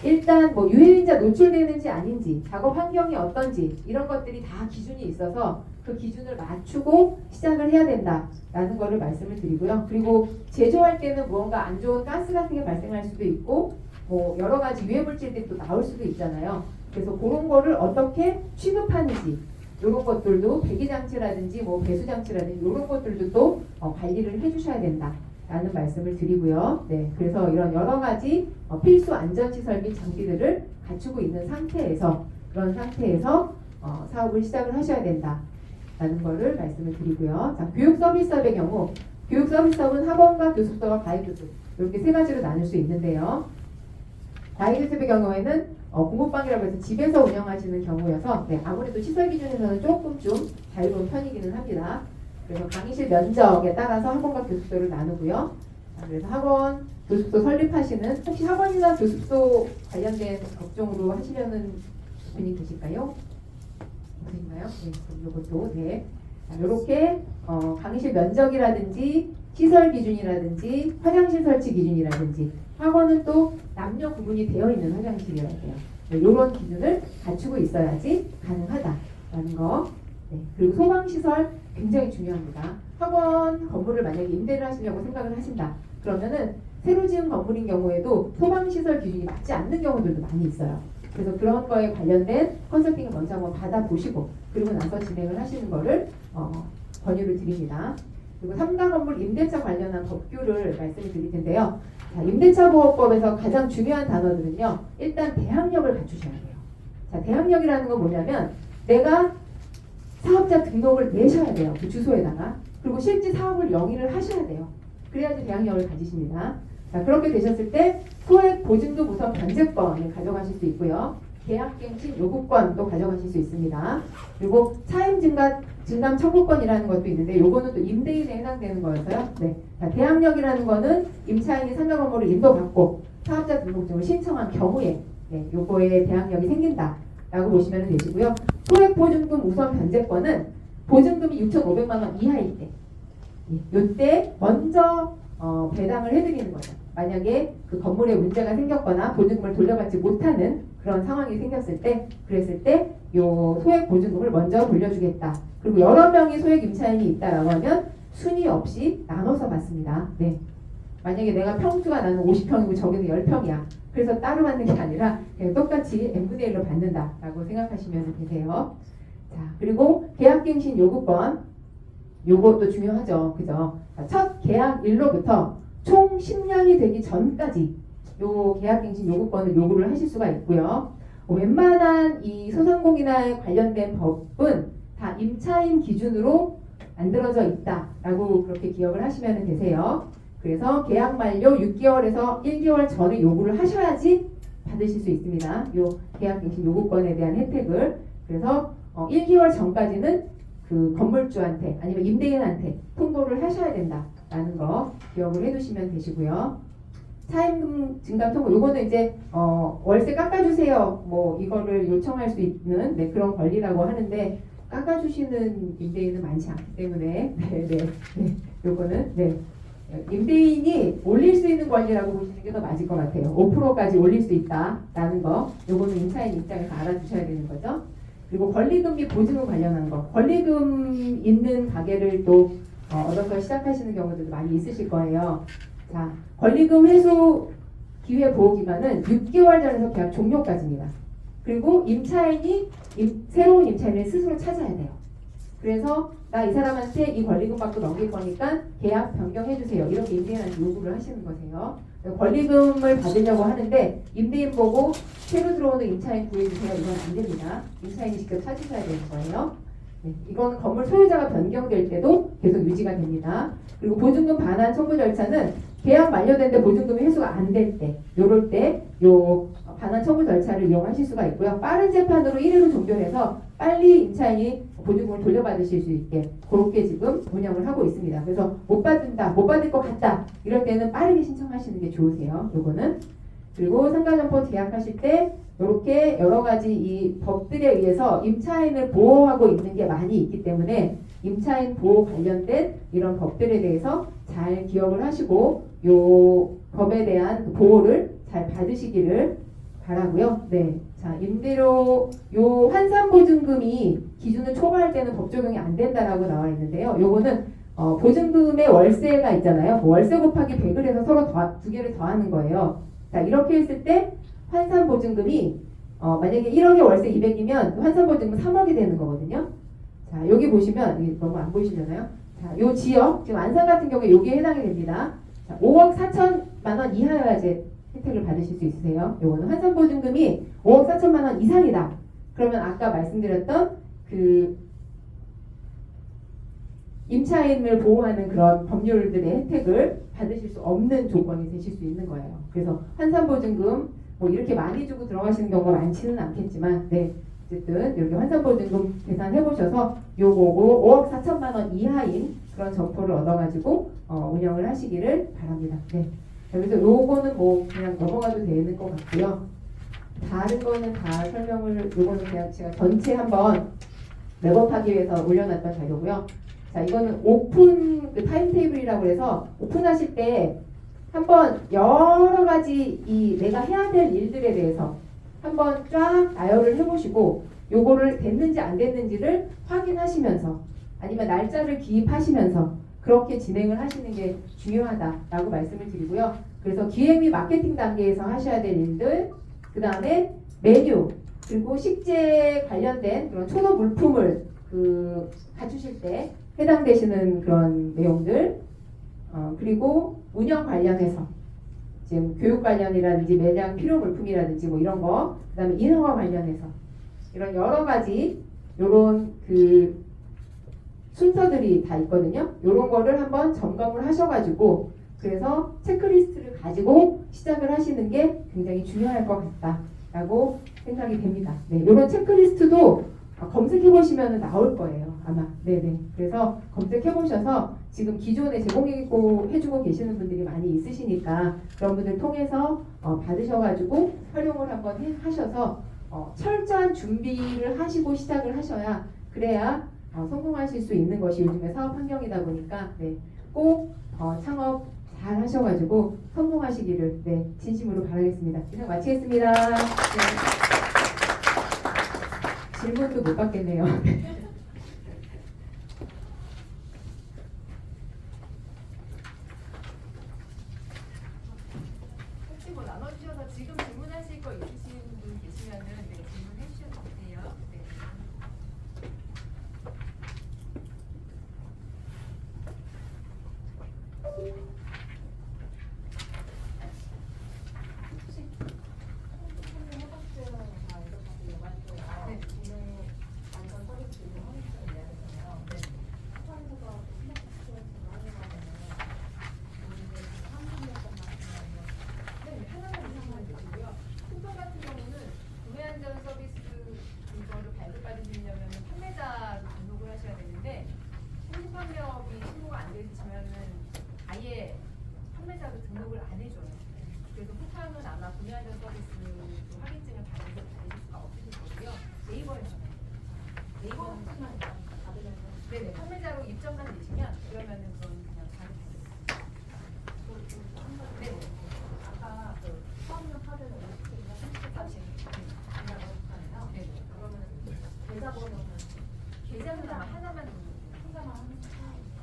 일단 뭐 유해인자 노출되는지 아닌지, 작업 환경이 어떤지 이런 것들이 다 기준이 있어서 그 기준을 맞추고 시작을 해야 된다라는 거를 말씀을 드리고요. 그리고 제조할 때는 무언가 안 좋은 가스 같은 게 발생할 수도 있고 뭐 여러 가지 유해 물질들이 또 나올 수도 있잖아요. 그래서 그런 거를 어떻게 취급하는지 이런 것들도 배기장치라든지 뭐 배수장치라든지 이런 것들도 또 관리를 해주셔야 된다라는 말씀을 드리고요. 네, 그래서 이런 여러 가지 필수 안전시설 및 장비들을 갖추고 있는 상태에서 그런 상태에서 사업을 시작을 하셔야 된다라는 거를 말씀을 드리고요. 자, 교육 서비스업의 경우 교육 서비스업은 학원과 교습소와 과외교습 이렇게 세 가지로 나눌 수 있는데요. 과외교습의 경우에는 공부방이라고 해서 집에서 운영하시는 경우여서 네, 아무래도 시설 기준에서는 조금 좀 자유로운 편이기는 합니다. 그래서 강의실 면적에 따라서 학원과 교습소를 나누고요. 그래서 학원, 교습소 설립하시는 혹시 학원이나 교습소 관련된 업종으로 하시려는 분이 계실까요? 없으신가요? 네, 그럼 이것도 네. 이렇게 강의실 면적이라든지 시설 기준이라든지 화장실 설치 기준이라든지 학원은 또 남녀 구분이 되어 있는 화장실이어야 돼요. 네, 이런 기준을 갖추고 있어야지 가능하다라는 거. 네, 그리고 소방시설 굉장히 중요합니다. 학원 건물을 만약에 임대를 하시려고 생각을 하신다. 그러면은 새로 지은 건물인 경우에도 소방시설 기준이 맞지 않는 경우들도 많이 있어요. 그래서 그런 거에 관련된 컨설팅을 먼저 한번 받아보시고 그리고 나서 진행을 하시는 거를 권유를 드립니다. 그리고 삼가 건물 임대차 관련한 법규를 말씀을 드릴 텐데요. 자, 임대차 보호법에서 가장 중요한 단어들은요. 일단 대항력을 갖추셔야 돼요. 자, 대항력이라는 건 뭐냐면 내가 사업자 등록을 내셔야 돼요. 그 주소에다가. 그리고 실제 사업을 영위를 하셔야 돼요. 그래야지 대항력을 가지십니다. 자, 그렇게 되셨을 때 소액 보증금 우선 변제권을 가져가실 수 있고요. 계약갱신 요구권도 가져가실 수 있습니다. 그리고 차임 증감 청구권이라는 것도 있는데 요거는 또 임대인에 해당되는 거여서요. 네. 자, 대항력이라는 거는 임차인이 상가 건물을 인도받고 사업자 등록증을 신청한 경우에 네, 요거에 대항력이 생긴다라고 보시면 되시고요. 소액 보증금 우선 변제권은 보증금이 6,500만 원 이하일 때 요때 먼저 배당을 해드리는 거죠. 만약에 그 건물에 문제가 생겼거나 보증금을 돌려받지 못하는 그런 상황이 생겼을 때 그랬을 때 요 소액 보증금을 먼저 돌려주겠다. 그리고 여러 명이 소액 임차인이 있다라고 하면 순위 없이 나눠서 받습니다. 네. 만약에 내가 평수가 나는 50평이고 저기는 10평이야. 그래서 따로 받는 게 아니라 그냥 똑같이 n분의 1로 받는다라고 생각하시면 되세요. 자, 그리고 계약갱신 요구권 요것도 중요하죠. 그죠? 첫 계약일로부터 총 10년이 되기 전까지 요 계약갱신 요구권을 요구를 하실 수가 있고요. 웬만한 이 소상공인에 관련된 법은 다 임차인 기준으로 만들어져 있다라고 그렇게 기억을 하시면 되세요. 그래서 계약 만료 6개월에서 1개월 전에 요구를 하셔야지 받으실 수 있습니다. 요 계약갱신 요구권에 대한 혜택을. 그래서 1개월 전까지는 그 건물주한테 아니면 임대인한테 통보를 하셔야 된다라는 거 기억을 해두시면 되시고요. 차임금 증감 청구 요거는 이제 월세 깎아주세요 뭐 이거를 요청할 수 있는 네, 그런 권리라고 하는데 깎아주시는 임대인은 많지 않기 때문에 네, 요거는 네. 임대인이 올릴 수 있는 권리라고 보시는 게 더 맞을 것 같아요. 5%까지 올릴 수 있다라는 거 요거는 임차인 입장에서 알아두셔야 되는 거죠. 그리고 권리금 및 보증금 관련한 거 권리금 있는 가게를 또 얻어서 시작하시는 경우들도 많이 있으실 거예요. 자, 권리금 회수 기회 보호 기간은 6개월 전에서 계약 종료까지입니다. 그리고 새로운 임차인을 스스로 찾아야 돼요. 그래서 나 이 사람한테 이 권리금 받고 넘길 거니까 계약 변경해 주세요. 이렇게 임대인한테 요구를 하시는 거세요. 권리금을 받으려고 하는데 임대인 보고 새로 들어오는 임차인 구해주세요. 이건 안 됩니다. 임차인이 직접 찾으셔야 되는 거예요. 네, 이건 건물 소유자가 변경될 때도 계속 유지가 됩니다. 그리고 보증금 반환 청구 절차는 계약 만료된데 보증금이 회수가 안 될 때, 요럴 때 요 반환 청구 절차를 이용하실 수가 있고요. 빠른 재판으로 1회로 종결해서 빨리 임차인이 보증금을 돌려받으실 수 있게 그렇게 지금 운영을 하고 있습니다. 그래서 못 받을 것 같다 이럴 때는 빠르게 신청하시는 게 좋으세요. 요거는 그리고 상가점포 계약하실 때 이렇게 여러 가지 이 법들에 의해서 임차인을 보호하고 있는 게 많이 있기 때문에 임차인 보호 관련된 이런 법들에 대해서 잘 기억을 하시고 요 법에 대한 보호를 잘 받으시기를 바라고요. 네, 자 임대료 요 환산보증금이 기준을 초과할 때는 법 적용이 안 된다라고 나와 있는데요. 요거는 보증금의 월세가 있잖아요. 월세 곱하기 100을 해서 서로 두 개를 더하는 거예요. 자 이렇게 했을 때 환산보증금이 만약에 1억에 월세 200이면 환산보증금 3억이 되는 거거든요. 자 여기 보시면 이게 너무 안 보이시려나요? 자 요 지역 지금 안산 같은 경우에 여기에 해당이 됩니다. 자, 5억 4천만 원 이하여야지 혜택을 받으실 수 있으세요. 요거는 환산보증금이 5억 4천만 원 이상이다. 그러면 아까 말씀드렸던 그 임차인을 보호하는 그런 법률들의 혜택을 받으실 수 없는 조건이 되실 수 있는 거예요. 그래서 환산보증금 뭐 이렇게 많이 주고 들어가시는 경우가 많지는 않겠지만 네 어쨌든 이렇게 환산보증금 계산해 보셔서 요거고 5억 4천만 원 이하인 그런 점포를 얻어가지고 운영을 하시기를 바랍니다. 네. 그래서 요거는 뭐 그냥 넘어가도 되는 것 같고요. 다른 거는 다 설명을 요거는 그냥 제가 전체 한번 랩업하기 위해서 올려놨던 자료고요. 자 이거는 오픈 그 타임테이블이라고 해서 오픈하실 때 한번 여러 가지 이 내가 해야 될 일들에 대해서 한번 쫙 나열을 해보시고 요거를 됐는지 안 됐는지를 확인하시면서 아니면 날짜를 기입하시면서 그렇게 진행을 하시는 게 중요하다라고 말씀을 드리고요. 그래서 기획 및 마케팅 단계에서 하셔야 될 일들, 그 다음에 메뉴, 그리고 식재 관련된 그런 초도 물품을 갖추실 때 해당되시는 그런 내용들, 그리고 운영 관련해서 지금 교육 관련이라든지 매장 필요 물품이라든지 뭐 이런 거, 그 다음에 인허가 관련해서 이런 여러 가지 요런 그 순서들이 다 있거든요. 요런 거를 한번 점검을 하셔가지고 그래서 체크리스트를 가지고 시작을 하시는 게 굉장히 중요할 것 같다라고 생각이 됩니다. 네, 요런 체크리스트도 검색해 보시면 나올 거예요. 아마. 네네. 그래서 검색해 보셔서 지금 기존에 제공해주고 계시는 분들이 많이 있으시니까 그런 분들 통해서 받으셔가지고 활용을 한번 하셔서 철저한 준비를 하시고 시작을 하셔야 그래야 성공하실 수 있는 것이 요즘의 사업 환경이다 보니까 네, 꼭 창업 잘 하셔가지고 성공하시기를 네, 진심으로 바라겠습니다. 이상 마치겠습니다. 네. 질문도 못 받겠네요. 혹시 뭐 나눠주셔서 지금 질문하실 거 있으신 분 계시면은 네, 질문해 주셔도 돼요. 네. 판매업이 신고가 안 되시면은 아예 판매자로 등록을 안 해줘요. 그래서 쿠팡은 아마 구매하는 서비스 확인증을 받으실 수가 없으실 거고요. 네이버에서 네이버만 받으면 네네 판매자로 입점만 되시면 그러면은 그건 그냥 바로 받으세요. 네. 아까 그 수학용 카드는 50개인가 30개 된다고 했잖아요. 네. 그러면 계좌번호는 계좌는 아마 하나만 혼자만 하는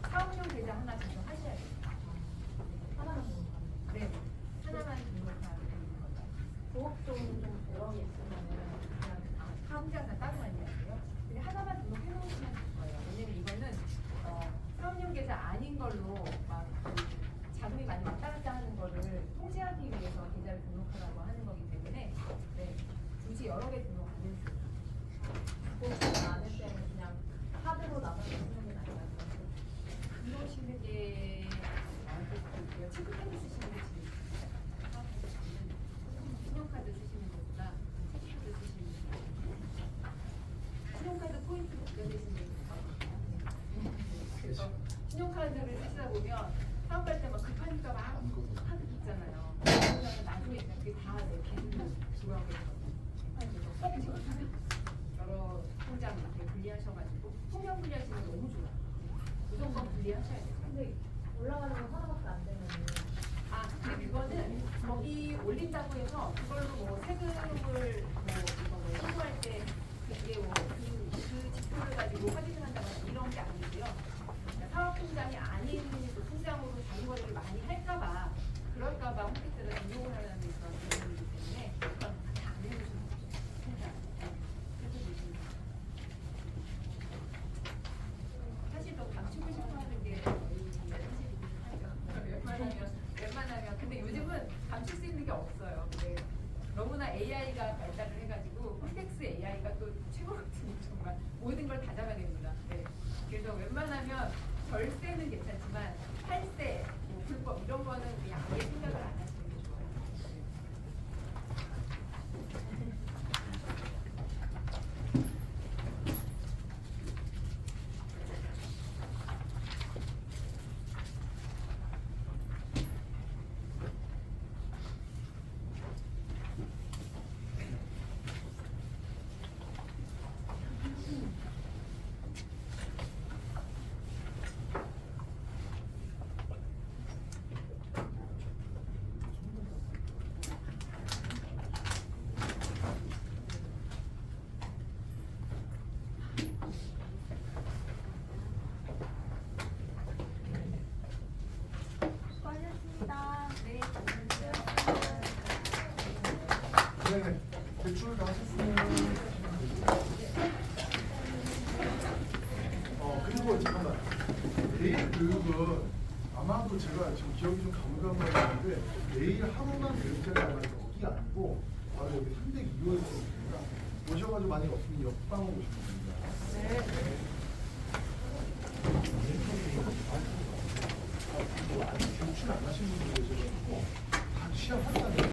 사업용 계좌 하나 등록하셔야 돼요. 하나만 등록하는 네. 하나만 등록하면 되는 거죠. 부업종 좀 여러 개 있으면은 그냥 사업장 다 따로 많이 하세요. 근데 하나만 등록해 놓으시면 될 거예요. 왜냐면 이거는 사업용 계좌 아닌 걸로 막 자금이 많이 왔다 갔다 하는 거를 통제하기 위해서 계좌를 등록하라고 하는 거기 때문에 네. 굳이 여러 개 등록 안 해도 돼요. 부업종 안 할 때는 그냥 카드로 나가서 쓰는 게 나아요. 이러시는 게 나을 수도 있고요. 체크카드 쓰시는 게 제일 좋아요. 신용카드 쓰시는 것보다 체크카드 쓰시는 게 좋아요. 신용카드 포인트 걱정되시는 게 좋아요. 그래서 신용카드를 쓰시다 보면 사업할 때 막 급하니까 막 카드 있잖아요. 그러면 나중에 그게 다 내 계좌로 돌아오게 되거든요. 그래서 꼭 지금 여러 통장 이렇게 분리하셔가지고 통장 분리하시면 너무 좋아요. 무조건 분리하셔야 돼요. 근데 올라가는 건 하나밖에 안 되면은 아, 근데 그거는 거기 올린다고 해서 그걸로 뭐 세금을 이거 뭐 신고할 때 그게 그 지표를 가지고 확인을 한다거나 이런 게 아니고요. 그러니까 사업 통장이 아닌 그 통장으로 자기 거래를 많이 할까봐 그럴까봐 홈페이지에다 등록을 하는 그런 부분이기 때문에 그건 다안 해주시면 되죠. 통장. 해주시면 돼요. 사실 더 감추고 싶어 하는 게 웬만하면 근데 요즘은 감출 수 있는 게 없어요. 근데 너무나 AI가 발달을 해가지고 콘텍스 AI가 또 최고거든요. 정말 모든 걸 다 잡아냅니다. 네. 그래서 웬만하면 절세는 괜찮지만 탈세, 뭐 불법 이런 거는 그냥 아예 생각을 안 하시는 게 좋아요. 네. 수고하셨습니다. 네. 네, 대출 다 하셨습니다. 그리고 잠깐만. 내일 교육은 아마도 제가 지금 기억이 좀 가물가물한데 내일 하루만 교육제가 아마 여기가 아니고 바로 여기 302호에 있습니다. 오셔가지고 만약에 없으면 옆방으로 오시면 됩니다.